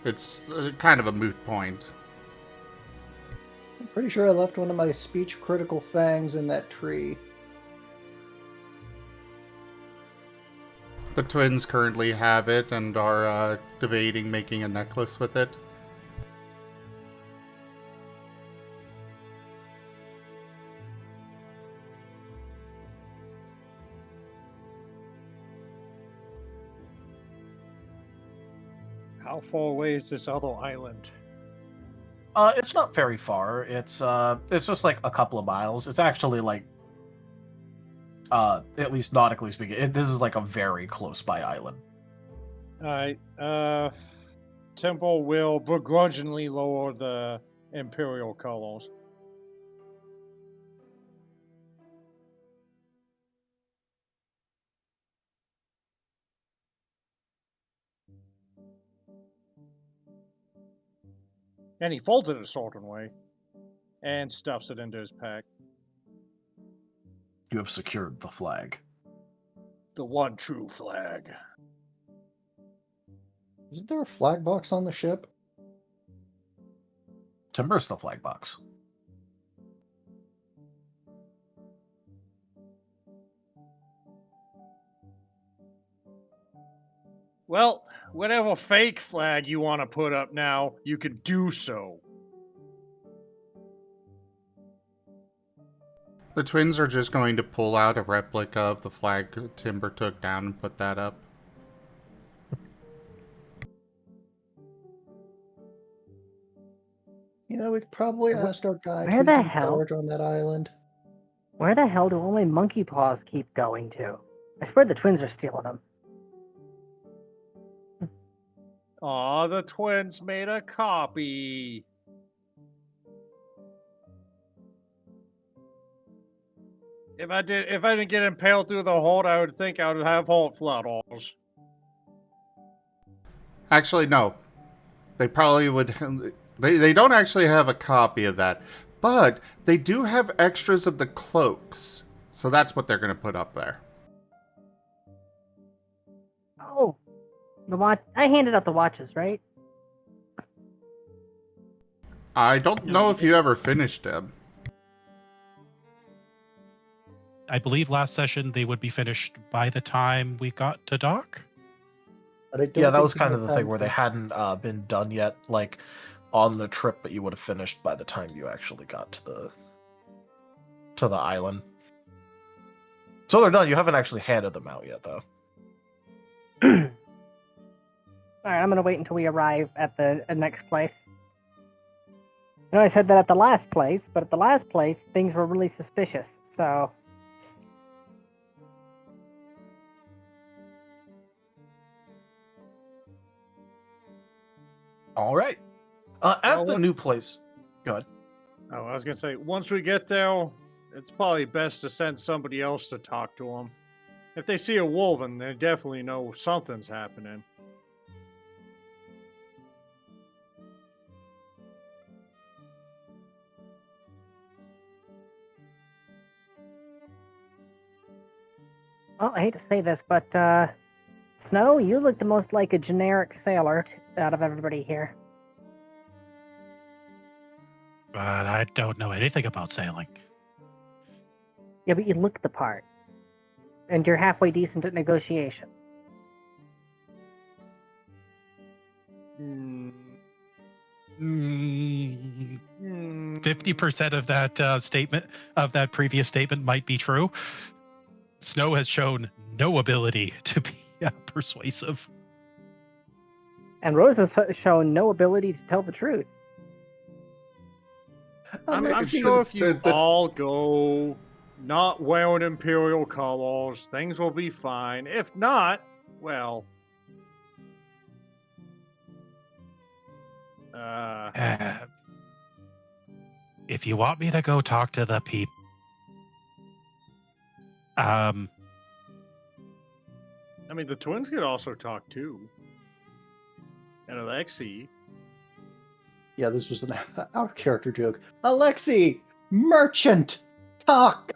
S1: it's kind of a moot point.
S3: I'm pretty sure I left one of my speech critical fangs in that tree.
S1: The twins currently have it and are debating making a necklace with it.
S8: How far away is this other island?
S2: It's not very far. It's just like a couple of miles. It's actually like, at least nautically speaking, this is like a very close by island.
S8: Alright, temple will begrudgingly lower the Imperial colors. And he folds it a certain way and stuffs it into his pack.
S2: You have secured the flag.
S8: The one true flag.
S3: Isn't there a flag box on the ship?
S2: Timber's the flag box.
S8: Well, whatever fake flag you want to put up now, you can do so.
S1: The twins are just going to pull out a replica of the flag Timber took down and put that up.
S3: You know, we could probably ask our guide
S5: where
S3: who's
S5: the
S3: in
S5: hell?
S3: charge on that island.
S5: Where the hell do all my monkey paws keep going to? I swear the twins are stealing them.
S8: Aw, the twins made a copy. If I didn't get impaled through the hold, I would think I would have hold flutters.
S1: Actually, no. They probably would... They don't actually have a copy of that. But they do have extras of the cloaks. So that's what they're going to put up there.
S5: Oh, the watch. I handed out the watches, right?
S1: I don't know if you ever finished them.
S7: I believe last session they would be finished by the time we got to dock.
S3: But I don't
S2: Yeah, that
S3: think
S2: was
S3: we
S2: kind
S3: have
S2: of the thing
S3: time
S2: where they
S3: to-
S2: hadn't been done yet, like on the trip, but you would have finished by the time you actually got to the island. So they're done. You haven't actually handed them out yet, though.
S5: All right, I'm gonna wait until we arrive at the next place. I know I said that at the last place, but at the last place things were really suspicious. So
S2: All right. At
S8: Well,
S2: the
S8: what-
S2: new place. Go ahead.
S8: Oh, I was gonna say, once we get there, it's probably best to send somebody else to talk to them. If they see a wolven, they definitely know something's happening.
S5: well, I hate to say this, but Snow, you look the most like a generic sailor out of everybody here.
S7: But I don't know anything about sailing.
S5: Yeah, but you look the part, and you're halfway decent at negotiation.
S8: Hmm.
S7: 50% of that statement, of that previous statement, might be true. Snow has shown no ability to be persuasive.
S5: And Rose has shown no ability to tell the truth.
S8: I'm
S1: See,
S8: sure if you
S1: the-
S8: all go not wearing Imperial colors, things will be fine. If not, well...
S7: If you want me to go talk to the people,
S8: I mean, the twins could also talk too. And Alexi.
S3: Yeah, this was an out character joke. Alexi, merchant, talk.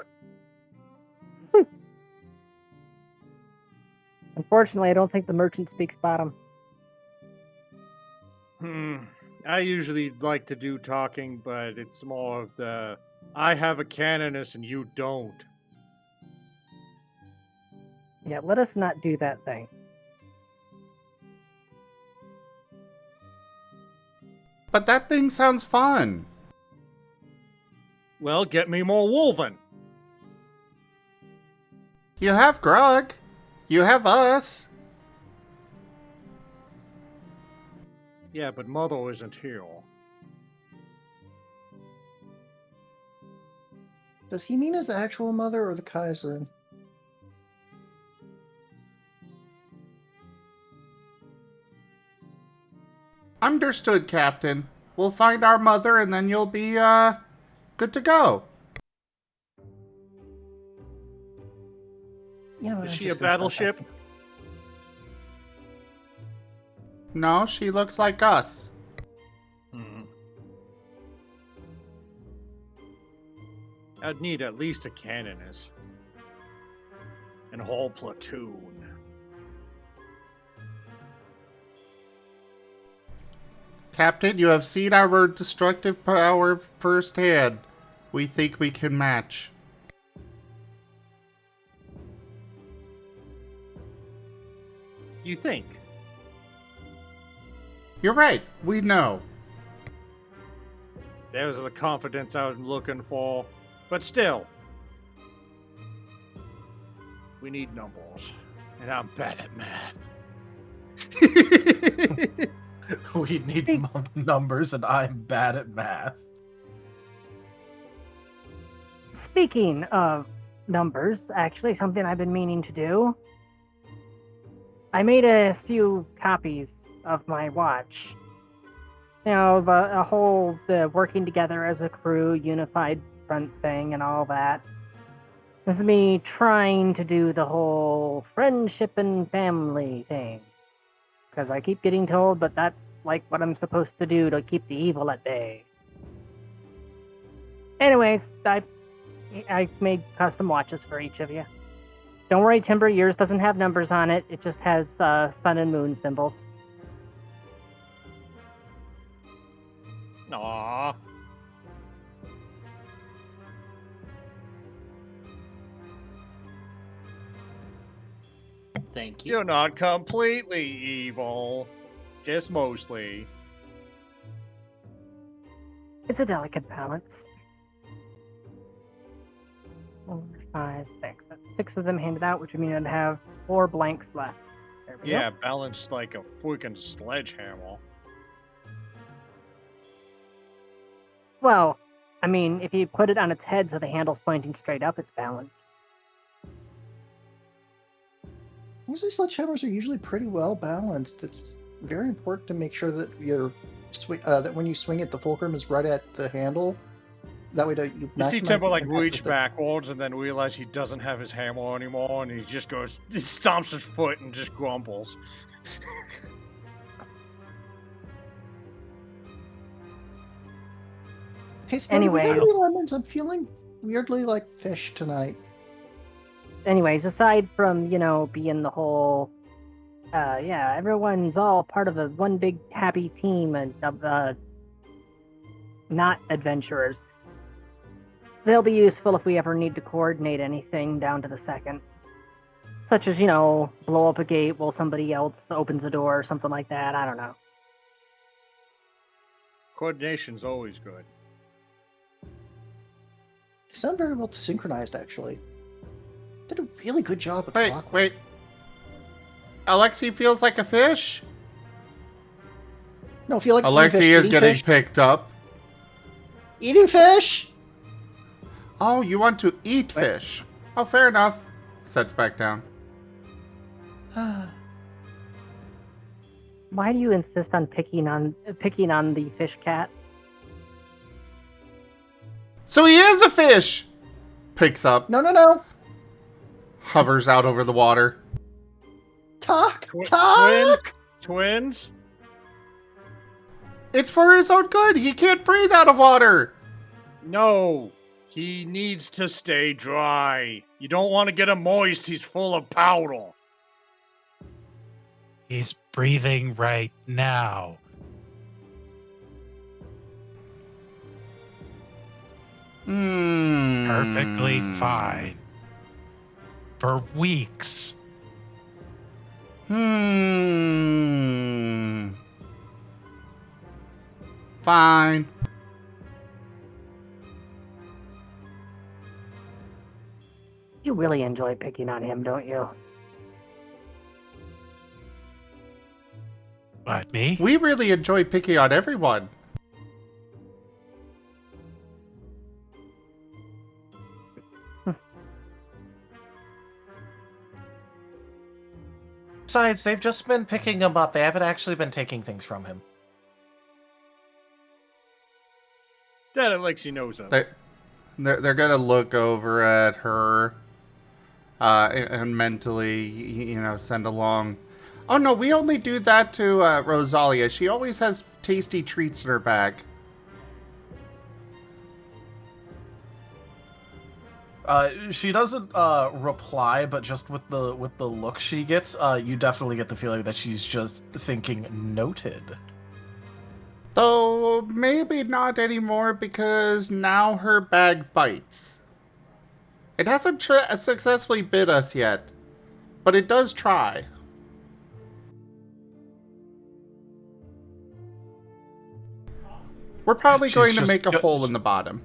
S5: Unfortunately, I don't think the merchant speaks bottom.
S8: I usually like to do talking, but it's more of the I have a canoness and you don't.
S5: Yeah, let us not do that thing.
S1: But that thing sounds fun.
S8: Well, get me more wolven.
S1: You have Grug. You have us.
S8: Yeah, but Mother isn't here.
S3: Does he mean his actual mother or the Kaiserin?
S1: Understood, Captain. We'll find our mother and then you'll be, good to go.
S3: You know,
S8: Is
S3: I'm
S8: she a
S3: just gonna start
S8: battleship?
S3: acting.
S1: No, she looks like us.
S8: I'd need at least a canoness. And a whole platoon.
S1: Captain, you have seen our destructive power firsthand. We think we can match.
S8: You think?
S1: You're right. We know.
S8: There's the confidence I was looking for. But still. We need numbers. And I'm bad at math.
S2: We need numbers, and I'm bad at math.
S5: Speaking of numbers, actually, something I've been meaning to do. I made a few copies of my watch. You know, the working together as a crew, unified front thing, and all that. This is me trying to do the whole friendship and family thing. Because I keep getting told, but that's like what I'm supposed to do to keep the evil at bay. Anyways, I made custom watches for each of you. Don't worry, Timber, yours doesn't have numbers on it. It just has sun and moon symbols.
S8: Aww.
S4: Thank you.
S8: You're not completely evil. Just mostly.
S5: It's a delicate balance. 4, 5, 6. That's 6 of them handed out, which would mean I'd have 4 blanks left. There we
S8: Yeah,
S5: go.
S8: balanced like a freaking sledgehammer.
S5: Well, I mean, if you put it on its head so the handle's pointing straight up, it's balanced.
S3: Usually sledgehammers are usually pretty well balanced. It's very important to make sure that that when you swing it, the fulcrum is right at the handle. That way, you
S8: See
S3: maximize
S8: Timber
S3: the
S8: like
S3: impact
S8: reach
S3: with it.
S8: backwards and then realize he doesn't have his hammer anymore, and he just goes, he stomps his foot and just grumbles.
S3: Hey, Snow, do we have
S5: Anyways.
S3: any lemons? I'm feeling weirdly like fish tonight.
S5: Anyways, aside from, being the whole, everyone's all part of one big happy team of not adventurers. They'll be useful if we ever need to coordinate anything down to the second. Such as, blow up a gate while somebody else opens a door or something like that. I don't know.
S8: Coordination's always good.
S3: They sound very well synchronized, actually. Did a really good job with the
S1: Wait,
S3: clockwork.
S1: wait. Alexi feels like a fish?
S3: No, feel like
S1: Alexi is getting picked up.
S3: Eating fish.
S1: Oh, you want to eat fish. Oh, fair enough. Sets back down.
S5: Why do you insist on picking on the fish cat?
S1: So he is a fish! Picks up,
S3: No.
S1: hovers out over the water.
S3: Talk.
S8: Twins?
S1: It's for his own good. He can't breathe out of water.
S8: No. He needs to stay dry. You don't want to get him moist. He's full of powder.
S7: He's breathing right now. Perfectly fine. For weeks.
S1: Fine.
S5: You really enjoy picking on him, don't you?
S7: What, me?
S1: We really enjoy picking on everyone.
S2: Besides, they've just been picking him up. They haven't actually been taking things from him.
S8: that Alexi knows of.
S1: They're gonna look over at her and mentally, send along. Oh no, we only do that to Rosalia. She always has tasty treats in her bag.
S2: She doesn't reply, but just with the look she gets, you definitely get the feeling that she's just thinking noted.
S1: Though maybe not anymore because now her bag bites. It hasn't successfully bit us yet, but it does try. We're probably going to make a hole in the bottom.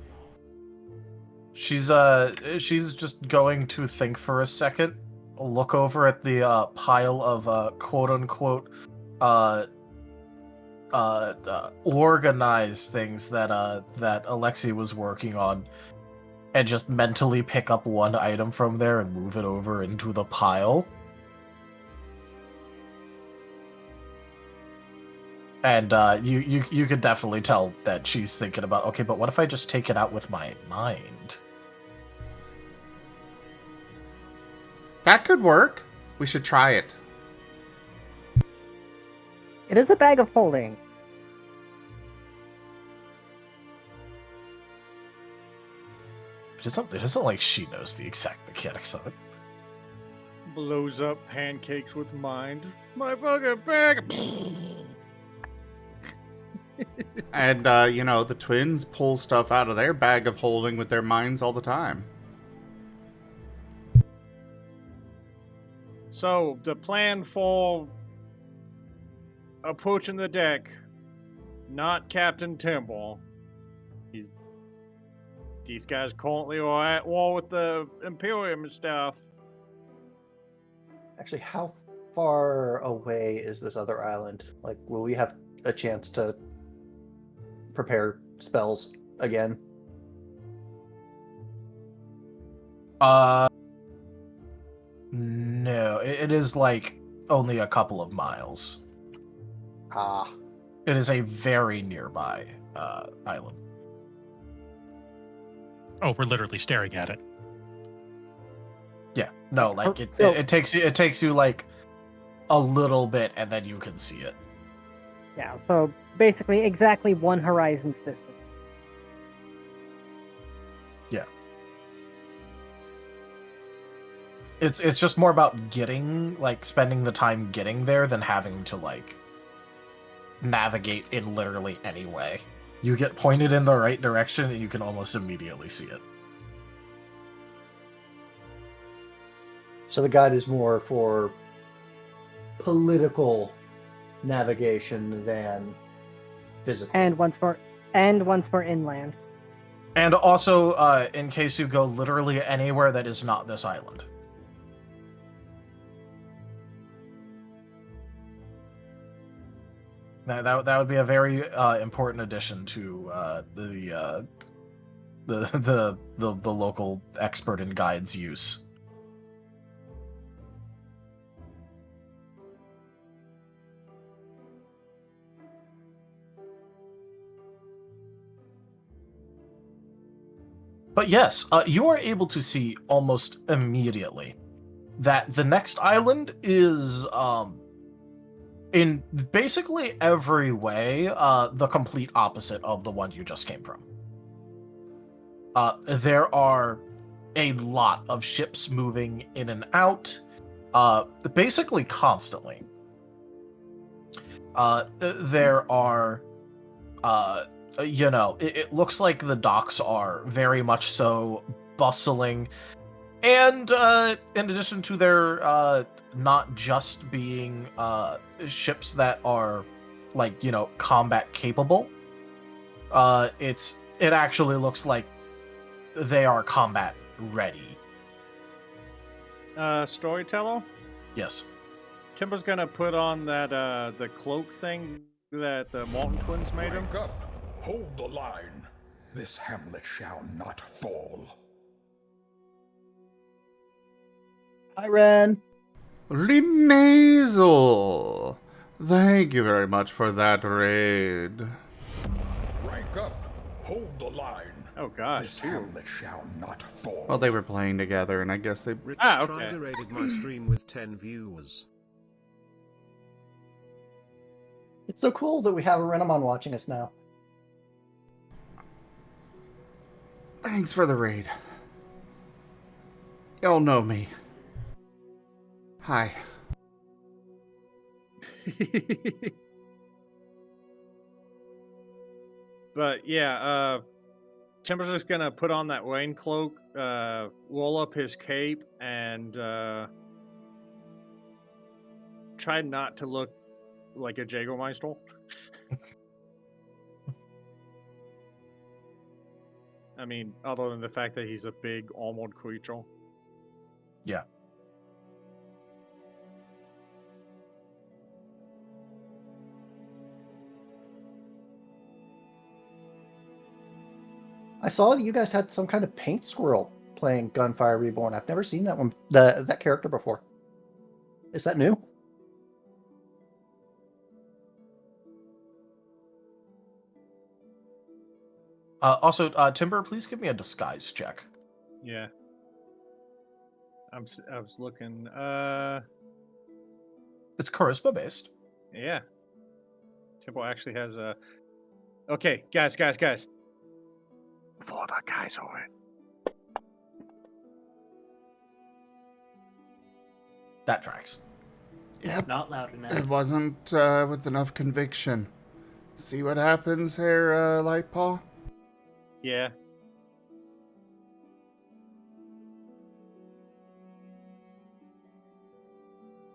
S2: She's just going to think for a second, look over at the pile of quote unquote organized things that Alexi was working on, and just mentally pick up one item from there and move it over into the pile. And you could definitely tell that she's thinking about, okay, but what if I just take it out with my mind?
S1: That could work. We should try it.
S5: It is a bag of holding.
S2: It isn't like she knows the exact mechanics of it.
S8: Blows up pancakes with mind. My fucking bag.
S1: And, the twins pull stuff out of their bag of holding with their minds all the time.
S8: So, the plan for approaching the deck, not Captain Timble. These guys currently are at war with the Imperium and stuff.
S3: Actually, how far away is this other island? Like, will we have a chance to prepare spells again?
S2: No, it is like only a couple of miles.
S3: Ah.
S2: It is a very nearby island.
S7: Oh, we're literally staring at it.
S2: Yeah, no, like it takes you like a little bit, and then you can see it.
S5: Yeah, so basically exactly one horizon's distance.
S2: Yeah. It's just more about spending the time getting there than having to navigate in literally any way. You get pointed in the right direction and you can almost immediately see it.
S3: So the guide is more for political navigation than physical.
S5: And once for inland.
S2: And also, in case you go literally anywhere that is not this island. That would be a very important addition to the local expert in guides use. But yes, you are able to see almost immediately that the next island is in basically every way, the complete opposite of the one you just came from. There are a lot of ships moving in and out, basically constantly. There are, it looks like the docks are very much so bustling. And in addition to their not just being ships that are combat capable, it actually looks like they are combat ready.
S8: Storyteller?
S2: Yes.
S8: Timber's gonna put on that the cloak thing that the Marten twins made him.
S6: Rank up. Hold the line. This hamlet shall not fall.
S3: Hi, Ren.
S1: Renazel! Thank you very much for that raid.
S6: Rank up. Hold the line.
S8: Oh gosh,
S6: This
S8: two.
S6: hamlet shall not fall.
S1: Well, they were playing together, and I guess they...
S9: Rich
S8: okay.
S9: Strider raided my stream with 10 viewers.
S3: It's so cool that we have a Renamon watching us now.
S1: Thanks for the raid. Y'all know me. Hi.
S8: But yeah, Timber's just gonna put on that Wayne cloak, roll up his cape, and try not to look like a Jägermeister. I mean, other than the fact that he's a big armored creature.
S2: Yeah.
S3: I saw that you guys had some kind of paint squirrel playing Gunfire Reborn. I've never seen that one, that character before. Is that new?
S2: Also, Timber, please give me a disguise check.
S8: Yeah. I was looking.
S2: It's charisma based.
S8: Yeah. Timber actually has a. Okay, guys. For the guys over it.
S2: That tracks.
S1: Yep.
S4: Not loud enough.
S1: It wasn't with enough conviction. See what happens here, Lightpaw?
S8: Yeah.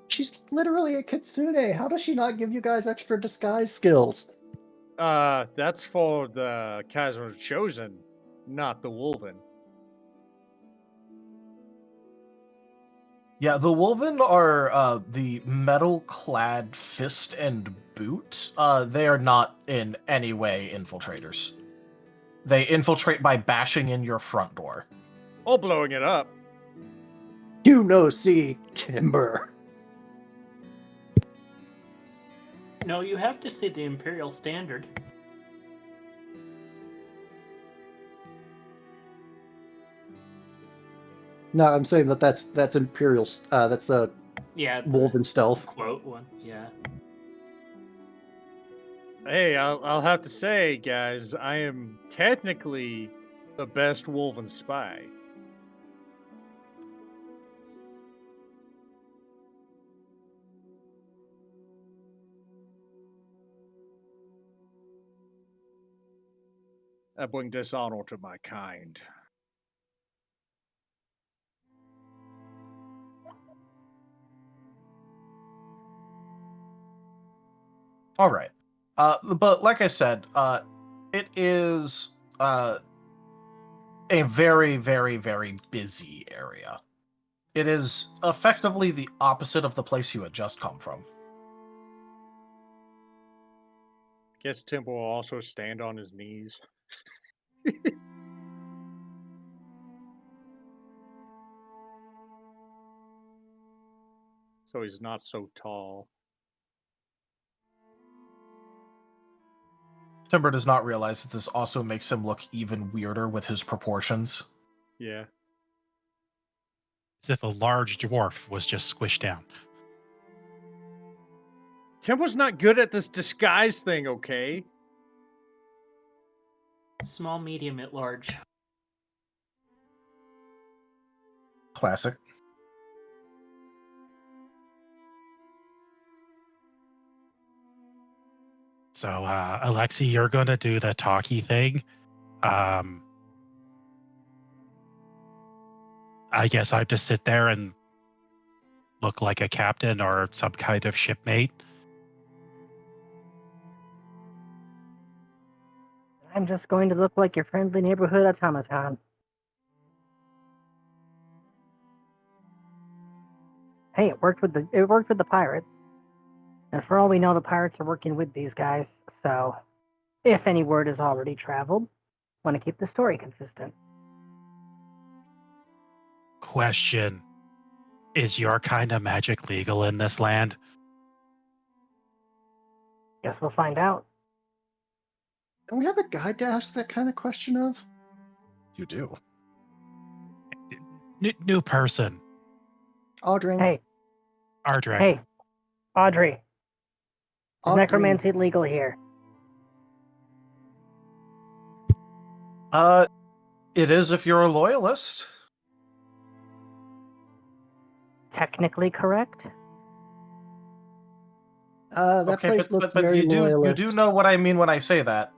S3: She's literally a kitsune. How does she not give you guys extra disguise skills?
S8: That's for the Kaiser's Chosen, not the Wolven.
S2: Yeah, the Wolven are the metal-clad fist and boot. They are not in any way infiltrators. They infiltrate by bashing in your front door.
S8: Or blowing it up.
S3: You know, see, Timber.
S4: No, you have to see the Imperial Standard.
S3: No, I'm saying that's Imperial. That's a
S4: Yeah.
S3: Wolven stealth.
S4: Quote one. Yeah.
S8: Hey, I'll have to say, guys, I am technically the best Wolven spy. I bring dishonor to my kind.
S2: All right. But like I said, it is a very, very, very busy area. It is effectively the opposite of the place you had just come from.
S8: Guess Temple will also stand on his knees. So he's not so tall.
S2: Timber does not realize that this also makes him look even weirder with his proportions.
S8: Yeah.
S7: As if a large dwarf was just squished down.
S8: Temple's not good at this disguise thing, okay?
S4: Small, medium, at large.
S2: Classic.
S7: So, Alexi, you're going to do the talkie thing. I guess I have to sit there and look like a captain or some kind of shipmate.
S5: I'm just going to look like your friendly neighborhood automaton. Hey, it worked with the pirates. And for all we know, the pirates are working with these guys, so if any word has already traveled, want to keep the story consistent.
S7: Question. Is your kind of magic legal in this land?
S5: Guess we'll find out.
S3: Don't we have a guide to ask that kind of question of?
S2: You do.
S7: New person.
S3: Audrey.
S5: Hey,
S7: Ardrey.
S5: hey, Audrey. Is
S3: Audrey.
S5: necromancy legal here?
S2: It is if you're a loyalist.
S5: Technically correct?
S3: That
S2: Okay,
S3: place looks
S2: but
S3: very
S2: you
S3: loyalist.
S2: do know what I mean when I say that.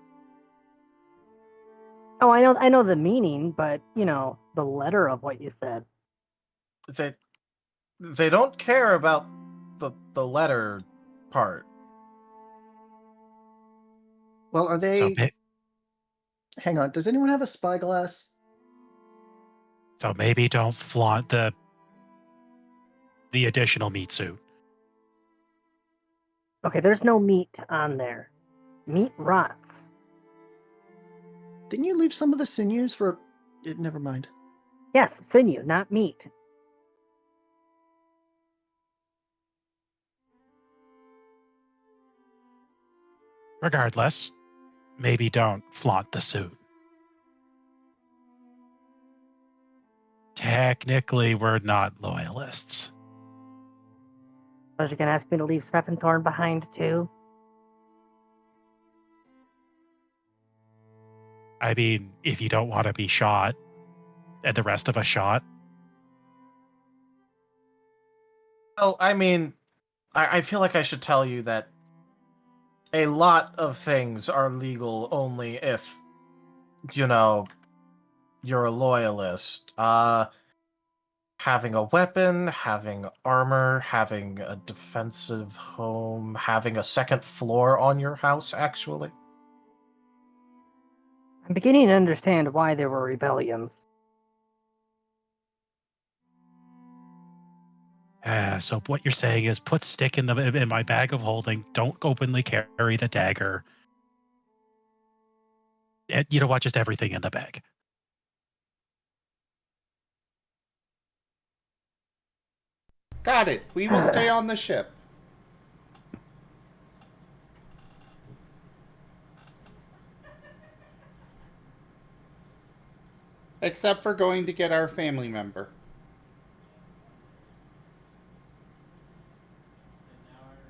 S5: Oh, I know the meaning, but the letter of what you said.
S2: They don't care about the letter part.
S3: Well, are they...
S7: So,
S3: Hang on, does anyone have a spyglass?
S7: so maybe don't flaunt the additional meat suit.
S5: Okay, there's no meat on there. Meat rots.
S3: Didn't you leave some of the sinews for... Never mind.
S5: Yes, sinew, not meat.
S7: Regardless, maybe don't flaunt the suit. Technically, we're not loyalists.
S5: Was you gonna ask me to leave Svefenthorn behind too?
S7: I mean, if you don't want to be shot, and the rest of us shot.
S2: Well, I mean, I feel like I should tell you that a lot of things are legal only if, you're a loyalist. Having a weapon, having armor, having a defensive home, having a second floor on your house, actually.
S5: I'm beginning to understand why there were rebellions.
S7: So what you're saying is put stick in my bag of holding. Don't openly carry the dagger. And, you know what? Just everything in the bag.
S1: Got it. We will stay on the ship. Except for going to get our family member.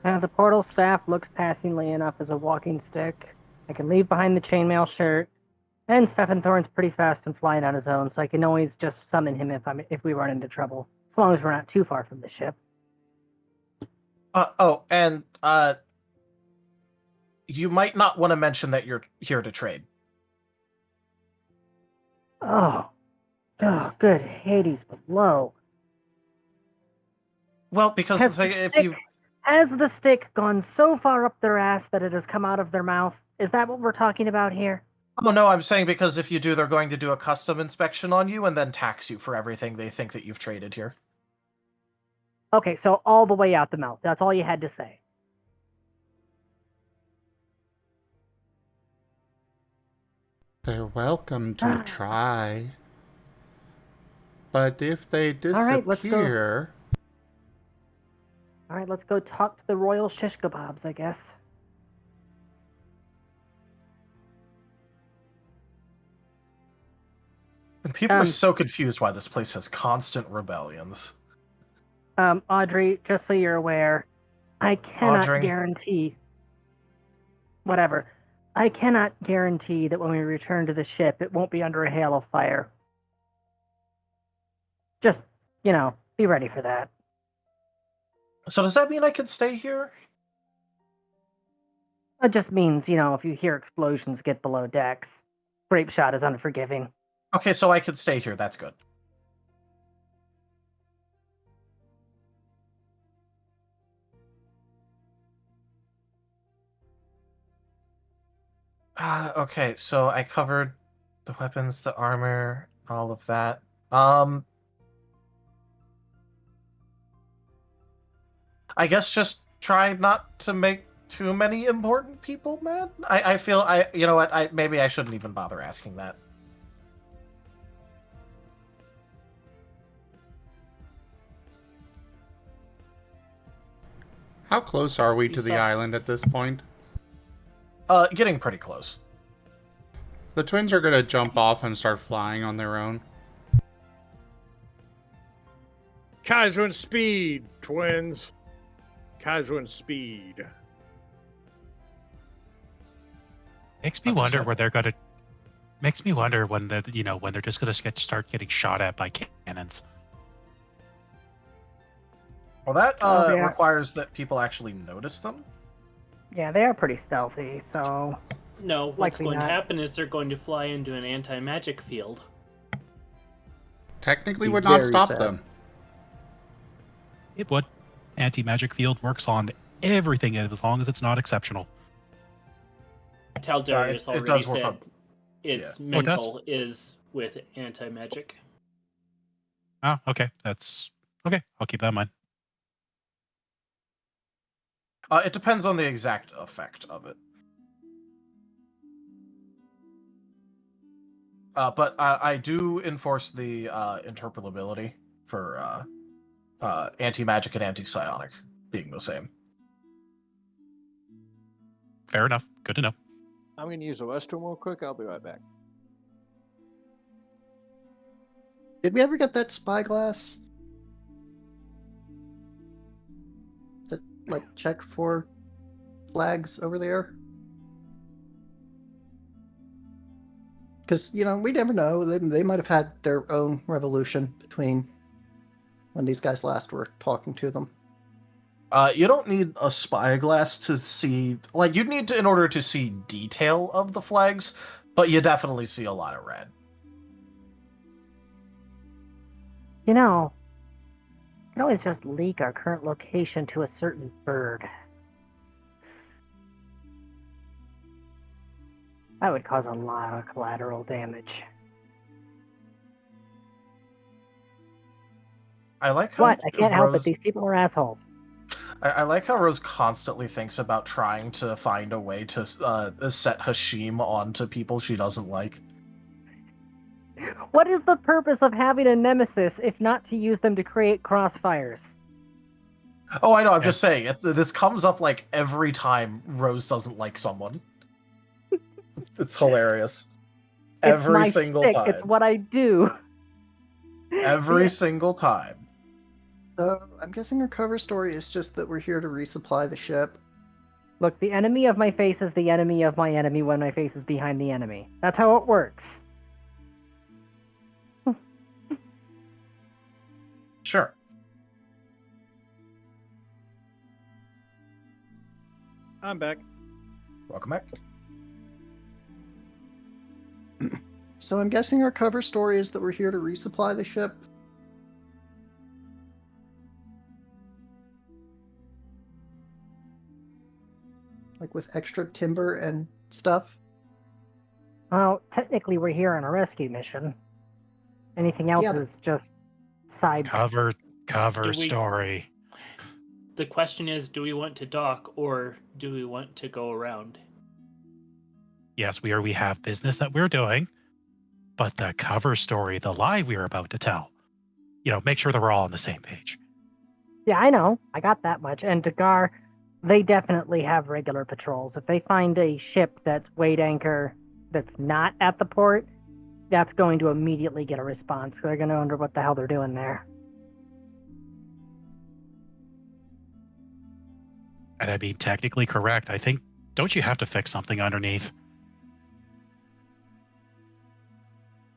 S5: The portal staff looks passingly enough as a walking stick. I can leave behind the chainmail shirt. And Svefenthorn's pretty fast and flying on his own, so I can always just summon him if we run into trouble. As long as we're not too far from the ship.
S2: You might not want to mention that you're here to trade.
S5: Oh, good Hades below.
S2: Well, because
S5: Has the stick gone so far up their ass that it has come out of their mouth? Is that what we're talking about here?
S2: Oh, no, I'm saying because if you do, they're going to do a custom inspection on you and then tax you for everything they think that you've traded here.
S5: Okay, so all the way out the mouth. That's all you had to say.
S1: They're welcome to try. But if they disappear...
S5: All right, let's go talk to the royal shish kebabs, I guess.
S2: And people are so confused why this place has constant rebellions.
S5: Audrey, just so you're aware, I cannot guarantee... Whatever. I cannot guarantee that when we return to the ship, it won't be under a hail of fire. Just, be ready for that.
S2: So does that mean I can stay here?
S5: It just means, if you hear explosions get below decks, grape shot is unforgiving.
S2: Okay, so I can stay here. That's good. Okay, so I covered the weapons, the armor, all of that. I guess just try not to make too many important people mad. I feel you know what? Maybe I shouldn't even bother asking that.
S1: How close are we to the island at this point?
S2: Getting pretty close.
S1: The twins are gonna jump off and start flying on their own.
S8: Kaiser and speed, twins. Kaiser and speed.
S7: Makes me wonder where they're gonna. Makes me wonder when when they're just gonna start getting shot at by cannons.
S2: Well, that
S5: yeah.
S2: requires that people actually notice them.
S5: Yeah, they are pretty stealthy, so...
S4: No, what's
S5: Likely
S4: going to
S5: not.
S4: happen is they're going to fly into an anti-magic field.
S1: Technically
S3: Be
S1: would not
S3: very
S1: stop
S3: sad.
S1: them.
S7: It would. Anti-magic field works on everything as long as it's not exceptional.
S4: Taldarius
S2: it
S4: already
S2: does work
S4: said
S2: on-
S4: its
S7: Oh, it does?
S4: mental is with anti-magic.
S7: Oh, okay. That's okay. I'll keep that in mind.
S2: It depends on the exact effect of it. But I do enforce the interpretability for anti-magic and anti-psionic being the same.
S7: Fair enough. Good to know.
S8: I'm going to use the restroom real quick. I'll be right back.
S3: Did we ever get that spyglass? To, like, check for flags over there? Because, we never know. They might have had their own revolution between when these guys last were talking to them.
S2: You don't need a spyglass to see... Like, you'd need to in order to see detail of the flags, but you definitely see a lot of red.
S5: You know, we can always just leak our current location to a certain bird. That would cause a lot of collateral damage.
S2: I like how
S5: What? I can't help it.
S2: Rose...
S5: These people are assholes.
S2: I like how Rose constantly thinks about trying to find a way to set Hashim onto people she doesn't like.
S5: What is the purpose of having a nemesis if not to use them to create crossfires?
S2: Oh, I know, I'm just saying, this comes up like every time Rose doesn't like someone. It's hilarious. Every
S5: my
S2: single
S5: shtick.
S2: time.
S5: It's what I do.
S2: Every single time.
S3: So, I'm guessing our cover story is just that we're here to resupply the ship.
S5: Look, the enemy of my face is the enemy of my enemy when my face is behind the enemy. That's how it works.
S2: Sure.
S8: I'm back.
S2: Welcome back.
S3: So I'm guessing our cover story is that we're here to resupply the ship. Like with extra timber and stuff.
S5: Well, technically we're here on a rescue mission. Anything else
S3: Yeah,
S5: is just side...
S7: Cover
S4: Do we-
S7: story.
S4: The question is, do we want to dock or do we want to go around?
S7: Yes, we have business that we're doing, but the cover story, the lie we are about to tell, make sure that we're all on the same page.
S5: Yeah, I know. I got that much. And Dagar, they definitely have regular patrols. If they find a ship that's weighed anchor that's not at the port, that's going to immediately get a response. They're going to wonder what the hell they're doing there.
S7: And I mean, technically correct. I think, don't you have to fix something underneath?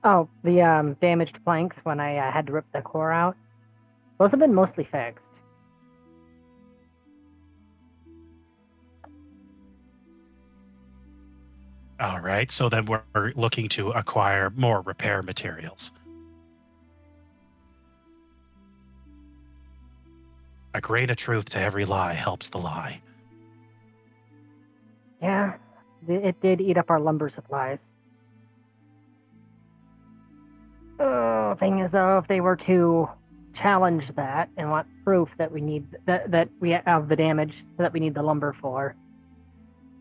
S5: Oh, the damaged planks when I had to rip the core out. Those have been mostly fixed.
S7: All right, so then we're looking to acquire more repair materials. A grain of truth to every lie helps the lie.
S5: Yeah, it did eat up our lumber supplies. Oh, thing is though, if they were to challenge that and want proof that we need that we have the damage that we need the lumber for,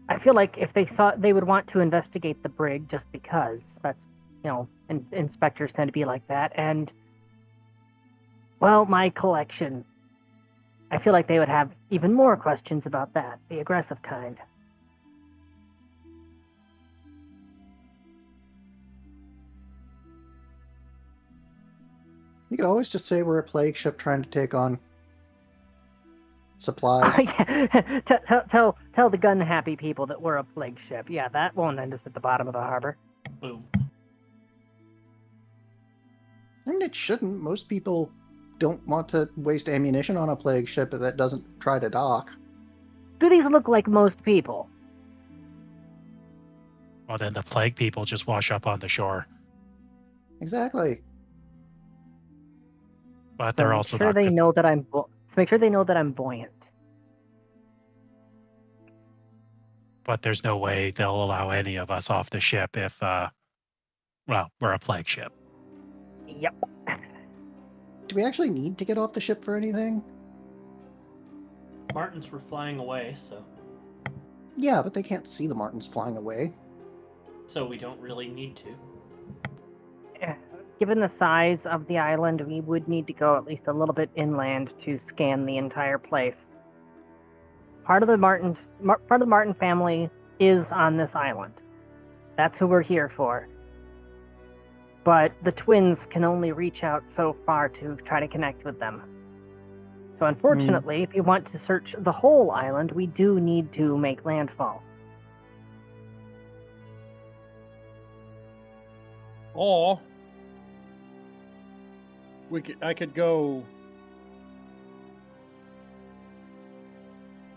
S5: I feel like if they saw, they would want to investigate the brig just because that's, inspectors tend to be like that. And well, my collection, I feel like they would have even more questions about that, the aggressive kind.
S3: could always just say we're a plague ship trying to take on supplies.
S5: Tell the gun-happy people that we're a plague ship. Yeah, that won't end us at the bottom of the harbor.
S4: Boom.
S3: I mean, it shouldn't. Most people don't want to waste ammunition on a plague ship that doesn't try to dock.
S5: Do these look like most people?
S7: Well, then the plague people just wash up on the shore.
S3: Exactly.
S7: But they're also
S5: Make sure
S7: not
S5: they
S7: good.
S5: know that I'm. Make sure they know that I'm buoyant.
S7: But there's no way they'll allow any of us off the ship if, well, we're a plague ship.
S5: Yep.
S3: Do we actually need to get off the ship for anything?
S4: Martens were flying away, so
S3: Yeah, but they can't see the Martens flying away.
S4: we don't really need to.
S5: Given the size of the island, we would need to go at least a little bit inland to scan the entire place. Part of the Marten family is on this island. That's who we're here for. But the twins can only reach out so far to try to connect with them. So unfortunately, if you want to search the whole island, we do need to make landfall.
S8: Or I could go.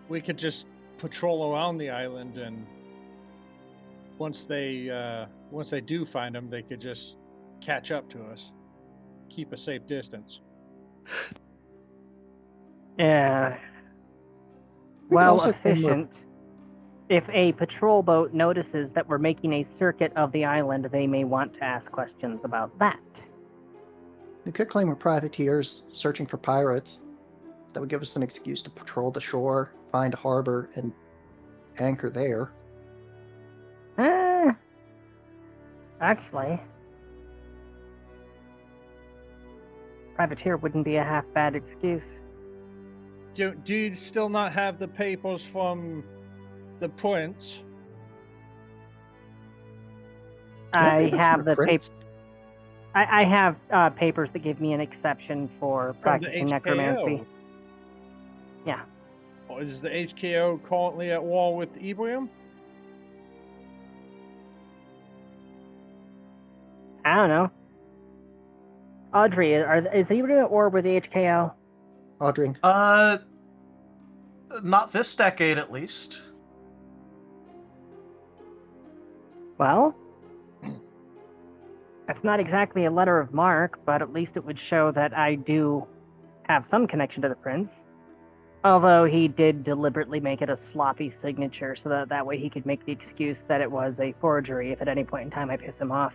S8: We could just patrol around the island, and once they do find them, they could just catch up to us, keep a safe distance.
S5: Yeah.
S3: We could
S5: Well,
S3: also claim
S5: efficient. If a patrol boat notices that we're making a circuit of the island, they may want to ask questions about that.
S3: We could claim we're privateers searching for pirates. That would give us an excuse to patrol the shore, find a harbor, and anchor there.
S5: Actually, privateer wouldn't be a half bad excuse.
S8: Do you still not have the papers from the prince?
S5: I have the
S3: papers.
S5: I have papers that give me an exception for practicing necromancy. Yeah.
S8: Or is the HKO currently at war with Ibrium?
S5: I don't know. Audrey, is Ibrium at war with the HKO?
S3: Audrey.
S2: Not this decade, at least.
S5: Well, that's not exactly a letter of marque, but at least it would show that I do have some connection to the prince. Although he did deliberately make it a sloppy signature so that way he could make the excuse that it was a forgery if at any point in time I piss him off.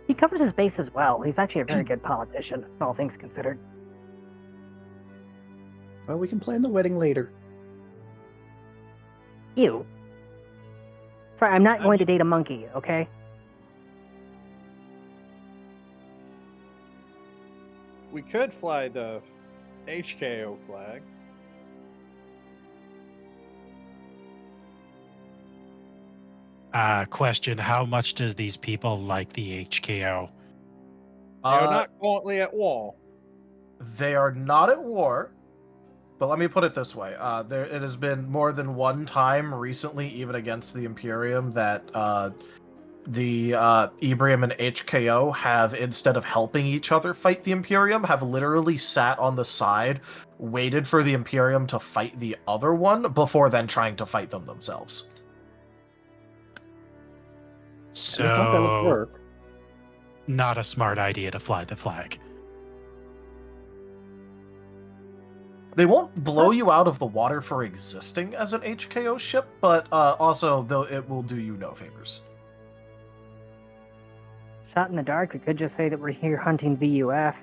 S5: He covers his bases well. He's actually a very good politician, all things considered.
S3: Well, we can plan the wedding later.
S5: Ew. Sorry, I'm not going to date a monkey, okay?
S8: We could fly the HKO flag.
S7: Question, how much does these people like the HKO?
S8: They're not currently at war.
S2: They are not at war, but let me put it this way. It has been more than one time recently, even against the Imperium, that the Ibrium and HKO have, instead of helping each other fight the Imperium, have literally sat on the side, waited for the Imperium to fight the other one, before then trying to fight them themselves.
S7: So,
S3: I thought that would work.
S7: Not a smart idea to fly the flag.
S2: They won't blow you out of the water for existing as an HKO ship, but also, though, it will do you no favors.
S5: Shot in the dark, we could just say that we're here hunting VUF.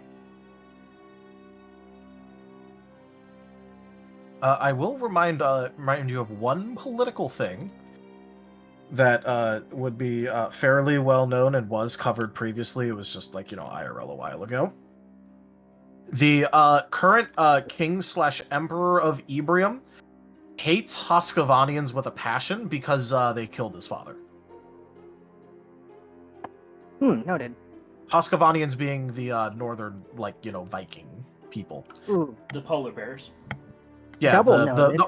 S2: I will remind you of one political thing that would be fairly well known and was covered previously. It was just like, IRL a while ago. The current king/emperor of Ibrium hates Hoskovanians with a passion because they killed his father.
S5: Noted.
S2: Hoskavanians being the northern, Viking people.
S5: Ooh,
S4: The polar bears.
S2: Yeah,
S5: Double
S2: the
S5: noted.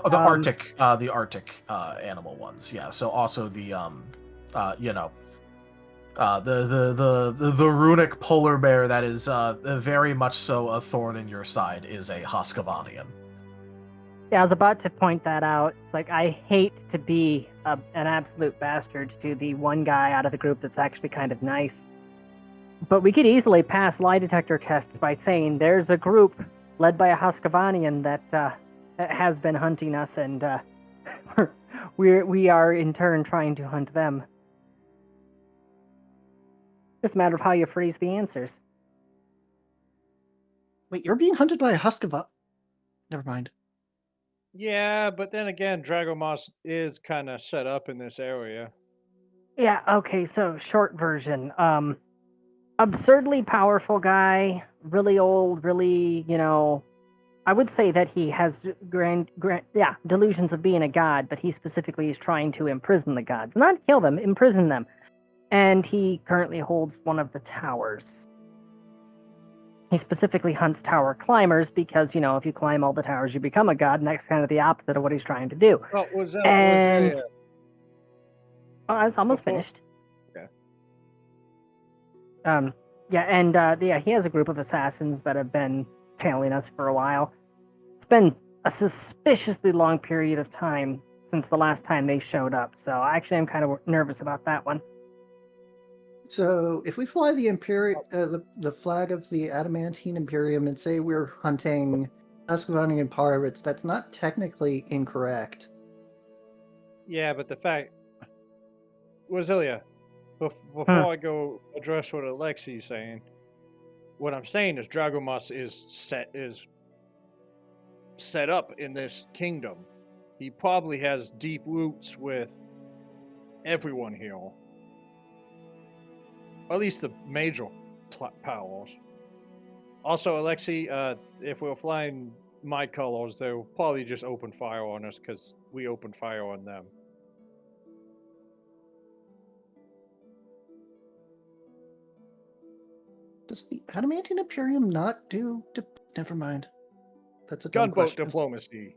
S2: the Arctic animal ones. Yeah, so also the the runic polar bear that is very much so a thorn in your side is a Hoskavanian.
S5: Yeah, I was about to point that out. It's like, I hate to be an absolute bastard to the one guy out of the group that's actually kind of nice. But we could easily pass lie detector tests by saying there's a group led by a Hoskavanian that has been hunting us, and we are in turn trying to hunt them. Just a matter of how you phrase the answers.
S3: Wait, you're being hunted by a Huskava? Never mind.
S8: Yeah, but then again, Dragomos is kind of set up in this area.
S5: Yeah, okay, so short version. Absurdly powerful guy, really old, really, I would say that he has delusions of being a god, but he specifically is trying to imprison the gods. Not kill them, imprison them. And he currently holds one of the towers. He specifically hunts tower climbers because, if you climb all the towers, you become a god, and that's kind of the opposite of what he's trying to do.
S8: Oh, was that?
S5: I was almost finished.
S8: Okay.
S5: He has a group of assassins that have been tailing us for a while. It's been a suspiciously long period of time since the last time they showed up, so actually I'm kind of nervous about that one.
S3: So, if we fly the the flag of the Adamantine Imperium and say we're hunting Huskavanian pirates, that's not technically incorrect.
S8: Yeah, but the fact, Wazilia, before I go address what Alexi's saying, what I'm saying is Dragomos is set up in this kingdom. He probably has deep roots with everyone here. Or at least the major powers. Also, Alexi, if we're flying my colors, they'll probably just open fire on us because we opened fire on them.
S3: Does the Adamantine Imperium not do... Never mind. That's a dumb
S8: Gunboat
S3: question.
S8: diplomacy.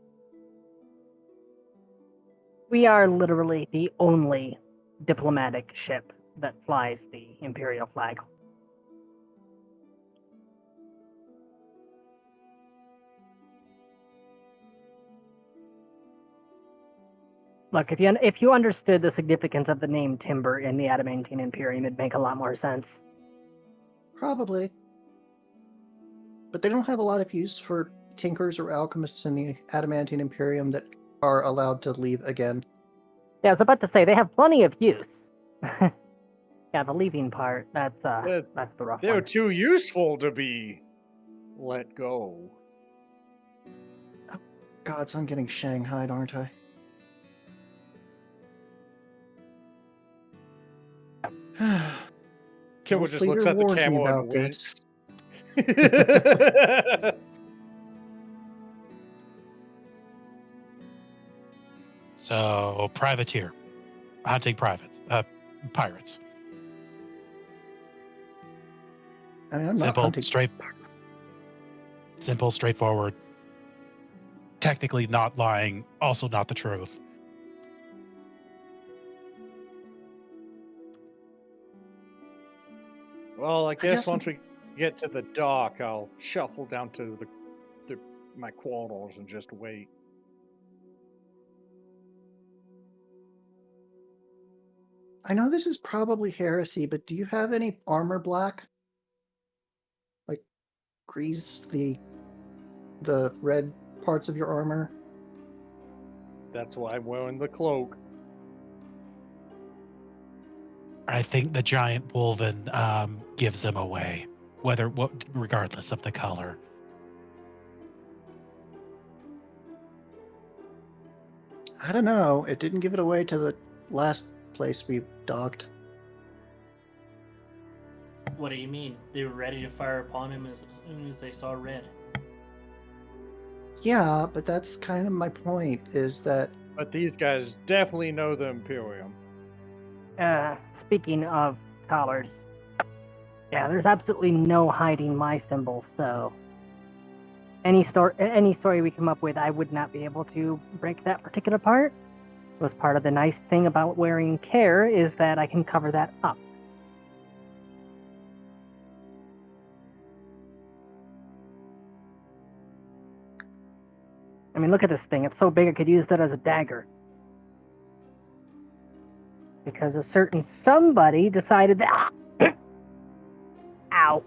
S5: We are literally the only diplomatic ship that flies the Imperial flag. Look, if you understood the significance of the name Timber in the Adamantine Imperium, it'd make a lot more sense.
S3: Probably. But they don't have a lot of use for tinkers or alchemists in the Adamantine Imperium that are allowed to leave again.
S5: Yeah, I was about to say, they have plenty of use. Yeah, the leaving part, that's the rough
S8: They're
S5: one.
S8: too useful to be let go.
S3: Oh, God, so I'm getting shanghaied, aren't I?
S8: Timber just looks at the camera and
S3: about
S8: winks.
S7: So, privateer. Hunting pirates.
S3: I mean, I'm not hunting.
S7: Simple, straightforward. Technically not lying, also not the truth.
S8: Well, I guess once we get to the dock, I'll shuffle down to my quarters and just wait.
S3: I know this is probably heresy, but do you have any armor black? Like, grease the red parts of your armor?
S8: That's why I'm wearing the cloak.
S7: I think the giant wolven gives him away, regardless of the color.
S3: I don't know. It didn't give it away to the last place we docked.
S4: What do you mean? They were ready to fire upon him as soon as they saw red.
S3: Yeah, but that's kind of my point, is that...
S8: But these guys definitely know the Imperium.
S5: Speaking of collars, Yeah, there's absolutely no hiding my symbol, so any story we come up with, I would not be able to break that particular part. It was part of the nice thing about wearing care is that I can cover that up. I mean, look at this thing. It's so big I could use that as a dagger. Because a certain somebody decided that... Ow.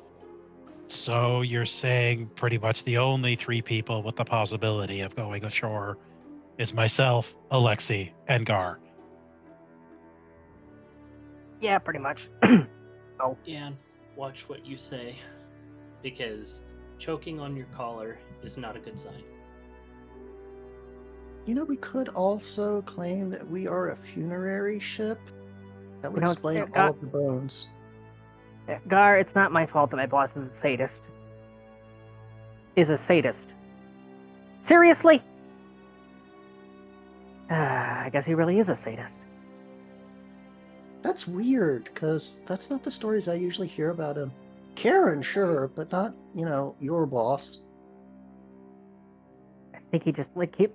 S7: So you're saying pretty much the only 3 people with the possibility of going ashore is myself, Alexi, and Gar.
S5: Yeah, pretty much. Oh.
S4: Ian, watch what you say, because choking on your collar is not a good sign.
S3: You know, we could also claim that we are a funerary ship. That would
S5: No,
S3: explain all of the bones.
S5: Gar, it's not my fault that my boss is a sadist. Is a sadist. Seriously? I guess he really is a sadist.
S3: That's weird, because that's not the stories I usually hear about him. Karen, sure, but not, your boss.
S5: I think he just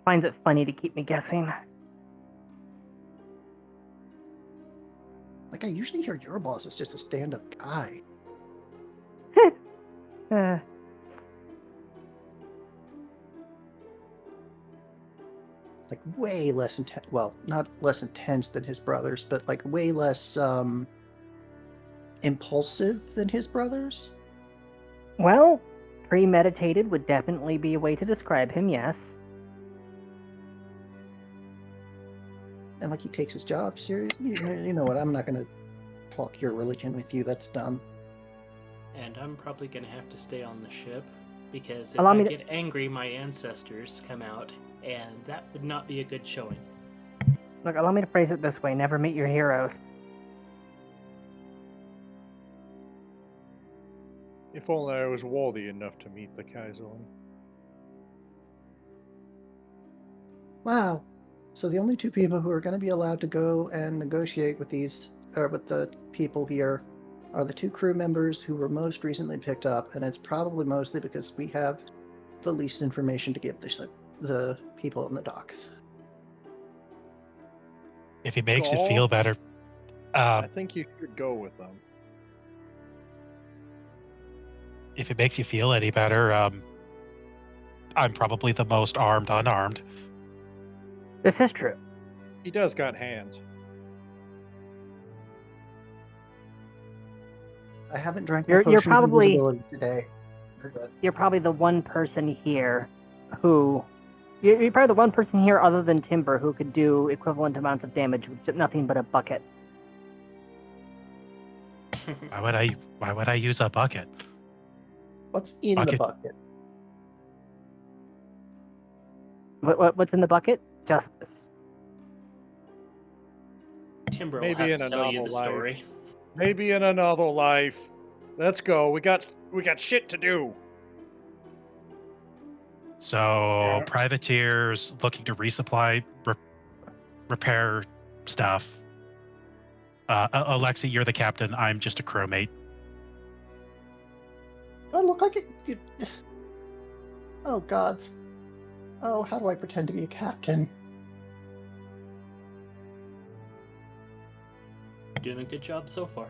S5: finds it funny to keep me guessing.
S3: Like, I usually hear your boss is just a stand-up guy. Like, way less intense. Well, not less intense than his brothers, but, like, way less, impulsive than his brothers.
S5: Well, premeditated would definitely be a way to describe him, yes.
S3: And, like, he takes his job seriously. You know what, I'm not gonna talk your religion with you, that's dumb.
S4: And I'm probably going to have to stay on the ship, because if I get angry, my ancestors come out, and that would not be a good showing.
S5: Look, allow me to phrase it this way. Never meet your heroes.
S8: If only I was worthy enough to meet the Kaiserling.
S3: Wow. So the only 2 people who are going to be allowed to go and negotiate with with the people here are the 2 crew members who were most recently picked up, and it's probably mostly because we have the least information to give the people in the docks.
S7: If it makes you feel better,
S8: I think you should go with them.
S7: if it makes you feel any better, I'm probably the most armed unarmed.
S5: This is true.
S8: He does got hands.
S3: I haven't drank my potion of invisibility today.
S5: You're probably the one person here who... You're probably the one person here other than Timber who could do equivalent amounts of damage with nothing but a bucket.
S7: Why would I use a bucket?
S3: What's in the bucket?
S5: What's in the bucket? Justice.
S4: Timber will have to tell you the story.
S8: Maybe in another life. Let's go. We got shit to do.
S7: So privateers looking to resupply, repair stuff. Alexi, you're the captain. I'm just a crewmate.
S3: I look like it. Oh God. Oh, how do I pretend to be a captain?
S4: Doing a good job so far.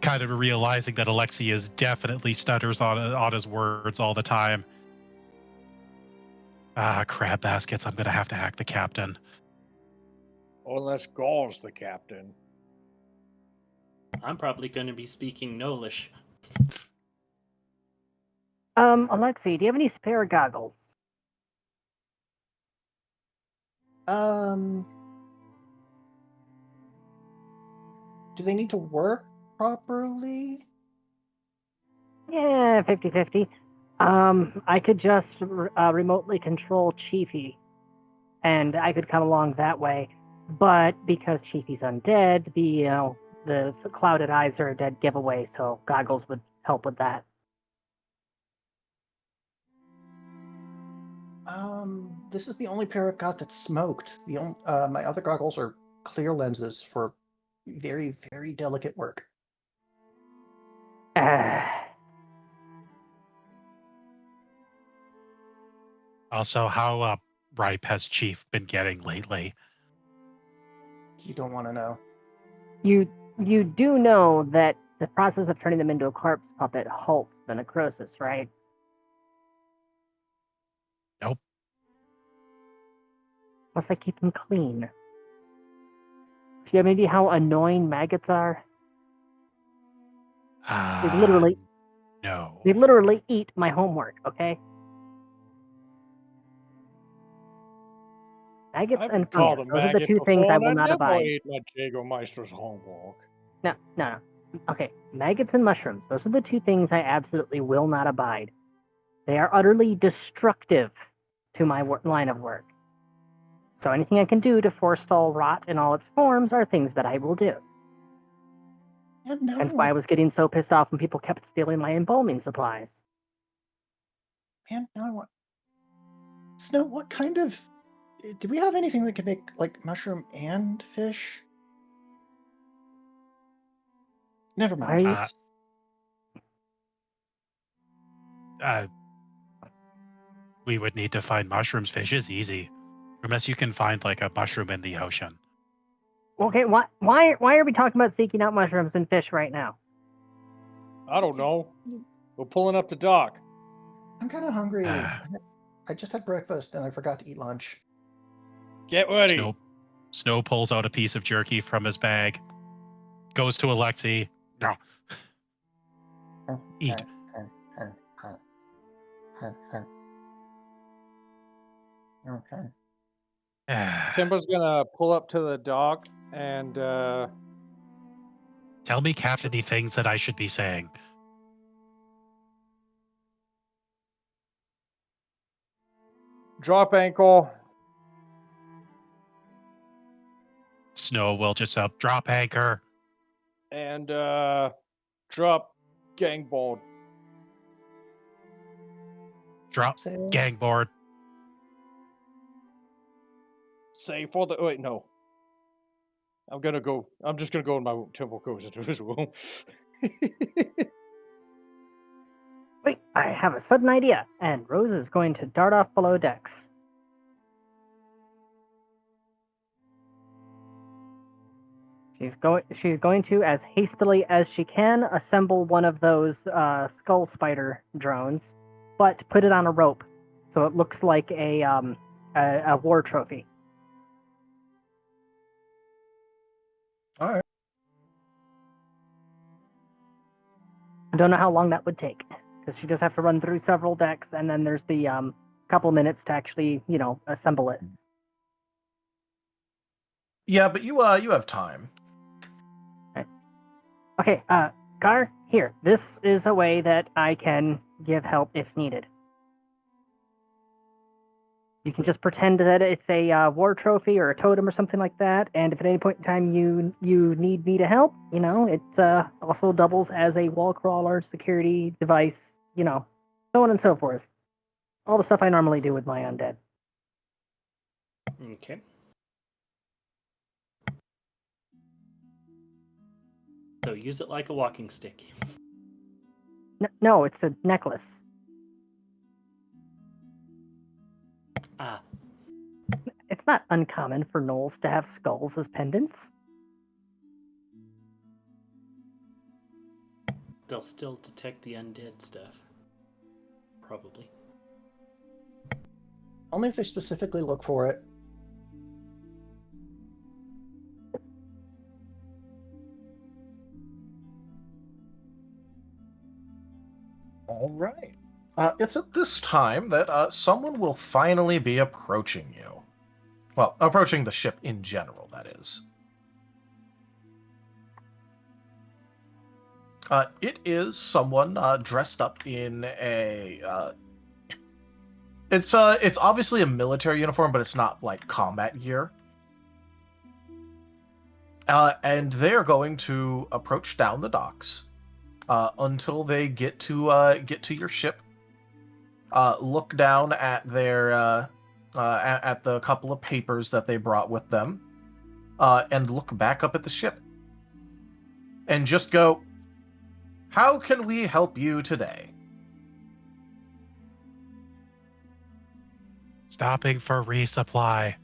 S7: Kind of realizing that Alexi is definitely stutters on his words all the time. Crab baskets. I'm gonna have to hack the captain.
S8: Unless Gaul's the captain.
S4: I'm probably going to be speaking Nolish.
S5: Alexi, do you have any spare goggles?
S3: Do they need to work properly?
S5: Yeah, 50-50. I could just remotely control Chiefy, and I could come along that way. But because Chiefy's undead, the clouded eyes are a dead giveaway, so goggles would help with that.
S3: This is the only pair I've got that's smoked. My other goggles are clear lenses for very, very delicate work.
S7: Also, how ripe has Chief been getting lately?
S3: You don't want to know.
S5: You do know that the process of turning them into a corpse puppet halts the necrosis, right?
S7: Nope.
S5: Plus, I keep them clean. Do you have any idea how annoying maggots are? They literally
S7: No.
S5: They literally eat my homework, okay? Maggots
S8: I've
S5: and
S8: been called a
S5: fungus, those are the
S8: maggot
S5: two things
S8: before,
S5: I
S8: and
S5: will
S8: I
S5: not
S8: never
S5: abide.
S8: ate my Jägermeister's homework.
S5: No. Okay, maggots and mushrooms, those are the two things I absolutely will not abide. They are utterly destructive to my line of work. So anything I can do to forestall rot in all its forms are things that I will do.
S3: Yeah, no.
S5: That's why I was getting so pissed off when people kept stealing my embalming supplies.
S3: Man, now I want... Snow, what kind of... Do we have anything that can make, like, mushroom and fish? Never mind.
S5: Why-
S3: Let's...
S7: We would need to find mushrooms. Fish is easy. Unless you can find like a mushroom in the ocean.
S5: Okay, why are we talking about seeking out mushrooms and fish right now?
S8: I don't know. We're pulling up the dock.
S3: I'm kind of hungry. I just had breakfast and I forgot to eat lunch.
S8: Get ready.
S7: Snow pulls out a piece of jerky from his bag. Goes to Alexi. No. Eat.
S3: Okay.
S8: Timber's gonna pull up to the dock and
S7: Tell me captainy things that I should be saying.
S8: drop ankle.
S7: Snow will just drop anchor.
S8: And drop gangboard.
S7: Drop
S3: Sails.
S7: gangboard.
S8: Say for the wait, no. I'm just gonna go in my temple coat as well.
S5: Wait, I have a sudden idea, and Rose is going to dart off below decks. She's going to, as hastily as she can, assemble one of those skull spider drones, but put it on a rope, so it looks like a war trophy.
S2: All right.
S5: I don't know how long that would take, because she does have to run through several decks, and then there's the couple minutes to actually, assemble it.
S2: Yeah, but you have time.
S5: Okay, Gar, here. This is a way that I can give help if needed. You can just pretend that it's a war trophy or a totem or something like that, and if at any point in time you need me to help, it also doubles as a wall crawler, security device, so on and so forth. All the stuff I normally do with my undead.
S4: Okay. So use it like a walking stick.
S5: No, it's a necklace.
S4: Ah.
S5: It's not uncommon for gnolls to have skulls as pendants.
S4: They'll still detect the undead stuff. Probably.
S3: Only if they specifically look for it.
S2: All right. It's at this time that someone will finally be approaching you. Well, approaching the ship in general, that is. It is someone dressed up in a... It's obviously a military uniform, but it's not like combat gear. And they're going to approach down the docks until they get to your ship. look down at their at the couple of papers that they brought with them, and look back up at the ship, and just go, "How can we help you today?"
S7: Stopping for resupply.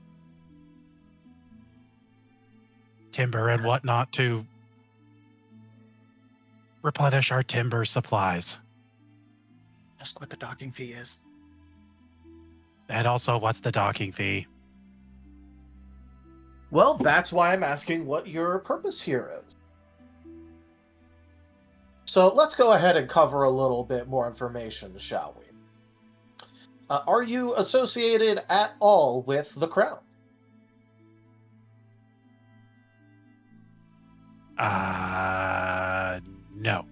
S7: Timber and whatnot to replenish our timber supplies.
S3: Ask what the docking fee is.
S7: And also, what's the docking fee?
S10: Well, that's why I'm asking what your purpose here is. So let's go ahead and cover a little bit more information, shall we? Are you associated at all with the Crown?
S7: No.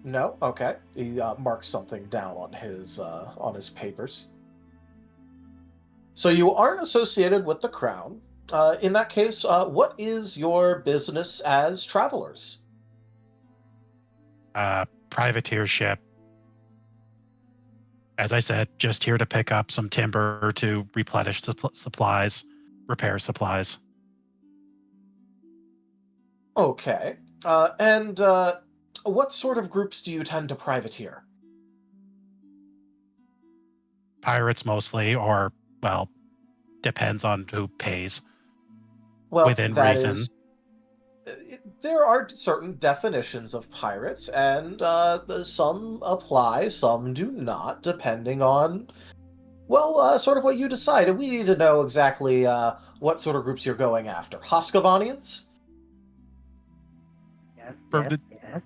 S10: No? Okay. He marks something down on his papers. So you aren't associated with the Crown. In that case, what is your business as travelers?
S7: Privateer ship. As I said, just here to pick up some timber to replenish supplies, repair supplies.
S10: Okay. And what sort of groups do you tend to privateer?
S7: Pirates mostly, or, well, depends on who pays.
S10: Well,
S7: within
S10: that
S7: reason.
S10: is... There are certain definitions of pirates, and some apply, some do not, depending on, well, sort of what you decide. And we need to know exactly what sort of groups you're going after. Hoscovanians?
S5: Yes,
S7: For
S5: yes,
S7: the-
S5: yes.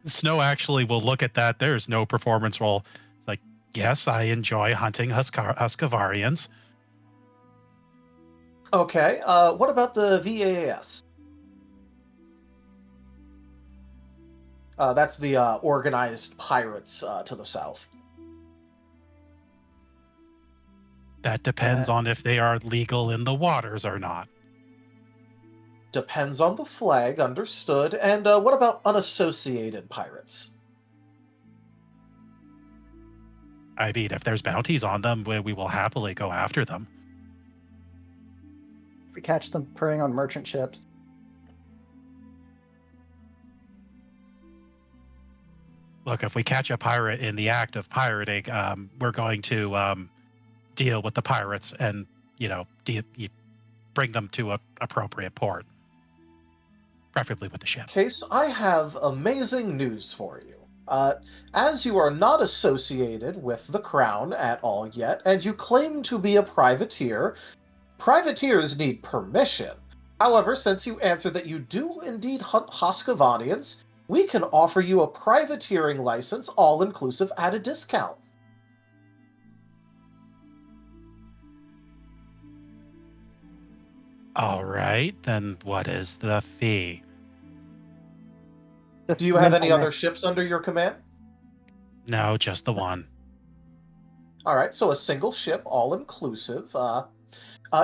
S7: Snow actually will look at that. There's no performance roll. It's like, yes, I enjoy hunting Husqvarnians.
S10: Okay, what about the VAS? That's the organized pirates to the south.
S7: That depends on if they are legal in the waters or not.
S10: Depends on the flag, understood. And what about unassociated pirates?
S7: I mean, if there's bounties on them, we will happily go after them.
S3: If we catch them preying on merchant ships,
S7: Look, if we catch a pirate in the act of pirating, we're going to deal with the pirates and, bring them to an appropriate port, preferably with the ship.
S10: Case, I have amazing news for you. As you are not associated with the Crown at all yet, and you claim to be a privateer, privateers need permission. However, since you answered that you do indeed hunt Hoscovanians, we can offer you a privateering license, all-inclusive, at a discount.
S7: All right, then what is the fee?
S5: Just
S10: Do you have any
S5: mental
S10: other ships under your command?
S7: No, just the one.
S10: Alright, so a single ship, all-inclusive.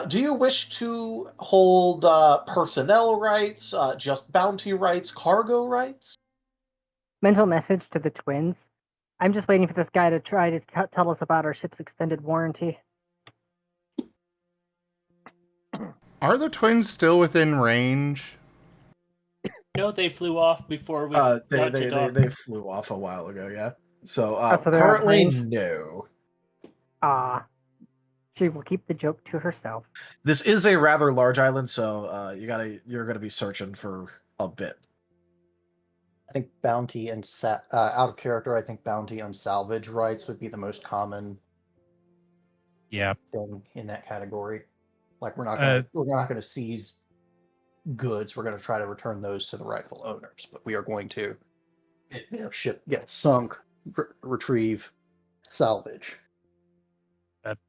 S10: Do you wish to hold personnel rights, just bounty rights, cargo rights?
S5: mental message to the twins. I'm just waiting for this guy to try to tell us about our ship's extended warranty.
S1: Are the twins still within range?
S4: No, they flew off before we got to dock.
S10: They flew off a while ago, yeah. So,
S5: So they're out of
S10: currently,
S5: range?
S10: no.
S5: Ah, she will keep the joke to herself.
S10: This is a rather large island, so you're gonna be searching for a bit.
S3: I think bounty and out of character. I think bounty on salvage rights would be the most common
S7: Yep.
S3: thing in that category. Like we're not gonna seize goods. We're gonna try to return those to the rightful owners, but we are going to their ship get sunk, retrieve, salvage.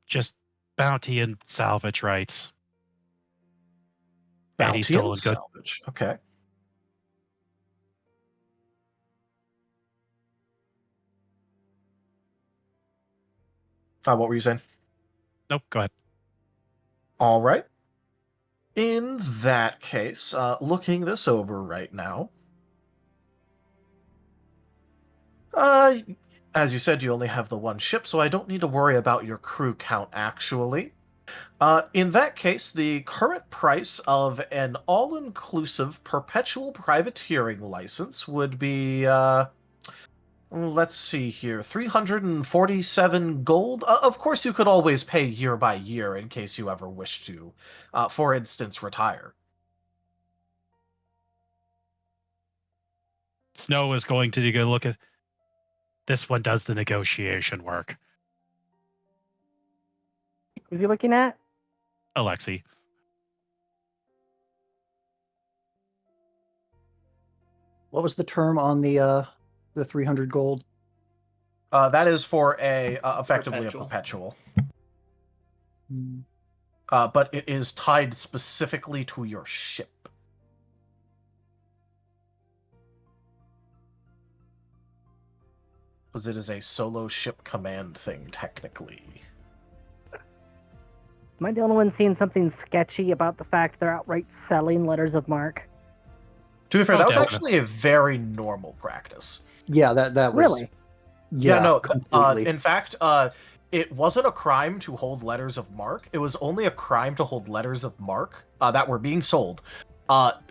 S7: Just bounty and salvage rights. Any
S10: Bounty
S7: stolen
S10: and
S7: good.
S10: salvage. Okay. What were you saying?
S7: Nope, go ahead.
S10: All right. In that case, looking this over right now,
S2: as you said, you only have the one ship, so I don't need to worry about your crew count, actually. In that case, the current price of an all-inclusive perpetual privateering license would be, let's see here, 347 gold. Of course, you could always pay year by year in case you ever wish to, for instance, retire.
S7: Snow is going to go look at this one. Does the negotiation work?
S5: Who's he looking at?
S7: Alexi.
S3: What was the term on the 300 gold?
S2: That is for effectively
S4: Perpetual.
S2: a perpetual. But it is tied specifically to your ship. Because it is a solo ship command thing, technically.
S5: Am I the only one seeing something sketchy about the fact they're outright selling letters of marque?
S2: To be fair, that was
S7: definitely.
S2: actually a very normal practice.
S3: Yeah, that was
S5: Really?
S2: Yeah, no.
S3: completely.
S2: In fact, it wasn't a crime to hold letters of marque. It was only a crime to hold letters of marque that were being sold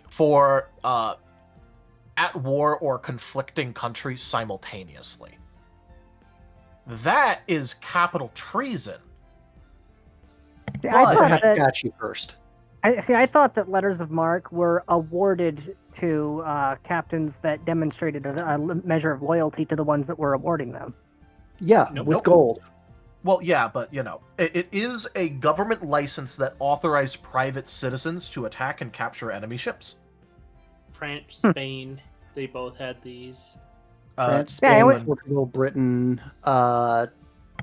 S2: for at war or conflicting countries simultaneously. That is capital treason.
S5: See,
S2: But-
S5: I
S3: I
S5: thought
S3: have to
S5: that
S3: catch you first.
S5: I thought that letters of marque were awarded to captains that demonstrated a measure of loyalty to the ones that were awarding them.
S3: Yeah,
S4: Nope.
S3: with gold.
S2: Well, yeah, but, it is a government license that authorized private citizens to attack and capture enemy ships.
S4: France, Spain, they both had these.
S3: France,
S5: Yeah, I
S3: Spain,
S5: went-
S3: Portugal, Britain.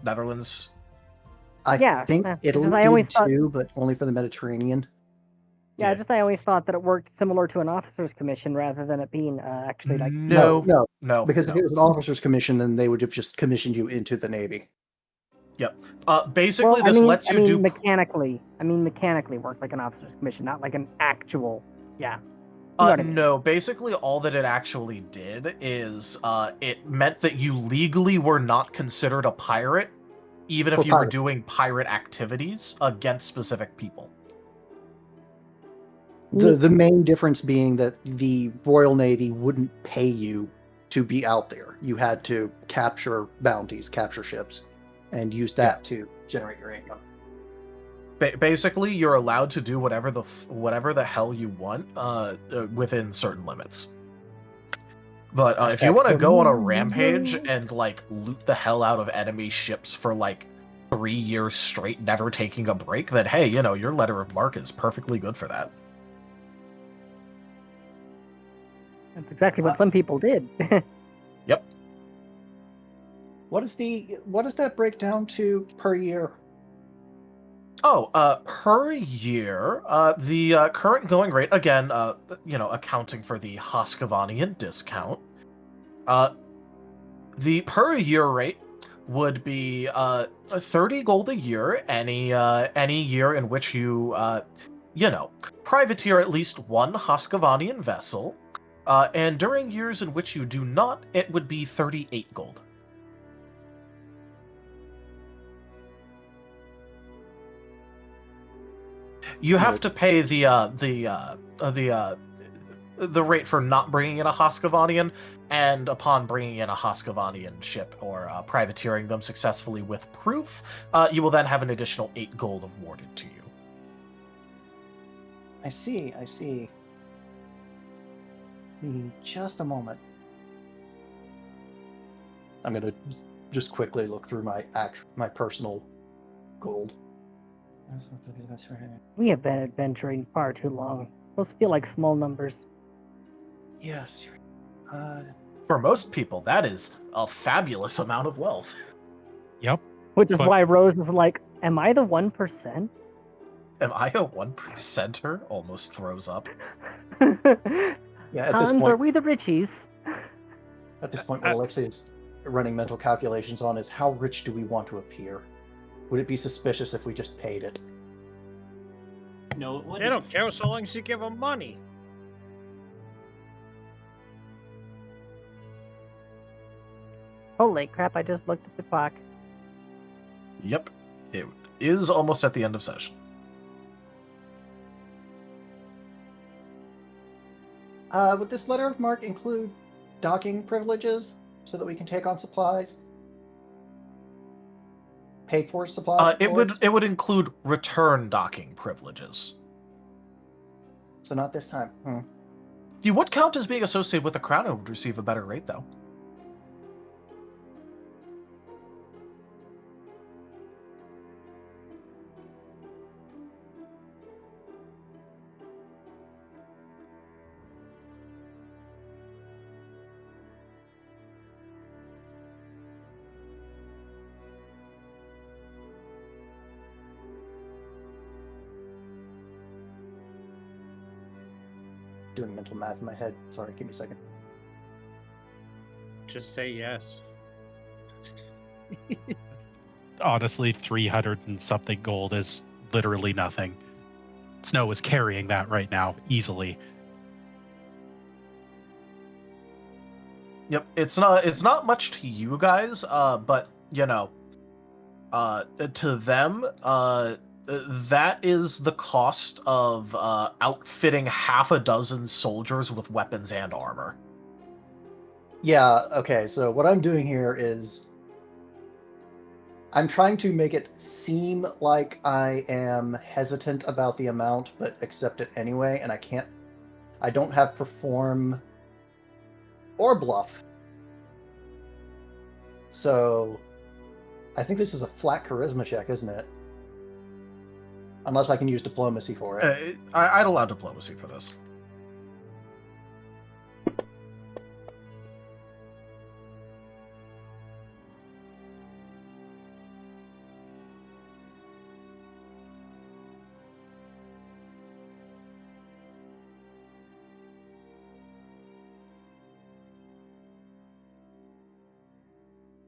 S2: Netherlands.
S3: I
S5: Yeah,
S3: think
S5: because
S3: Italy
S5: I always
S3: did
S5: thought-
S3: too, but only for the Mediterranean.
S5: Yeah,
S2: Yeah.
S5: I always thought that it worked similar to an officer's commission rather than it being actually like.
S2: No,
S3: Because
S2: no.
S3: if it was an officer's commission, then they would have just commissioned you into the Navy.
S2: Basically,
S5: Well,
S2: this lets you do.
S5: mechanically. Mechanically work like an officer's commission, not like an actual. Yeah. You know what I mean.
S2: No, basically all that it actually did is it meant that you legally were not considered a pirate, even if
S3: For
S2: you were
S3: pirate.
S2: doing pirate activities against specific people.
S3: The main difference being that the Royal Navy wouldn't pay you to be out there. You had to capture bounties, capture ships, and use that to generate your income.
S2: Basically, you're allowed to do whatever the hell you want within certain limits. But if you want to go on a rampage and like loot the hell out of enemy ships for like 3 years straight, never taking a break, then hey, your letter of marque is perfectly good for that.
S5: That's exactly what some people did.
S2: Yep.
S3: What does that break down to per year?
S2: Oh, per year, the current going rate, again, accounting for the Hoscovanian discount, the per year rate would be 30 gold a year, any year in which you, privateer at least one Hoscovanian vessel, and during years in which you do not, it would be 38 gold. You have to pay the rate for not bringing in a Hoscovanian, and upon bringing in a Hoscovanian ship or privateering them successfully with proof, you will then have an additional 8 gold awarded to you.
S3: I see. Just a moment. I'm gonna just quickly look through my personal gold.
S5: We have been adventuring far too long. Those feel like small numbers.
S3: Yes.
S2: For most people, that is a fabulous amount of wealth.
S7: Yep.
S5: Which is
S7: But-
S5: why Rose is like, am I the 1%?
S2: Am I a 1%er? Almost throws up.
S3: Yeah, at this
S5: Hans,
S3: point,
S5: are we the Richies?
S3: what Alexei is running mental calculations on is how rich do we want to appear? Would it be suspicious if we just paid it?
S4: No, it
S8: They
S4: wouldn't.
S8: don't care so long as you give them money.
S5: Holy crap, I just looked at the clock.
S2: Yep, it is almost at the end of session.
S3: Would this letter of marque include docking privileges so that we can take on supplies? Pay for supplies?
S2: It would include return docking privileges.
S3: So not this time.
S2: You would count as being associated with the crown and would receive a better rate, though.
S3: Doing mental math in my head. Sorry, give me a second.
S8: Just say yes.
S7: Honestly, 300 and something gold is literally nothing. Snow is carrying that right now, easily.
S2: Yep, it's not much to you guys, but you know, to them, that is the cost of outfitting half a dozen soldiers with weapons and armor.
S3: Yeah, okay, so what I'm doing here is I'm trying to make it seem like I am hesitant about the amount, but accept it anyway, and I don't have perform or bluff. So I think this is a flat charisma check, isn't it? Unless I can use diplomacy for it.
S2: I'd allow diplomacy for this.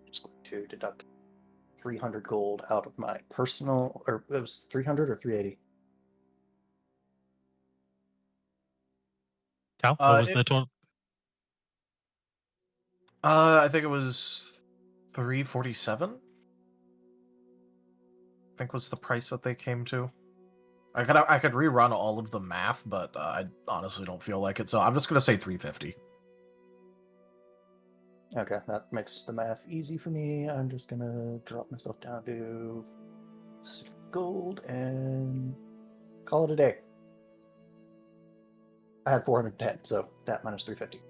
S3: Just going to deduct 300 gold out of my personal, or it was 300 or 380?
S7: Cal, what was the total?
S2: I think it was 347. I think was the price that they came to. I could rerun all of the math, but I honestly don't feel like it, so I'm just gonna say 350.
S3: Okay, that makes the math easy for me. I'm just gonna drop myself down to 6 gold and call it a day. I had 410, so that minus 350.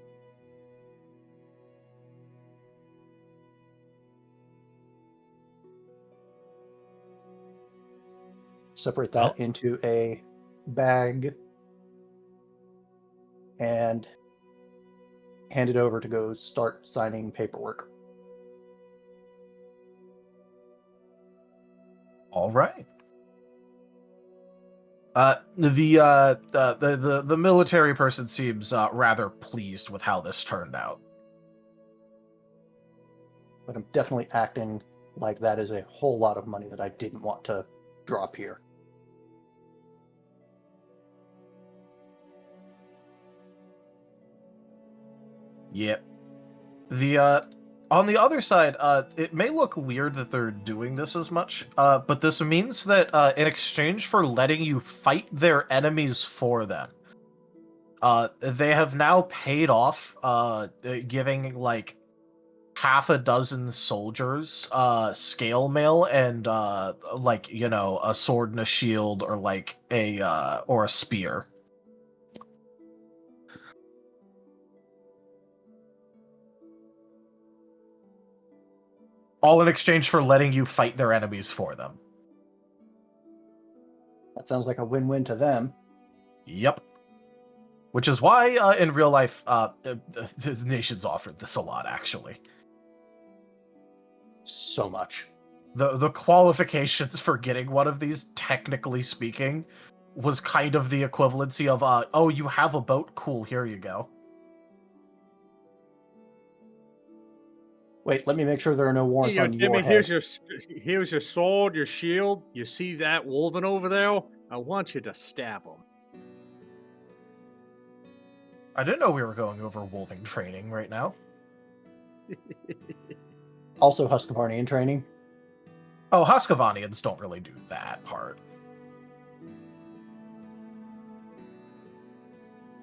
S3: Separate that into a bag and hand it over to go start signing paperwork.
S2: All right. The military person seems rather pleased with how this turned out.
S3: But I'm definitely acting like that is a whole lot of money that I didn't want to drop here.
S2: Yep. On the other side, it may look weird that they're doing this as much, but this means that in exchange for letting you fight their enemies for them, they have now paid off giving like half a dozen soldiers scale mail and like, you know, a sword and a shield or like a spear. All in exchange for letting you fight their enemies for them.
S3: That sounds like a win-win to them.
S2: Yep. Which is why, in real life, the nations offered this a lot, actually.
S3: So much.
S2: The qualifications for getting one of these, technically speaking, was kind of the equivalency of, oh, you have a boat? Cool, here you go.
S3: Wait, let me make sure there are no warrants on your head.
S8: Here's your sword, your shield. You see that wolven over there? I want you to stab him.
S2: I didn't know we were going over wolving training right now.
S3: Also Husqvarnian training.
S2: Oh, Husqvarnians don't really do that part.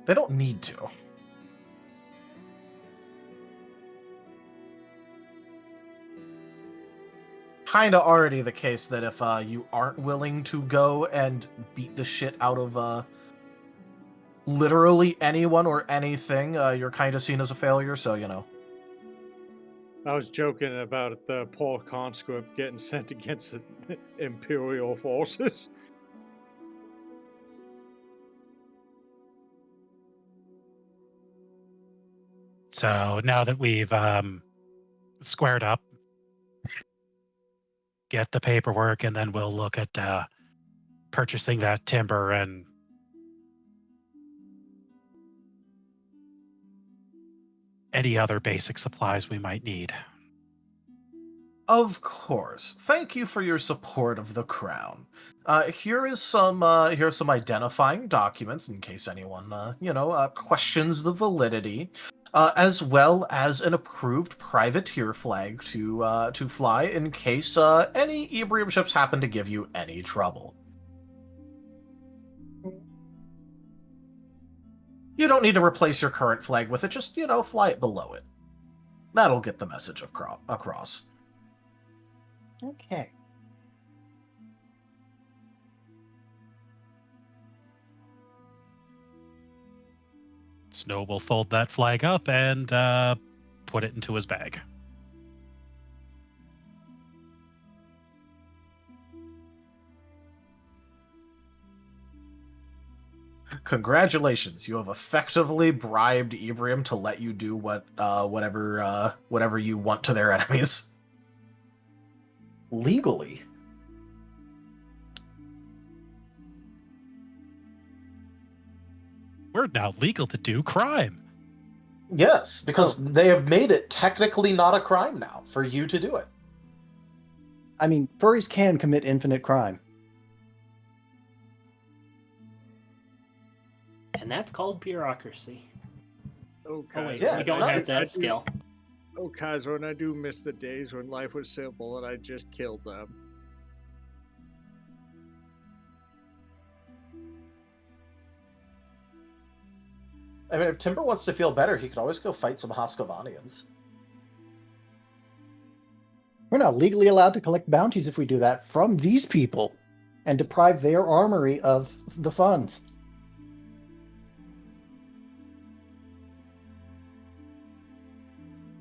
S2: They don't need to. Kinda already the case that if you aren't willing to go and beat the shit out of literally anyone or anything, you're kind of seen as a failure, so, you know.
S8: I was joking about the poor conscript getting sent against the Imperial forces.
S7: So now that we've squared up, get the paperwork, and then we'll look at purchasing that timber and any other basic supplies we might need.
S2: Of course. Thank you for your support of the crown. Here's some identifying documents in case anyone, questions the validity, as well as an approved privateer flag to fly in case any Ebrium ships happen to give you any trouble. You don't need to replace your current flag with it. Just, fly it below it. That'll get the message across.
S3: Okay.
S7: Snow will fold that flag up and put it into his bag.
S2: Congratulations, you have effectively bribed Ebrium to let you do whatever you want to their enemies. Legally.
S7: We're now legal to do crime.
S10: Yes, because they have made it technically not a crime now for you to do it.
S3: I mean, furries can commit infinite crime.
S4: And that's called bureaucracy.
S8: Oh,
S4: Oh, wait,
S10: yeah,
S4: we
S10: it's
S4: don't
S10: not-
S4: have
S10: it's-
S4: that skill.
S8: Oh, Kaiser, and I do miss the days when life was simple and I just killed them.
S10: I mean, if Timber wants to feel better, he could always go fight some Husqvarnians.
S3: We're not legally allowed to collect bounties if we do that from these people and deprive their armory of the funds.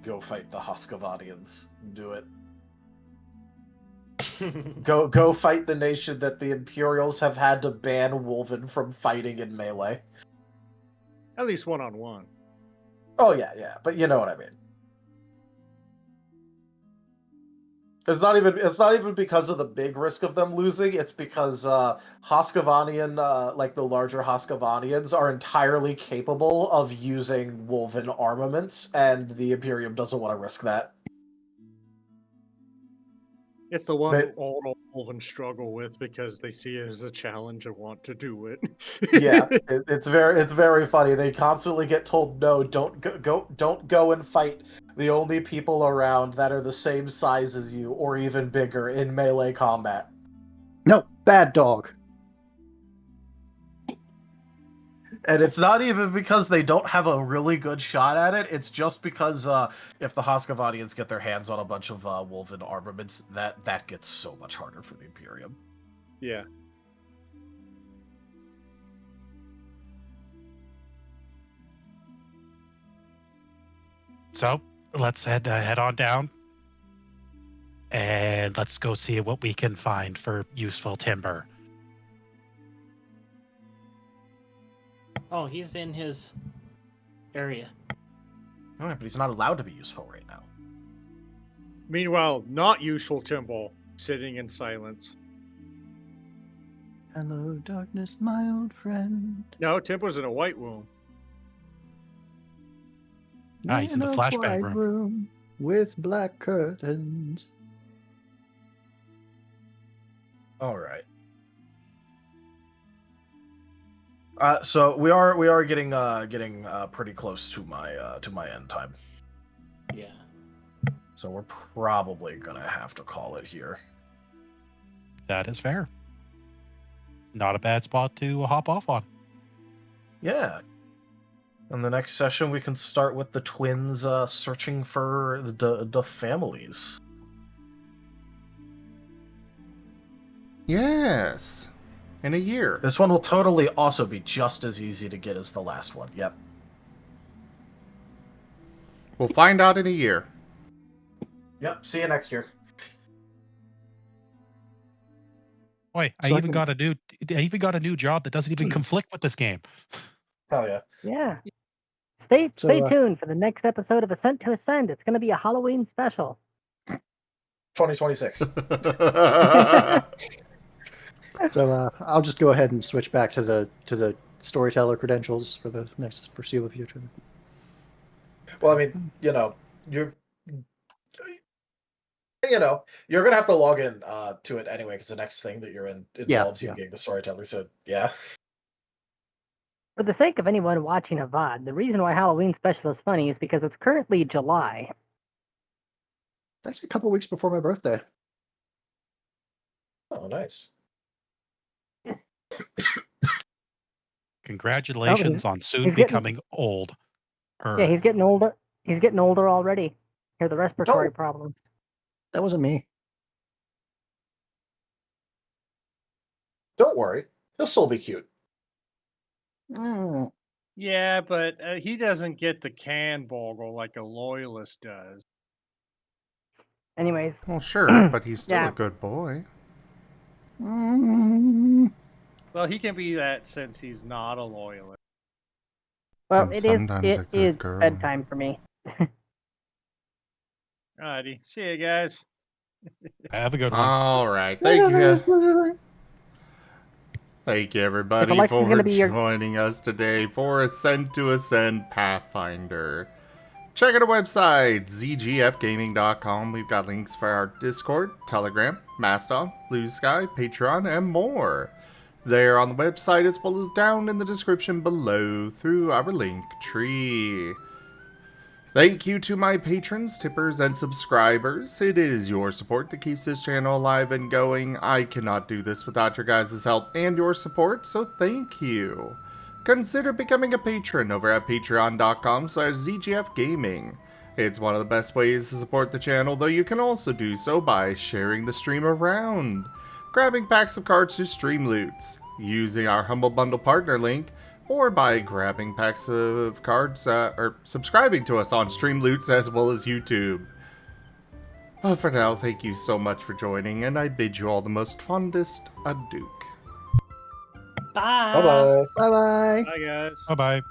S10: Go fight the Husqvarnians. Do it. Go fight the nation that the Imperials have had to ban Wolven from fighting in melee.
S8: At least one-on-one.
S10: Oh yeah, but you know what I mean. It's not even because of the big risk of them losing. It's because Husqvarnian, like the larger Husqvarnians, are entirely capable of using Wolven armaments, and the Imperium doesn't want to risk that.
S8: It's the one
S10: They-
S8: all Wolven struggle with because they see it as a challenge and want to do it.
S10: Yeah, it's very funny. They constantly get told no, don't go and fight the only people around that are the same size as you or even bigger in melee combat.
S3: No, bad dog.
S2: And it's not even because they don't have a really good shot at it. It's just because if the Husqvarnians get their hands on a bunch of Wolven armaments, that gets so much harder for the Imperium.
S8: Yeah.
S7: So let's head on down, and let's go see what we can find for useful timber.
S4: Oh, he's in his area.
S2: Oh, but he's not allowed to be useful right now.
S8: Meanwhile, not useful Timble, sitting in silence.
S3: Hello, darkness, my old friend.
S8: No, Timble's in a white room.
S7: He's in the
S3: a
S7: flashbang
S3: white
S7: room.
S3: with black curtains.
S2: All right. So we are getting pretty close to my end time.
S4: Yeah.
S2: So we're probably gonna have to call it here.
S7: That is fair. Not a bad spot to hop off on.
S2: Yeah. In the next session, we can start with the twins searching for the families.
S1: Yes. In a year.
S2: This one will totally also be just as easy to get as the last one. Yep.
S1: We'll find out in a year.
S2: Yep. See you next year.
S7: Boy,
S3: So I can-
S7: I even got a new job that doesn't even conflict with this game.
S2: Hell yeah.
S5: Yeah. Stay
S3: So,
S5: tuned for the next episode of Ascent to Ascend. It's going to be a Halloween special.
S2: 2026.
S3: So I'll just go ahead and switch back to the storyteller credentials for the next foreseeable future.
S2: Well, I mean, you're gonna have to log in to it anyway, because the next thing that you're in involves you being the storyteller. So yeah.
S5: For the sake of anyone watching a VOD, the reason why Halloween special is funny is because it's currently July.
S3: It's actually a couple weeks before my birthday.
S2: Oh, nice.
S7: Congratulations on soon
S5: he's getting-
S7: becoming old.
S5: Yeah, he's getting older. He's getting older already. Here, the respiratory problems.
S3: That wasn't me.
S2: Don't worry, he'll still be cute.
S3: Mm.
S8: Yeah, but he doesn't get the can bogle like a loyalist does.
S5: Anyways.
S1: Well, sure, but he's still
S5: Yeah.
S1: a good boy.
S3: Mm.
S8: Well, he can be that since he's not a loyalist.
S5: Well,
S1: And
S5: it
S1: sometimes a
S5: is
S1: good girl.
S5: bedtime for me.
S8: Alrighty, see you guys.
S7: Have a good one.
S1: All right. Thank you. Thank you, everybody,
S5: Alexa's
S1: for
S5: gonna be your-
S1: joining us today for Ascent to Ascend Pathfinder. Check out our website, zgfgaming.com. We've got links for our Discord, Telegram, Mastodon, Blue Sky, Patreon, and more. They're on the website as well as down in the description below through our link tree. Thank you to my patrons, tippers, and subscribers. It is your support that keeps this channel alive and going. I cannot do this without your guys' help and your support, so thank you. Consider becoming a patron over at patreon.com/zgfgaming. It's one of the best ways to support the channel, though you can also do so by sharing the stream around, grabbing packs of cards to stream loots, using our Humble Bundle partner link, or by grabbing packs of cards, or subscribing to us on Streamloots as well as YouTube. But for now, thank you so much for joining, and I bid you all the most fondest adieu.
S4: Bye.
S2: Bye bye.
S3: Bye bye.
S8: Bye, guys.
S7: Bye-bye.